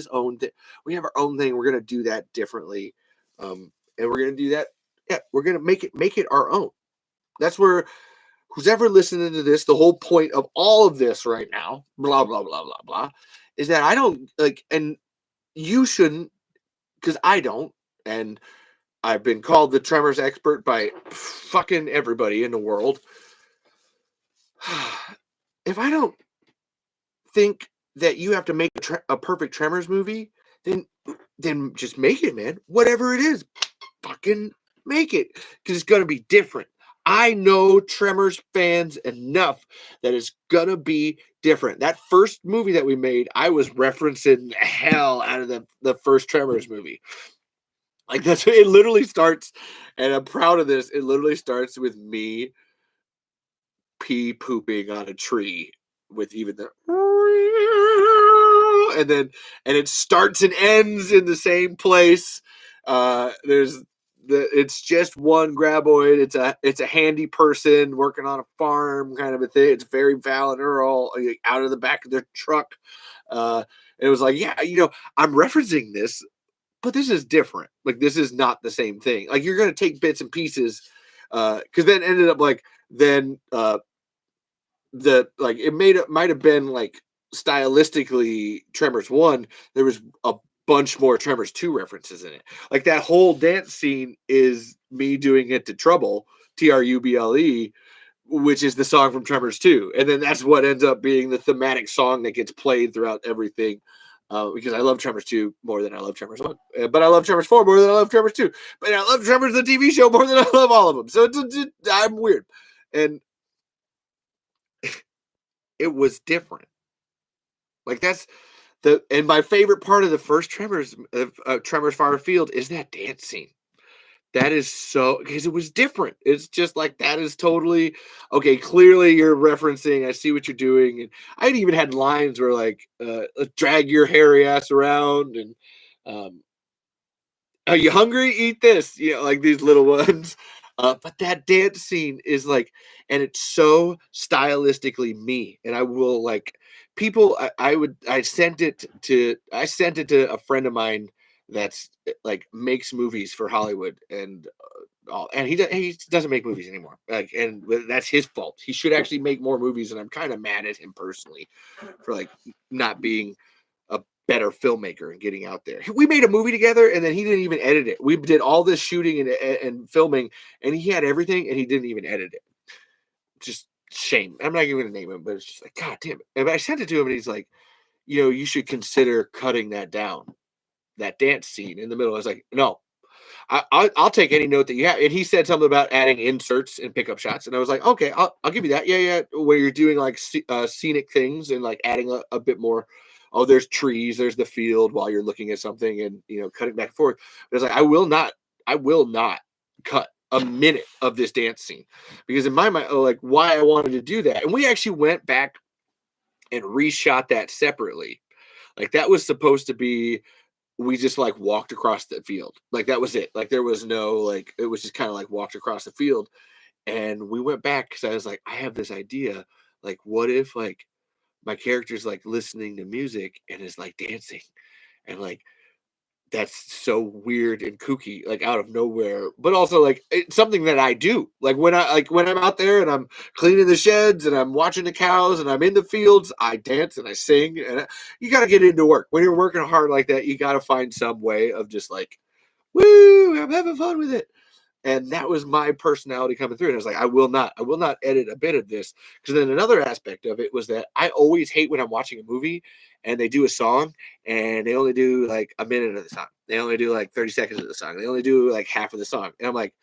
we have our own thing. We're gonna do that differently, and we're gonna do that. Yeah, we're gonna make it our own. That's where who's ever listening to this, the whole point of all of this right now, blah blah blah blah blah, is that I don't like, and you shouldn't, because I don't, and I've been called the Tremors expert by fucking everybody in the world. If I don't think that you have to make a perfect Tremors movie, then just make it, man. Whatever it is, fucking make it, because it's gonna be different. I know Tremors fans enough that it's gonna be different. That first movie that we made, I was referencing the hell out of the first Tremors movie. Like it literally starts, and I'm proud of this. It literally starts with me pee pooping on a tree with even the and it starts and ends in the same place. It's just one graboid. It's a handy person working on a farm kind of a thing. It's very Val and Earl out of the back of their truck. It was like, yeah, I'm referencing this, but this is different. Like this is not the same thing. Like you're gonna take bits and pieces, because then ended up like then it might have been like stylistically Tremors 1. There was a bunch more Tremors 2 references in it. Like that whole dance scene is me doing it to Trouble, Trouble, which is the song from Tremors 2. And then that's what ends up being the thematic song that gets played throughout everything. Because I love Tremors 2 more than I love Tremors 1. But I love Tremors 4 more than I love Tremors 2. But I love Tremors, the TV show, more than I love all of them. So I'm weird. And it was different. Like that's and my favorite part of the first Tremors, Tremors Far Afield, is that dance scene. That is so, because it was different. It's just like that is totally okay. Clearly, you're referencing. I see what you're doing, and I even had lines where like, "Drag your hairy ass around," and um, "Are you hungry? Eat this." You know, like these little ones. But that dance scene is like, and it's so stylistically me. And I will like people. I sent it to a friend of mine that's like makes movies for Hollywood, and and he doesn't make movies anymore. Like, and that's his fault. He should actually make more movies, and I'm kind of mad at him personally for like not being a better filmmaker and getting out there. We made a movie together, and then he didn't even edit it. We did all this shooting and filming, and he had everything, and he didn't even edit it. Just shame. I'm not even going to name him, but it's just like, God damn it. And I sent it to him, and he's like, you should consider cutting that down. That dance scene in the middle. I was like, no, I'll take any note that you have. And he said something about adding inserts and pickup shots, and I was like, okay, I'll give you that. Yeah, yeah. Where you're doing like scenic things and like adding a bit more. Oh, there's trees, there's the field while you're looking at something, and cutting back and forth. But it's like I will not cut a minute of this dance scene because in my mind, like why I wanted to do that, and we actually went back and reshot that separately. Like that was supposed to be we just like walked across the field. Like that was it. Like there was no like it was just kind of like walked across the field. And we went back because I was like, I have this idea. Like, what if like my character's like listening to music and is like dancing and like that's so weird and kooky, like out of nowhere. But also like it's something that I do. Like when I'm out there and I'm cleaning the sheds and I'm watching the cows and I'm in the fields, I dance and I sing. And you got to get into work when you're working hard like that. You got to find some way of just like, woo, I'm having fun with it. And that was my personality coming through. And I was like, I will not edit a bit of this. Because then another aspect of it was that I always hate when I'm watching a movie and they do a song and they only do like a minute of the song. They only do like 30 seconds of the song. They only do like half of the song. And I'm like,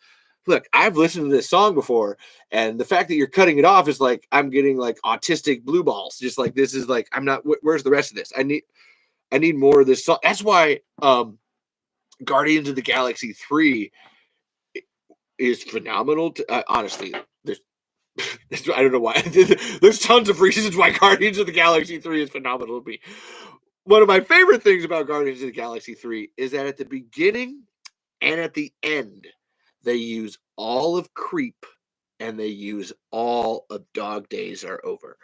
look, I've listened to this song before. And the fact that you're cutting it off is like, I'm getting like autistic blue balls. Just like, this is like, I'm not, where's the rest of this? I need more of this song. That's why Guardians of the Galaxy 3 is phenomenal. Honestly, there's I don't know why. There's tons of reasons why Guardians of the Galaxy 3 is phenomenal to me. One of my favorite things about Guardians of the Galaxy 3 is that at the beginning and at the end, they use all of Creep and they use all of Dog Days Are Over.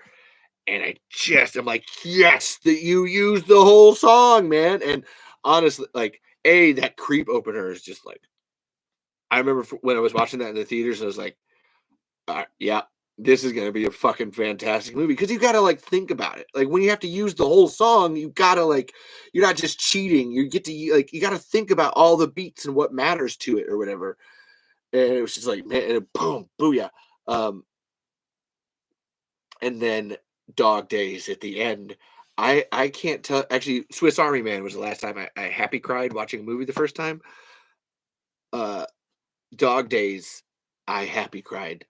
And I'm like, yes, that you use the whole song, man. And honestly, like, that Creep opener is just like, I remember when I was watching that in the theaters, I was like, yeah, this is gonna be a fucking fantastic movie because you gotta like think about it. Like when you have to use the whole song, you gotta like you're not just cheating. You get to like you gotta think about all the beats and what matters to it or whatever. And it was just like man, and boom, booyah. And then Dog Days at the end. I can't tell. Actually, Swiss Army Man was the last time I happy cried watching a movie the first time. Uh, Dog Days, I happy cried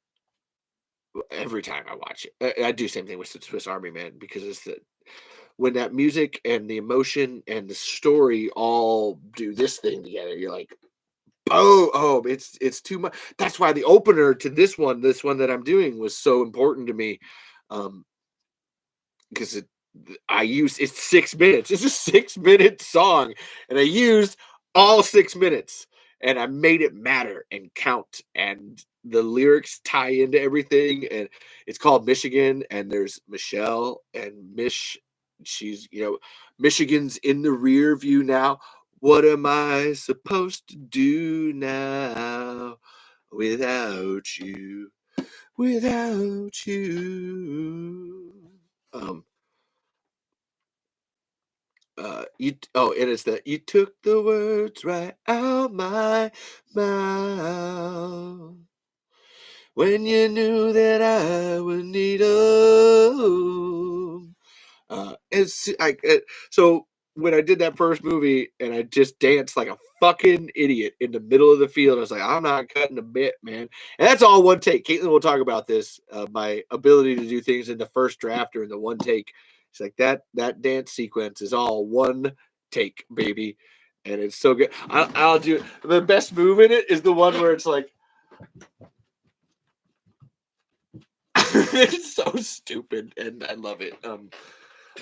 every time I watch it. I do the same thing with the Swiss Army Man because it's when that music and the emotion and the story all do this thing together. You're like, it's too much. That's why the opener to this one that I'm doing was so important to me, because it's 6 minutes. It's a 6 minute song, and I used all 6 minutes, and I made it matter and count, and the lyrics tie into everything. And it's called Michigan, and there's Michelle and She's Michigan's in the rear view now. What am I supposed to do now without you? Without you. Um, and it's the you took the words right out my mouth when you knew that I would need 'em. It's like so when I did that first movie and I just danced like a fucking idiot in the middle of the field, I was like, I'm not cutting a bit, man. And that's all one take. Caitlin will talk about this. My ability to do things in the first draft or in the one take. It's like that dance sequence is all one take, baby. And it's so good. I'll do the best move in it is the one where it's like it's so stupid and I love it.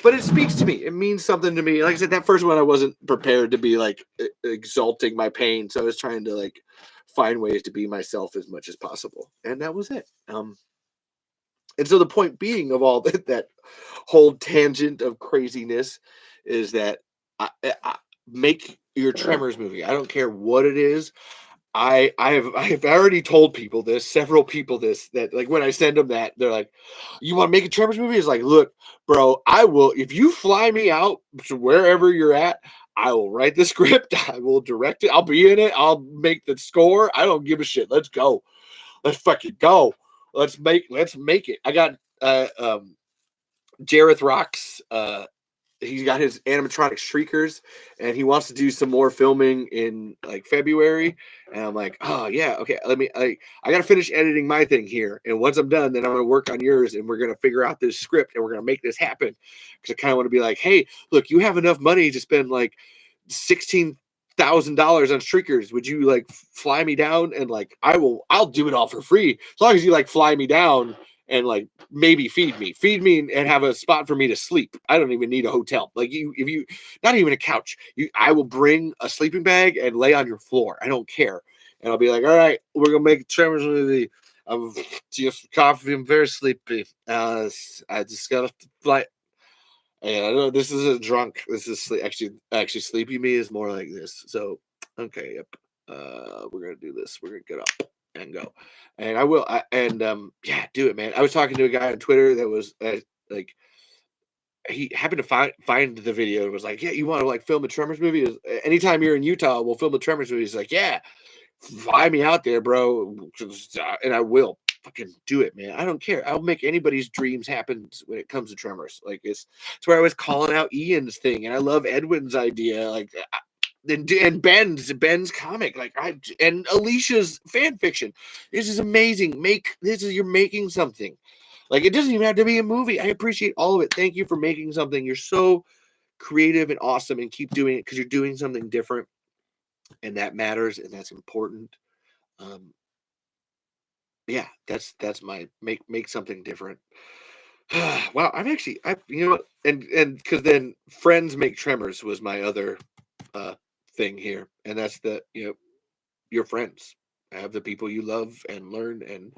But it speaks to me. It means something to me. Like I said, that first one I wasn't prepared to be like exalting my pain, so I was trying to like find ways to be myself as much as possible, and that was it. And so the point being of all that whole tangent of craziness is that I make your Tremors movie. I don't care what it is. I have already told people this, several people this, that like when I send them that, they're like, "You want to make a Tremors movie?" It's like, look, bro, I will if you fly me out to wherever you're at, I will write the script, I will direct it, I'll be in it, I'll make the score. I don't give a shit. Let's go. Let's fucking go. Let's make it. I got Jareth Rocks he's got his animatronic shriekers and he wants to do some more filming in like February. And I'm like, oh yeah, okay. I gotta finish editing my thing here. And once I'm done, then I'm gonna work on yours and we're gonna figure out this script and we're gonna make this happen. Cause I kind of want to be like, hey, look, you have enough money to spend like $16,000 on shriekers. Would you like fly me down? And like I'll do it all for free. As long as you like fly me down and like maybe feed me and have a spot for me to sleep. I don't even need a hotel. Like if you not even a couch. I will bring a sleeping bag and lay on your floor. I don't care. And I'll be like, all right, we're gonna make Tremors movie. I'm just coffee. I'm very sleepy. I just got to flight. And I know this isn't drunk. This is actually sleepy me is more like this. So okay, yep. We're gonna do this. We're gonna get up and go, and I will. Yeah, do it, man. I was talking to a guy on Twitter that was like he happened to find the video and was like, yeah, you want to like film a Tremors movie? Anytime you're in Utah, we'll film a Tremors movie. He's like, yeah, fly me out there, bro, and I will fucking do it, man. I don't care. I'll make anybody's dreams happen when it comes to Tremors. Like it's where I was calling out Ian's thing, and I love Edwin's idea, like and Ben's comic, like and Alicia's fan fiction. This is amazing. You're making something. Like it doesn't even have to be a movie. I appreciate all of it. Thank you for making something. You're so creative and awesome, and keep doing it because you're doing something different, and that matters, and that's important. Um, yeah, that's my make something different. Wow, I you know what, and because then Friends Make Tremors was my other uh thing here, and that's your friends. Have the people you love and learn and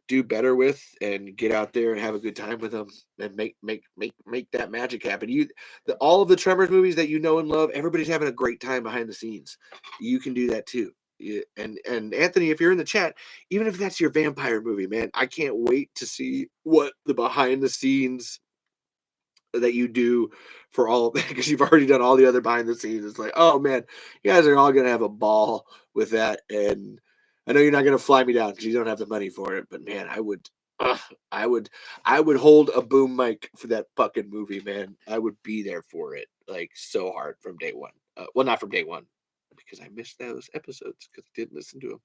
do better with and get out there and have a good time with them and make that magic happen. All of the Tremors movies that you know and love, everybody's having a great time behind the scenes. You can do that too. And Anthony, if you're in the chat, even if that's your vampire movie, man, I can't wait to see what the behind the scenes that you do for all of that, because you've already done all the other behind the scenes. It's like, oh man, you guys are all gonna have a ball with that. And I know you're not gonna fly me down because you don't have the money for it, but man, I would, I would hold a boom mic for that fucking movie, man. I would be there for it, like so hard from day one. Well, not from day one, because I missed those episodes because I didn't listen to them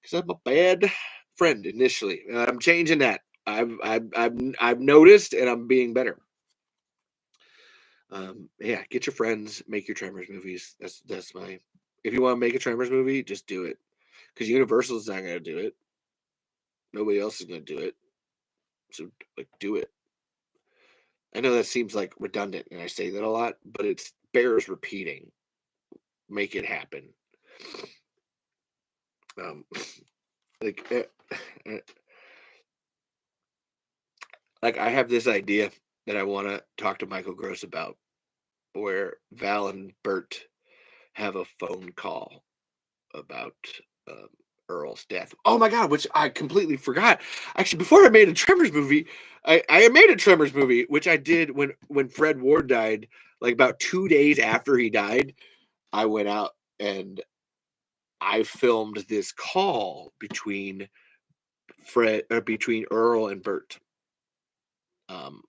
because I'm a bad friend initially. I'm changing that. I've noticed, and I'm being better. Yeah, get your friends, make your Tremors movies. That's my. If you want to make a Tremors movie, just do it, because Universal's not going to do it. Nobody else is going to do it. So like, do it. I know that seems like redundant, and I say that a lot, but it's bears repeating. Make it happen. Um, like, like I have this idea that I want to talk to Michael Gross about, where Val and Bert have a phone call about um, Earl's death. Oh my god, which I completely forgot. Actually, before I made a Tremors movie, I made a Tremors movie, which I did when Fred Ward died. like about 2 days after he died, I went out and I filmed this call between between Earl and Bert. Um,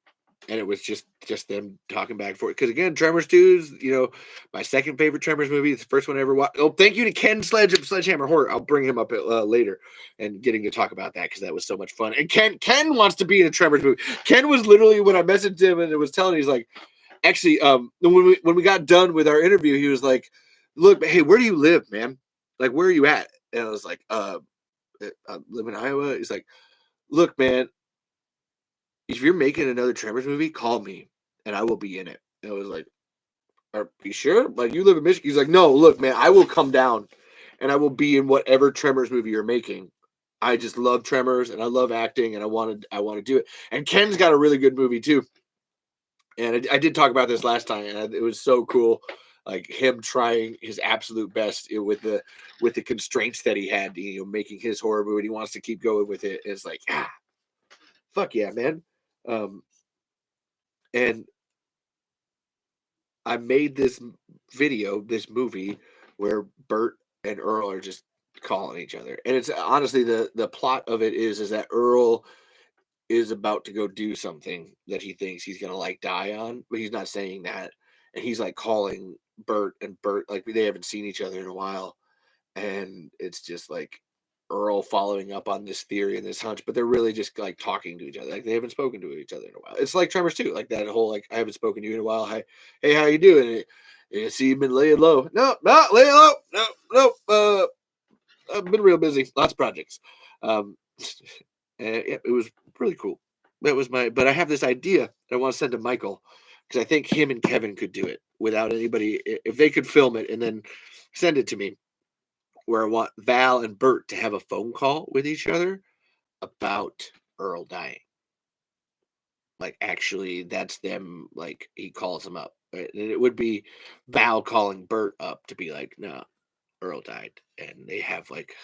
and it was just them talking back and forth. Because again, Tremors 2 is, my second favorite Tremors movie. It's the first one I ever watched. Oh, thank you to Ken Sledge of Sledgehammer Horror. I'll bring him up later and getting to talk about that because that was so much fun. And Ken wants to be in a Tremors movie. Ken was literally, when I messaged him and it was telling, he's like, actually, when we got done with our interview, he was like, "Look, hey, where do you live, man? Like, where are you at?" And I was like, I live in Iowa." He's like, "Look, man, if you're making another Tremors movie, call me and I will be in it." And I was like, "Are you sure? Like, you live in Michigan?" He's like, "No, look, man, I will come down and I will be in whatever Tremors movie you're making. I just love Tremors and I love acting and I want to do it." And Ken's got a really good movie too. And I did talk about this last time, and it was so cool, like him trying his absolute best with the constraints that he had, making his horror movie. And he wants to keep going with it. It's like, fuck yeah, man. Um, and I made this this movie where Bert and Earl are just calling each other, and it's honestly the plot of it is that Earl is about to go do something that he thinks he's gonna like die on, but he's not saying that, and he's like calling Bert, and Bert, like, they haven't seen each other in a while, and it's just like Earl following up on this theory and this hunch, but they're really just like talking to each other. Like they haven't spoken to each other in a while. It's like Tremors too, like that whole like I haven't spoken to you in a while. Hi, hey, how you doing? You see, you've been laying low. No, not laying low. No, no. I've been real busy. Lots of projects. Um, and yeah, it was really cool. That was but I have this idea that I want to send to Michael because I think him and Kevin could do it without anybody. If they could film it and then send it to me, where I want Val and Bert to have a phone call with each other about Earl dying. Like, actually, that's them. Like, he calls him up. Right? And it would be Val calling Bert up to be like, "No, Earl died." And they have like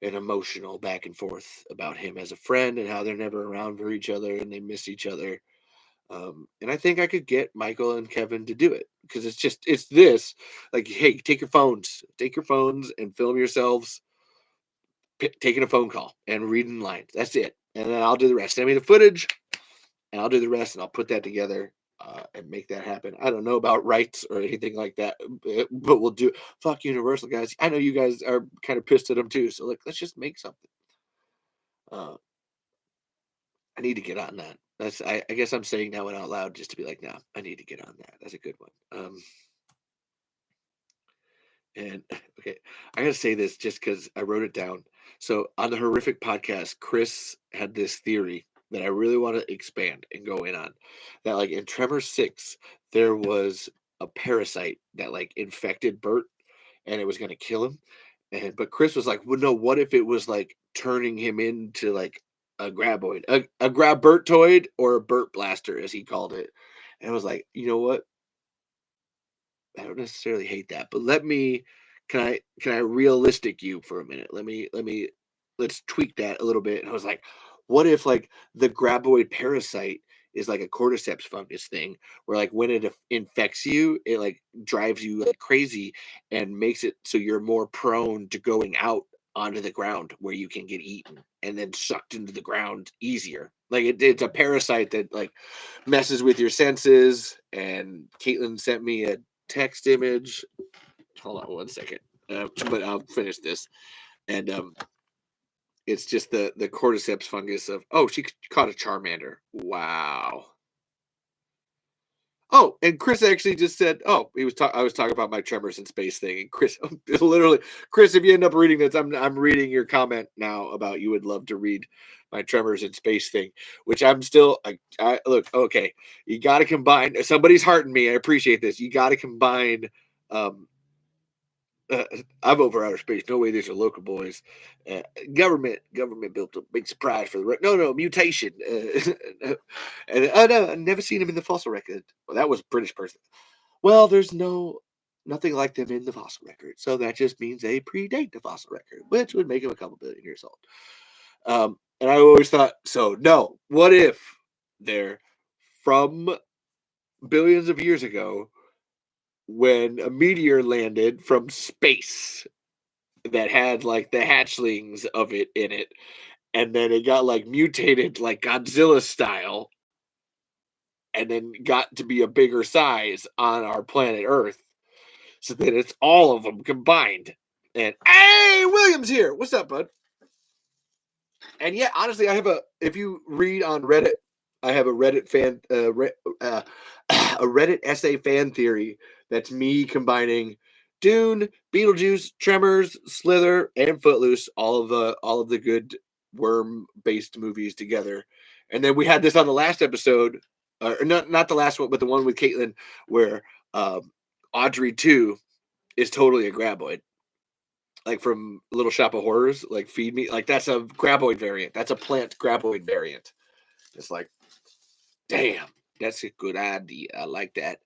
an emotional back and forth about him as a friend and how they're never around for each other and they miss each other. And I think I could get Michael and Kevin to do it because it's this, like, hey, take your phones and film yourselves taking a phone call and reading lines. That's it. And then I'll do the rest. Send me the footage and I'll do the rest and I'll put that together and make that happen. I don't know about rights or anything like that, but we'll do. Fuck Universal, guys. I know you guys are kind of pissed at them too. So, look, let's just make something. Uh, I need to get on that. I guess I'm saying that one out loud just to be like, no, I need to get on that. That's a good one. And okay, I gotta say this just because I wrote it down. So on the Horrific podcast, Chris had this theory that I really want to expand and go in on. That, like, in Tremor 6, there was a parasite that like infected Bert and it was gonna kill him. But Chris was like, well, no, what if it was like turning him into like a graboid, a grabbertoid or a Bert blaster, as he called it. And I was like, you know what? I don't necessarily hate that, but can I realistic you for a minute? Let's tweak that a little bit. And I was like, what if like the graboid parasite is like a cordyceps fungus thing where like when it infects you, it like drives you like crazy and makes it so you're more prone to going out onto the ground where you can get eaten and then sucked into the ground easier. Like it's a parasite that like messes with your senses. And Caitlin sent me a text image. Hold on one second, but I'll finish this. And it's just the cordyceps fungus of. Oh, she caught a Charmander. Wow. Oh, and Chris actually just said, "Oh, I was talking about my Tremors in space thing." And Chris, literally, Chris, if you end up reading this, I'm reading your comment now about you would love to read my Tremors in space thing, which I'm still. I look, okay. You got to combine. Somebody's hearting me. I appreciate this. You got to combine. Um, I'm over outer space. No way, these are local boys. Government built a big surprise for the no mutation. And oh no, I've never seen him in the fossil record. Well, that was a British person. Well, there's nothing like them in the fossil record, so that just means they predate the fossil record, which would make them a couple billion years old. And I always thought, so no, what if they're from billions of years ago? when a meteor landed from space that had like the hatchlings of it in it, and then it got like mutated like Godzilla style, and then got to be a bigger size on our planet Earth, so that it's all of them combined. And hey, William's here. What's up, bud? And yeah, honestly, I have a. If you read on Reddit, I have a Reddit fan, a Reddit essay fan theory that's me combining Dune, Beetlejuice, Tremors, Slither, and Footloose, all of the good worm based movies together. And then we had this on the last episode, or not the last one, but the one with Caitlin, where Audrey 2 is totally a graboid, like from Little Shop of Horrors, like Feed Me, like that's a graboid variant. That's a plant graboid variant. It's like, damn, that's a good idea. I like that.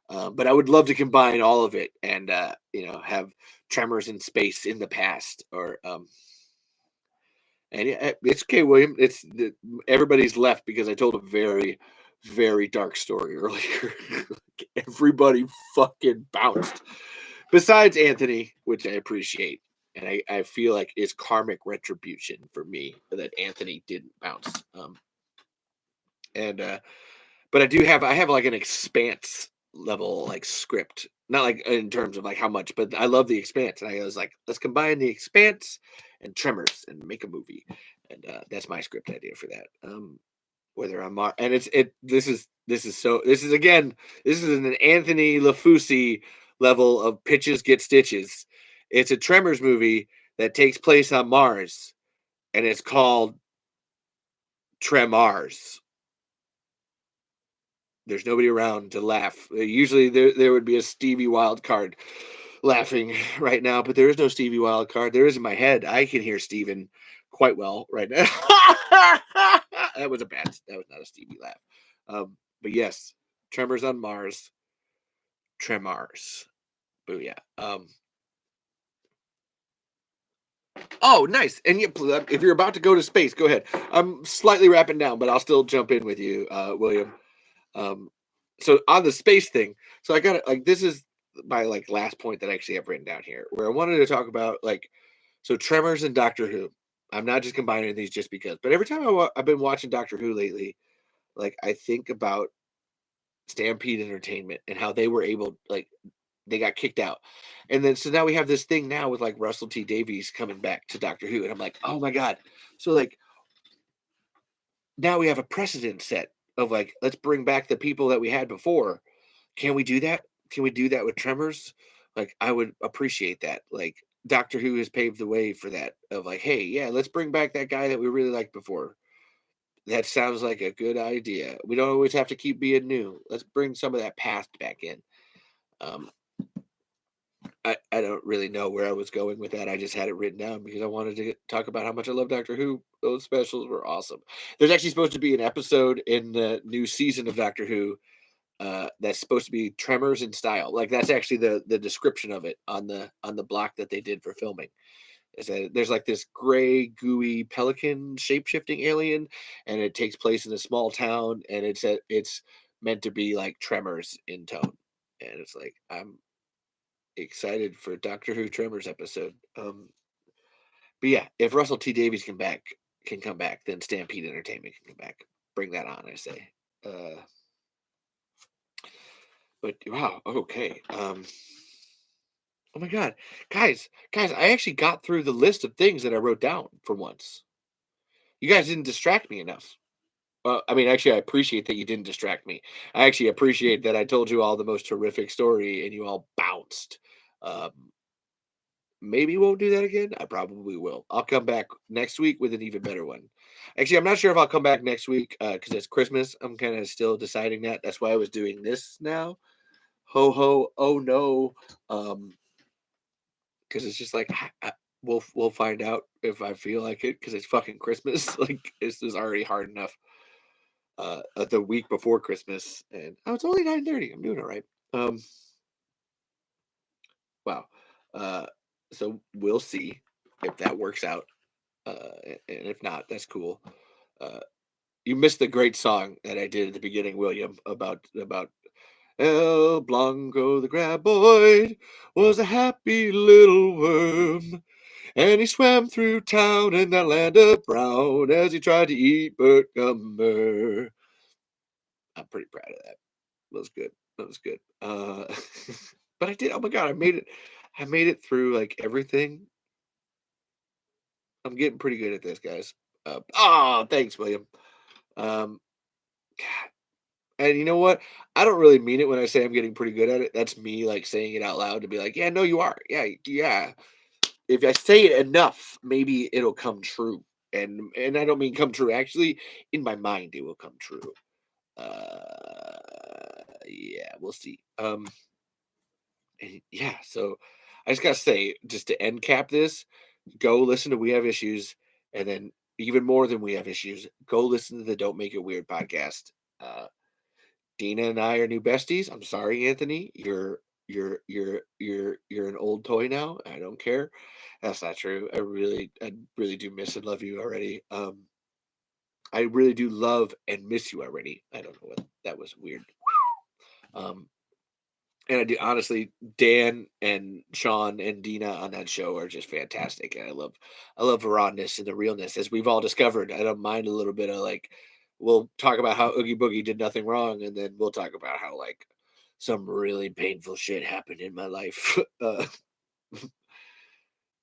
But I would love to combine all of it and have Tremors in space in the past, or and yeah, it's okay, William. Everybody's left because I told a very, very dark story earlier. Everybody fucking bounced. Besides Anthony, which I appreciate. And I feel like it's karmic retribution for me that Anthony didn't bounce. And but I have like an expanse level like script. Not like in terms of like how much, but I love the expanse. And I was like, let's combine the expanse and Tremors and make a movie. And that's my script idea for that. Whether I'm and this is again, this is an Anthony LaFusi level of pitches get stitches. It's a Tremors movie that takes place on Mars, and it's called Tremors. There's nobody around to laugh. Usually there would be a Stevie Wildcard laughing right now, but there is no Stevie Wildcard. There is in my head. I can hear Steven quite well right now. That was not a Stevie laugh. But yes, Tremors on Mars. Tremors. Booyah. Oh, nice. And if you're about to go to space, go ahead. I'm slightly wrapping down, but I'll still jump in with you, William. So on the space thing, so I got it. Like this is my like last point that I actually have written down here, where I wanted to talk about like so Tremors and Doctor Who. I'm not just combining these just because, but every time I've been watching Doctor Who lately, like I think about Stampede Entertainment and how they were able, like, they got kicked out, and then so now we have this thing now with like Russell T Davies coming back to Doctor Who, and I'm like, oh my god, so like now we have a precedent set of like let's bring back the people that we had before. Can we do that? Can we do that with Tremors? Like, I would appreciate that. Like, Doctor Who has paved the way for that. Of like, hey, yeah, let's bring back that guy that we really liked before. That sounds like a good idea. We don't always have to keep being new. Let's bring some of that past back in. Um, I don't really know where I was going with that. I just had it written down because I wanted to talk about how much I love Doctor Who. Those specials were awesome. There's actually supposed to be an episode in the new season of Doctor Who that's supposed to be Tremors in style. Like that's actually the description of it on the block that they did for filming. Is that there's like this gray, gooey pelican shape shifting alien, and it takes place in a small town, and it's meant to be like Tremors in tone, and it's like I'm excited for Doctor Who Tremors episode. But yeah, if Russell T Davies can come back, then Stampede Entertainment can come back. Bring that on, I say. But wow, okay. Oh my god, guys, I actually got through the list of things that I wrote down for once. You guys didn't distract me enough. I mean, actually, I appreciate that you didn't distract me. I actually appreciate that I told you all the most horrific story and you all bounced. Um, Maybe won't do that again. I probably will. I'll come back next week with an even better one. Actually, I'm not sure if I'll come back next week because it's Christmas. I'm kind of still deciding that. That's why I was doing this now. Ho ho! Oh no! Because it's just like we'll find out if I feel like it because it's fucking Christmas. Like this is already hard enough. The week before Christmas, and oh, it's only 9:30. I'm doing all right. Um, wow. Uh, so we'll see if that works out. And if not, that's cool. Uh, you missed the great song that I did at the beginning, William, about El Blanco the graboid was a happy little worm, and he swam through town in that land of brown as he tried to eat Bert Gummer. I'm pretty proud of that. That was good. That was good. But I did. Oh my god, I made it. I made it through like everything. I'm getting pretty good at this, guys. Oh, thanks, William. Um, and you know what? I don't really mean it when I say I'm getting pretty good at it. That's me like saying it out loud to be like, yeah, no, you are. Yeah, yeah. If I say it enough, maybe it'll come true. And I don't mean come true. Actually, in my mind, it will come true. Yeah, we'll see. Yeah, so I just gotta say, just to end cap this, go listen to We Have Issues, and then even more than We Have Issues, go listen to the Don't Make It Weird podcast. Uh, Dina and I are new besties. I'm sorry, Anthony. You're an old toy now. I don't care. That's not true. I really do miss and love you already. I really do love and miss you already. I don't know what that was weird. Um, and I do honestly, Dan and Sean and Dina on that show are just fantastic, and I love the rawness and the realness, as we've all discovered. I don't mind a little bit of like, we'll talk about how Oogie Boogie did nothing wrong, and then we'll talk about how like some really painful shit happened in my life.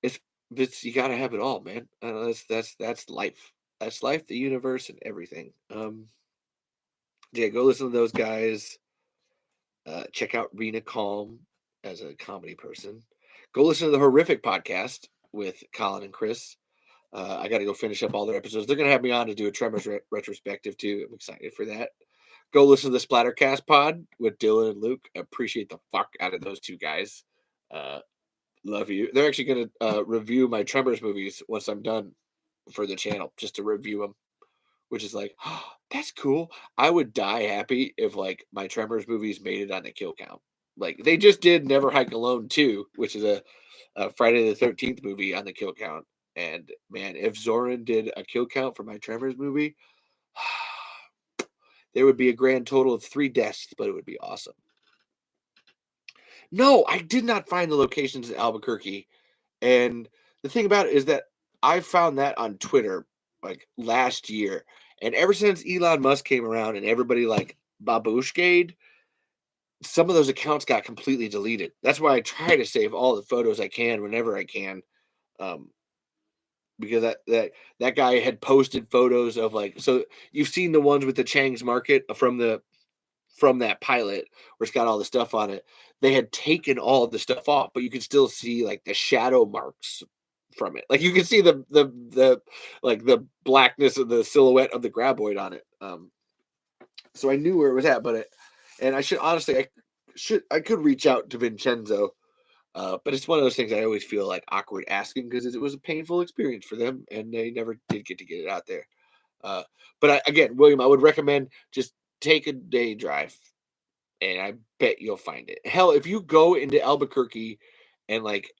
It's it's you got to have it all, man. That's life. That's life, the universe, and everything. Yeah, go listen to those guys. Check out Rena Calm as a comedy person. Go listen to the Horrific podcast with Colin and Chris. I got to go finish up all their episodes. They're going to have me on to do a Tremors retrospective too. I'm excited for that. Go listen to the Splattercast pod with Dylan and Luke. I appreciate the fuck out of those two guys. Uh, love you. They're actually going to review my Tremors movies once I'm done for the channel, just to review them, which is like, oh, that's cool. I would die happy if like my Tremors movies made it on the kill count. Like they just did Never Hike Alone 2, which is a Friday the 13th movie on the kill count. And man, if Zoran did a kill count for my Tremors movie, there would be a grand total of 3 deaths, but it would be awesome. No, I did not find the locations in Albuquerque. And the thing about it is that I found that on Twitter like last year. And ever since Elon Musk came around and everybody like babushkade, some of those accounts got completely deleted. That's why I try to save all the photos I can whenever I can. Um, because that guy had posted photos of like, so you've seen the ones with the Chang's Market from that pilot where it's got all the stuff on it. They had taken all of the stuff off, but you can still see like the shadow marks from it. Like you can see the like the blackness of the silhouette of the graboid on it. So I knew where it was at, and I should honestly, I could reach out to Vincenzo, but it's one of those things I always feel like awkward asking because it was a painful experience for them, and they never did get to get it out there. Uh, but again, William, I would recommend just take a day drive, and I bet you'll find it. Hell, if you go into Albuquerque and like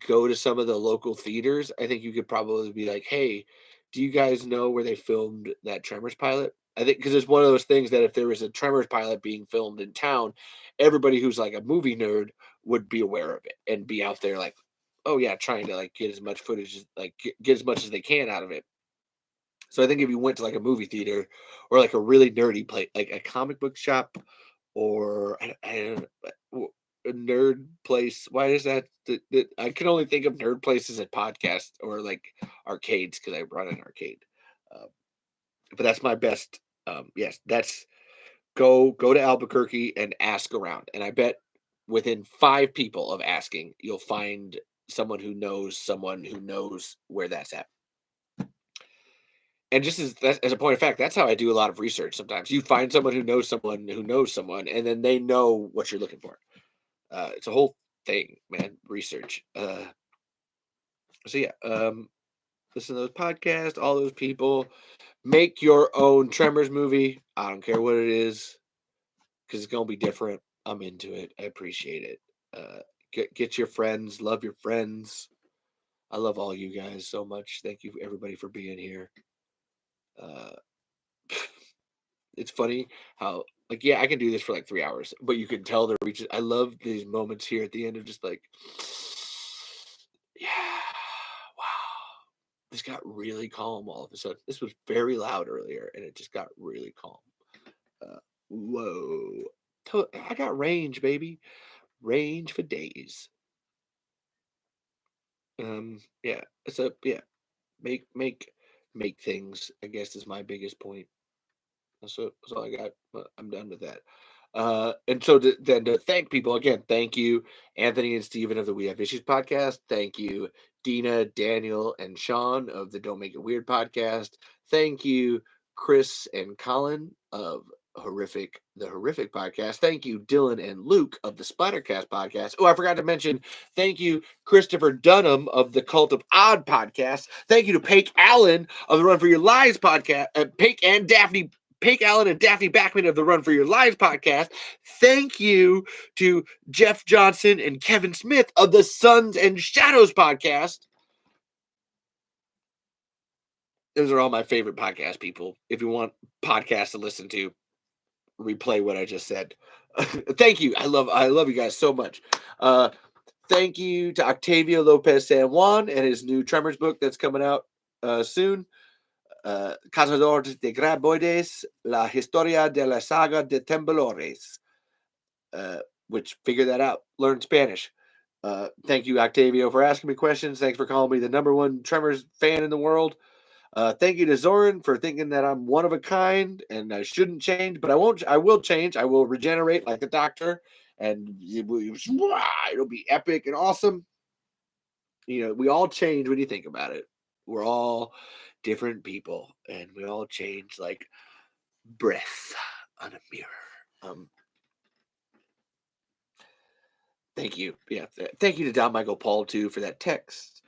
go to some of the local theaters, I think you could probably be like, "Hey, do you guys know where they filmed that Tremors pilot?" I think because it's one of those things that if there was a Tremors pilot being filmed in town, everybody who's like a movie nerd would be aware of it and be out there like, "Oh yeah," trying to like get as much footage as like get as much as they can out of it. So I think if you went to like a movie theater or like a really nerdy place, like a comic book shop or I don't know, a nerd place. Why is that? I can only think of nerd places at podcasts or like arcades because I run an arcade. Um, but that's my best. Yes, that's go to Albuquerque and ask around, and I bet within 5 people of asking, you'll find someone who knows where that's at. And just as a point of fact, that's how I do a lot of research. Sometimes you find someone who knows someone, and then they know what you're looking for. It's a whole thing, man. Research. So yeah, listen to those podcasts. All those people make your own Tremors movie. I don't care what it is because it's gonna be different. I'm into it. I appreciate it. Get your friends. Love your friends. I love all you guys so much. Thank you everybody for being here. Uh, it's funny how like yeah, I can do this for like 3 hours, but you can tell the reaches. I love these moments here at the end of just like, yeah, wow. This got really calm all of a sudden. This was very loud earlier, and it just got really calm. Uh, whoa, I got range, baby, range for days. Yeah, so yeah, make things. I guess is my biggest point. That's all I got. I'm done with that. And so then to thank people again, thank you, Anthony and Steven of the We Have Issues podcast. Thank you, Dina, Daniel, and Sean of the Don't Make It Weird podcast. Thank you, Chris and Colin of the Horrific podcast. Thank you, Dylan and Luke of the Splattercast podcast. Oh, I forgot to mention, thank you, Christopher Dunham of the Cult of Odd podcast. Thank you to Paik Allen of the Run for Your Lives podcast. Paik Allen and Daphne Backman of the Run for Your Lives podcast. Thank you to Jeff Johnson and Kevin Smith of the Suns and Shadows podcast. Those are all my favorite podcast people. If you want podcasts to listen to, replay what I just said. Thank you. I love you guys so much. Thank you to Octavio Lopez San Juan and his new Tremors book that's coming out soon. Cazadores de Graboides, La Historia de la Saga de Temblores, which figure that out, learn Spanish. Thank you, Octavio, for asking me questions. Thanks for calling me the #1 Tremors fan in the world. Thank you to Zoran for thinking that I'm one of a kind and I shouldn't change, but I won't. I will change. I will regenerate like the Doctor, and it'll be epic and awesome. You know, we all change when you think about it. We're all different people, and we all change like breath on a mirror. Thank you. Yeah, thank you to Don Michael Paul too for that text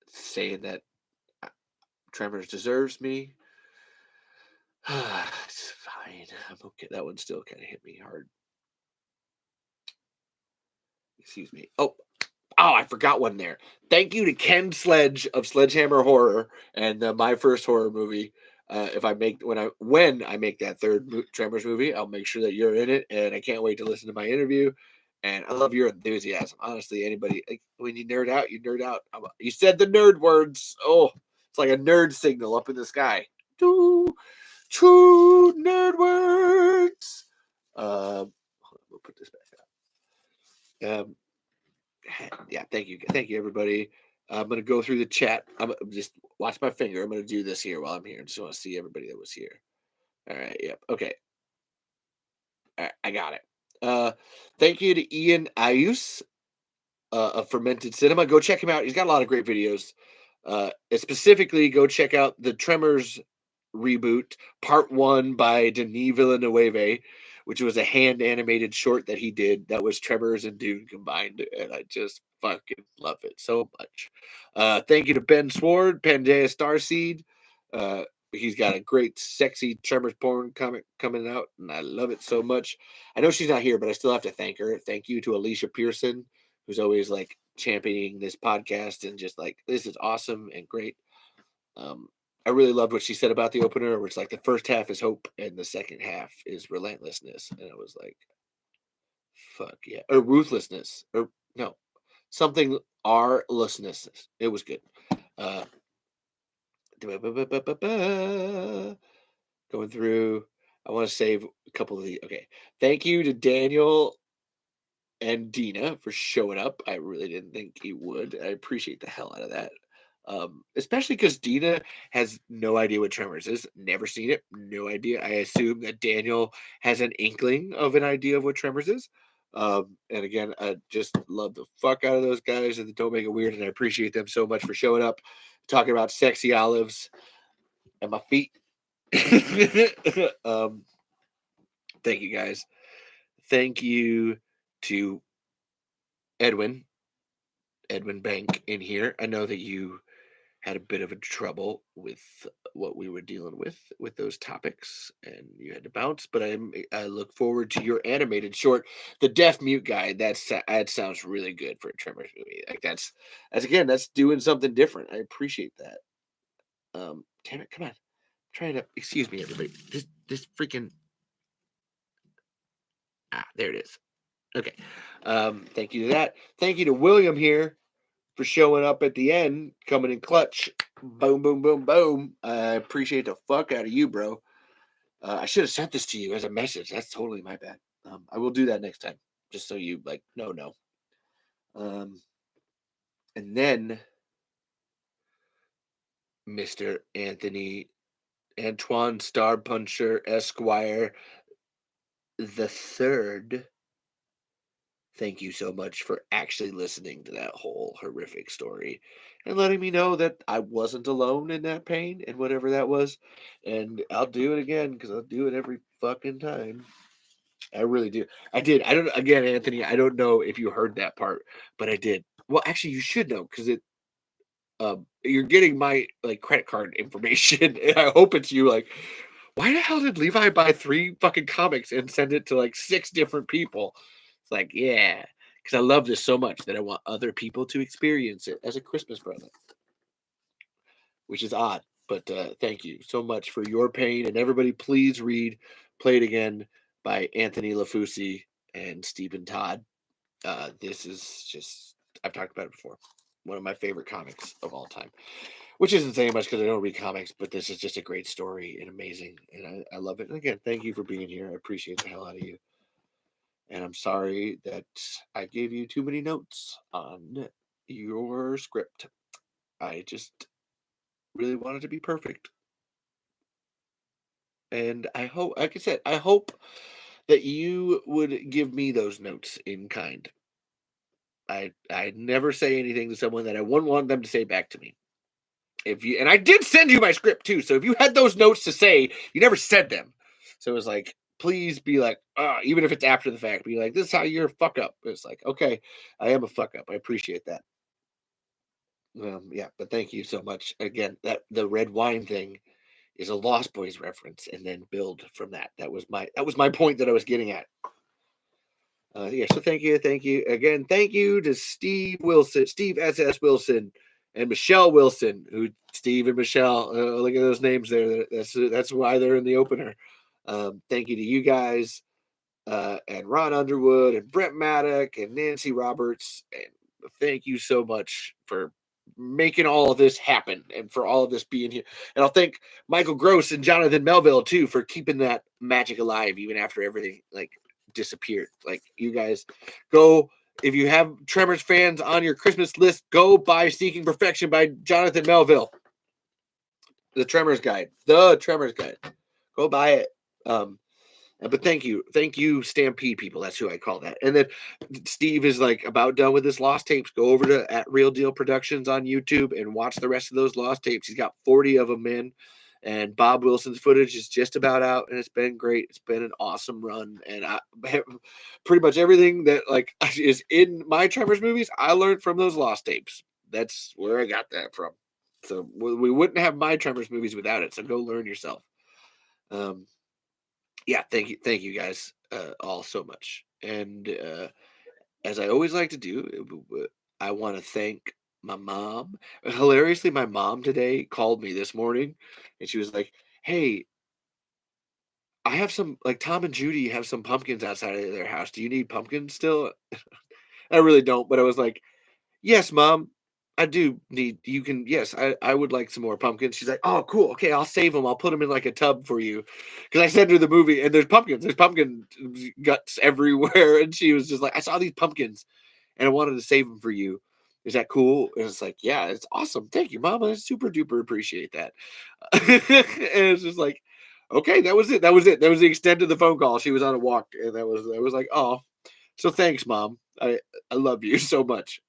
saying that Tremors deserves me. It's fine. I'm okay. That one still kind of hit me hard. Excuse me. Oh, I forgot one there. Thank you to Ken Sledge of Sledgehammer Horror and My First Horror Movie. If I make when I make that third Tremors movie, I'll make sure that you're in it, and I can't wait to listen to my interview. And I love your enthusiasm. Honestly, anybody like, when you nerd out, you nerd out. You said the nerd words. Oh, it's like a nerd signal up in the sky. True nerd words. We'll put this back up. Yeah, thank you, everybody. I'm gonna go through the chat. I'm just watch my finger. I'm gonna do this here while I'm here. I just want to see everybody that was here. All right. Yep. Okay. All right, I got it. Thank you to Ian Ayus of Fermented Cinema. Go check him out. He's got a lot of great videos. Specifically, go check out the Tremors reboot, Part 1 by Denis Villeneuve, which was a hand animated short that he did that was Tremors and Dune combined. And I just fucking love it so much. Thank you to Ben Sword, Pangea Starseed. He's got a great, sexy Tremors porn comic coming out, and I love it so much. I know she's not here, but I still have to thank her. Thank you to Alicia Pearson, who's always like championing this podcast and just like, this is awesome and great. I really loved what she said about the opener, where it's like the first half is hope and the second half is relentlessness. And it was like, fuck yeah. Or ruthlessness. Or no, something R-lessness. It was good. Going through, I want to save a couple of the. Okay. Thank you to Daniel and Dina for showing up. I really didn't think he would. I appreciate the hell out of that. Especially because Dina has no idea what Tremors is, never seen it, no idea. I assume that Daniel has an inkling of an idea of what Tremors is. And again, I just love the fuck out of those guys and Don't Make It Weird, and I appreciate them so much for showing up, talking about sexy olives and my feet. Thank you guys. Thank you to Edwin Bank in here. I know that you had a bit of a trouble with what we were dealing with those topics, and you had to bounce. But I look forward to your animated short, The Deaf Mute Guy. That sounds really good for a Tremors movie. Like that's doing something different. I appreciate that. Damn it, come on. I'm trying to excuse me, everybody. Just this freaking there it is. Okay. Thank you to that. Thank you to William here for showing up at the end, coming in clutch. Boom, boom, boom, boom. I appreciate the fuck out of you, bro. I should have sent this to you as a message. That's totally my bad. I will do that next time, just so you like no. Um, and then Mr. Anthony Antoine Star Puncher Esquire the third. Thank you so much for actually listening to that whole horrific story and letting me know that I wasn't alone in that pain and whatever that was. And I'll do it again because I'll do it every fucking time. I really do. I did. I don't again, Anthony, I don't know if you heard that part, but I did. Well, actually you should know because it you're getting my like credit card information and I hope it's you like why the hell did Levi buy 3 fucking comics and send it to like 6 different people? It's like, yeah, because I love this so much that I want other people to experience it as a Christmas present, which is odd. But thank you so much for your pain. And everybody, please read Play It Again by Anthony LaFusi and Stephen Todd. This is just, I've talked about it before. One of my favorite comics of all time, which isn't saying much because I don't read comics, but this is just a great story and amazing. And I love it. And again, thank you for being here. I appreciate the hell out of you. And I'm sorry that I gave you too many notes on your script. I just really wanted to be perfect. And I hope, like I said, I hope that you would give me those notes in kind. I never say anything to someone that I wouldn't want them to say back to me. If you and I did send you my script too, so if you had those notes to say, you never said them. So it was like, please be like, even if it's after the fact, be like, this is how you're a fuck up. It's like, okay, I am a fuck up. I appreciate that. Yeah, but thank you so much. Again, that the red wine thing is a Lost Boys reference, and then build from that. That was my point that I was getting at. Yeah, so thank you again. Thank you to Steve Wilson, Steve SS Wilson, and Michelle Wilson. Who Steve and Michelle? Look at those names there. That's why they're in the opener. Thank you to you guys, and Ron Underwood, and Brent Maddock, and Nancy Roberts. And thank you so much for making all of this happen and for all of this being here. And I'll thank Michael Gross and Jonathan Melville too for keeping that magic alive even after everything like disappeared. Like you guys go if you have Tremors fans on your Christmas list, go buy Seeking Perfection by Jonathan Melville. The Tremors Guide. The Tremors Guide. Go buy it. But thank you, Stampede people. That's who I call that. And then Steve is like about done with his lost tapes. Go over to at Real Deal Productions on YouTube and watch the rest of those lost tapes. He's got 40 of them in, and Bob Wilson's footage is just about out, and it's been great. It's been an awesome run, and I pretty much everything that like is in my Tremors movies, I learned from those lost tapes. That's where I got that from. So we wouldn't have my Tremors movies without it. So go learn yourself. Um, yeah, thank you guys all so much. And as I always like to do, I want to thank my mom. Hilariously, my mom today called me this morning, and she was like, "Hey, I have some like Tom and Judy have some pumpkins outside of their house. Do you need pumpkins still?" I really don't, but I was like, "Yes, mom, I do need you can yes, I would like some more pumpkins." She's like, "Oh, cool. Okay, I'll save them. I'll put them in like a tub for you." Because I sent her the movie and there's pumpkins. There's pumpkin guts everywhere. And she was just like, "I saw these pumpkins and I wanted to save them for you. Is that cool?" And it's like, "Yeah, it's awesome. Thank you, mom. I super duper appreciate that." And it's just like, okay, that was it. That was it. That was the extent of the phone call. She was on a walk, and that was like, oh, so thanks, mom. I love you so much.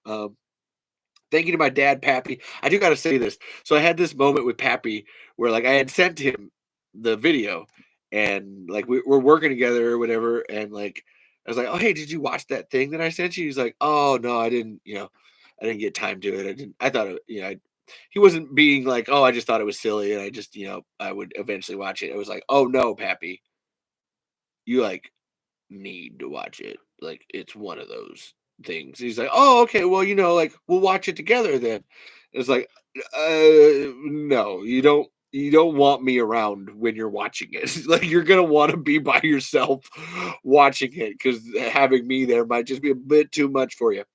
Thank you to my dad, Pappy. I do got to say this. So I had this moment with Pappy where like I had sent him the video and like we're working together or whatever. And like, I was like, "Oh, hey, did you watch that thing that I sent you?" He's like, "Oh no, I didn't, I didn't get time to it. I thought it, he wasn't being like, "Oh, I just thought it was silly. And I just, I would eventually watch it." It was like, "Oh no, Pappy, you like need to watch it. Like it's one of those things." He's like, "Oh, okay. Well, like we'll watch it together then." It's like, no, you don't. you don't want me around when you're watching it. Like you're gonna want to be by yourself watching it because having me there might just be a bit too much for you.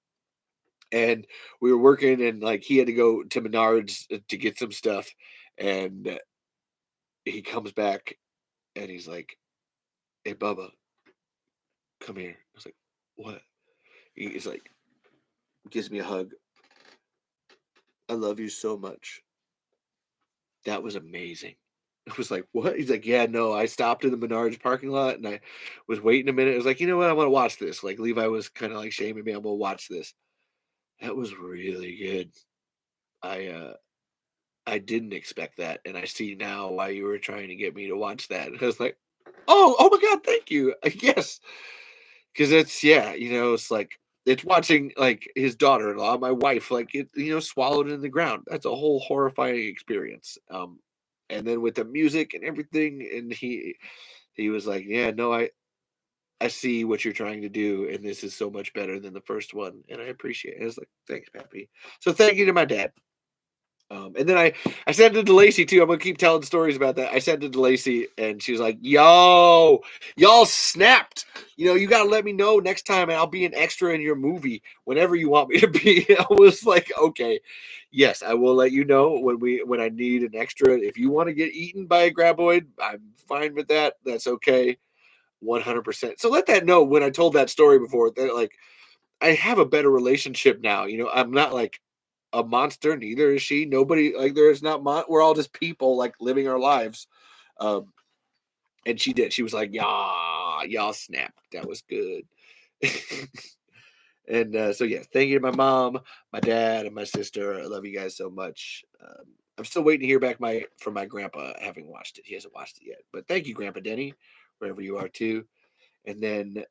And we were working, and like he had to go to Menards to get some stuff, and he comes back and he's like, "Hey, Bubba, come here." I was like, "What?" He's like, gives me a hug. "I love you so much. That was amazing." I was like, "What?" He's like, "Yeah, no, I stopped in the Menards parking lot and I was waiting a minute. I was like, you know what? I want to watch this." Like Levi was kind of like shaming me. I'm gonna watch this. That was really good. I I didn't expect that, and I see now why you were trying to get me to watch that. And I was like, oh my god, thank you. Yes, because it's yeah, it's like it's watching like his daughter-in-law, my wife, like it, swallowed in the ground. That's a whole horrifying experience. And then with the music and everything, and he was like, "Yeah, no, I see what you're trying to do, and this is so much better than the first one, and I appreciate it." I was like, "Thanks, Pappy." So thank you to my dad. And then I sent it to Lacey too. I'm gonna keep telling stories about that. I sent it to Lacey, and she was like, "Yo, y'all snapped. You gotta let me know next time, and I'll be an extra in your movie whenever you want me to be." I was like, "Okay, yes, I will let you know when I need an extra. If you want to get eaten by a graboid, I'm fine with that. That's okay, 100%." So let that know when I told that story before that like I have a better relationship now. I'm not like a monster, neither is she. Nobody like there's not we're all just people like living our lives. Um, and she did. She was like, "Yeah, y'all snapped. That was good." And so yeah, thank you to my mom, my dad, and my sister. I love you guys so much. I'm still waiting to hear back from my grandpa having watched it. He hasn't watched it yet. But thank you, Grandpa Denny, wherever you are too. And then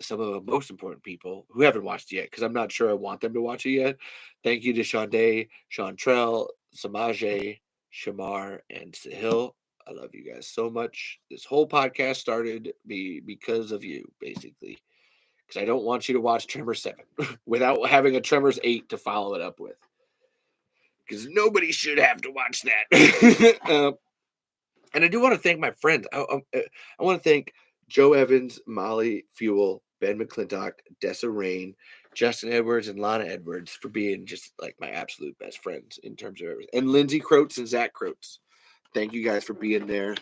some of the most important people who haven't watched it yet, because I'm not sure I want them to watch it yet. Thank you to Sean Day, Sean Trell, Samaje, Shamar, and Sahil. I love you guys so much. This whole podcast started because of you, basically. Because I don't want you to watch Tremors 7 without having a Tremors 8 to follow it up with. Because nobody should have to watch that. And I do want to thank my friends. I want to thank Joe Evans, Molly Fuel, Ben McClintock, Dessa Rain, Justin Edwards, and Lana Edwards for being just like my absolute best friends in terms of everything. And Lindsay Croats and Zach Croats. Thank you guys for being there,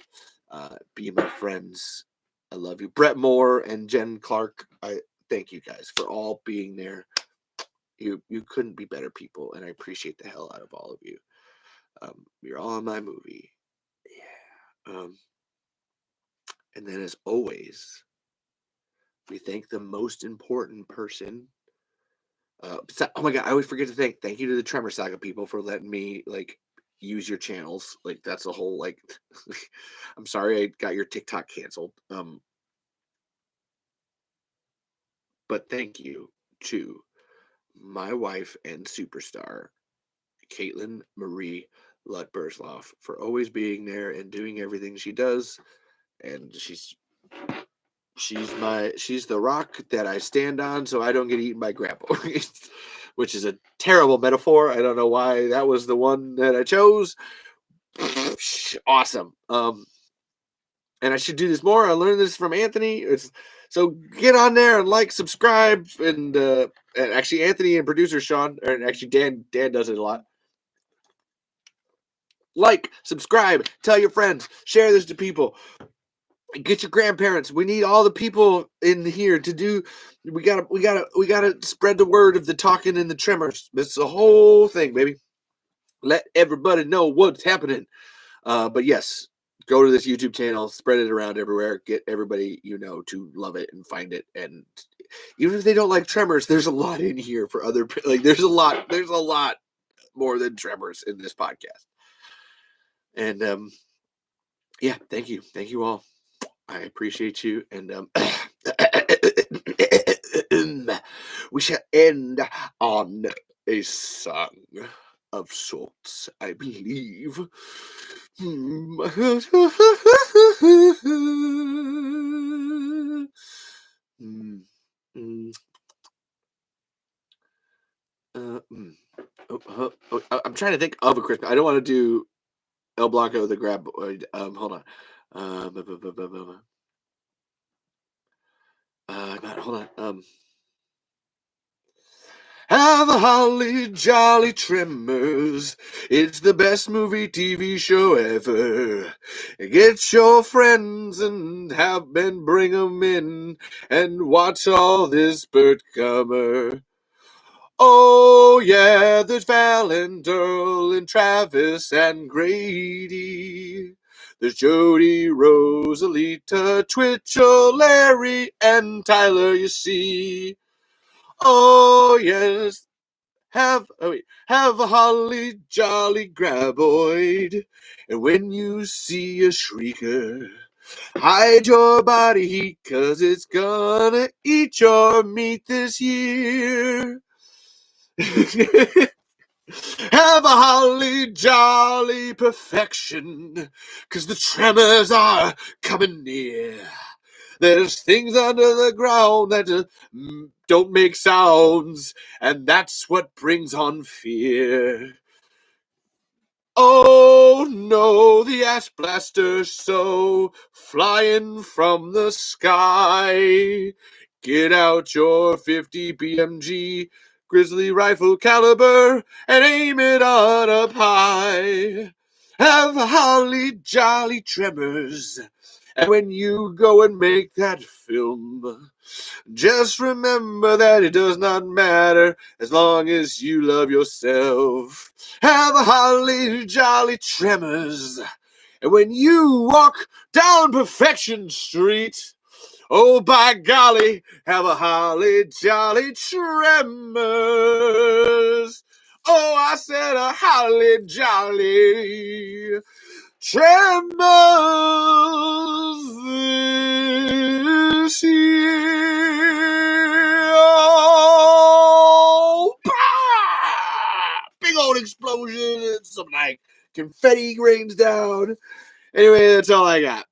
being my friends. I love you. Brett Moore and Jen Clark. I thank you guys for all being there. You couldn't be better people, and I appreciate the hell out of all of you. You're all in my movie. Yeah. And then, as always, we thank the most important person. Oh my god, I always forget to thank you to the Tremor Saga people for letting me like use your channels. Like that's a whole like. I'm sorry I got your TikTok canceled. But thank you to my wife and superstar, Caitlin Marie Lutbersloff, for always being there and doing everything she does. And she's the rock that I stand on so I don't get eaten by grandpa. Which is a terrible metaphor. I don't know why that was the one that I chose. Awesome. And I should do this more. I learned this from Anthony. So get on there and like, subscribe, and actually Anthony and producer Sean, and actually Dan does it a lot. Like, subscribe, tell your friends, share this to people. Get your grandparents. We need all the people in here to do. We gotta spread the word of the talking and the tremors. It's the whole thing, baby. Let everybody know what's happening. But yes, go to this YouTube channel, spread it around everywhere. Get everybody to love it and find it. And even if they don't like Tremors, there's a lot in here for other like. There's a lot more than Tremors in this podcast. And yeah, thank you all. I appreciate you, and we shall end on a song of sorts, I believe. Mm, mm, mm. I'm trying to think of a Christmas. I don't want to do El Blanco the Graboid. Hold on. Bu- bu- bu- bu- bu- bu- hold on. Have a holly jolly Tremors. It's the best movie TV show ever. Get your friends and have them bring 'em in and watch all this Burt Gummer. Oh yeah, there's Val and Earl and Travis and Grady. There's Jody, Rosalita, Twitchell, Larry, and Tyler, you see. Oh yes, have a holly jolly graboid. And when you see a shrieker, hide your body heat, 'cause it's gonna eat your meat this year. Have a holly jolly perfection, 'cause the tremors are coming near. There's things under the ground that don't make sounds, and that's what brings on fear. Oh no, the ass blaster's so flying from the sky. Get out your 50 BMG grizzly rifle caliber and aim it on up high. Have holly jolly Tremors. And when you go and make that film, just remember that it does not matter as long as you love yourself. Have a holly jolly Tremors. And when you walk down Perfection Street, oh by golly, have a holly jolly Tremors. Oh, I said a holly jolly Tremors this year. Oh, big old explosion and some like confetti rains down. Anyway, that's all I got.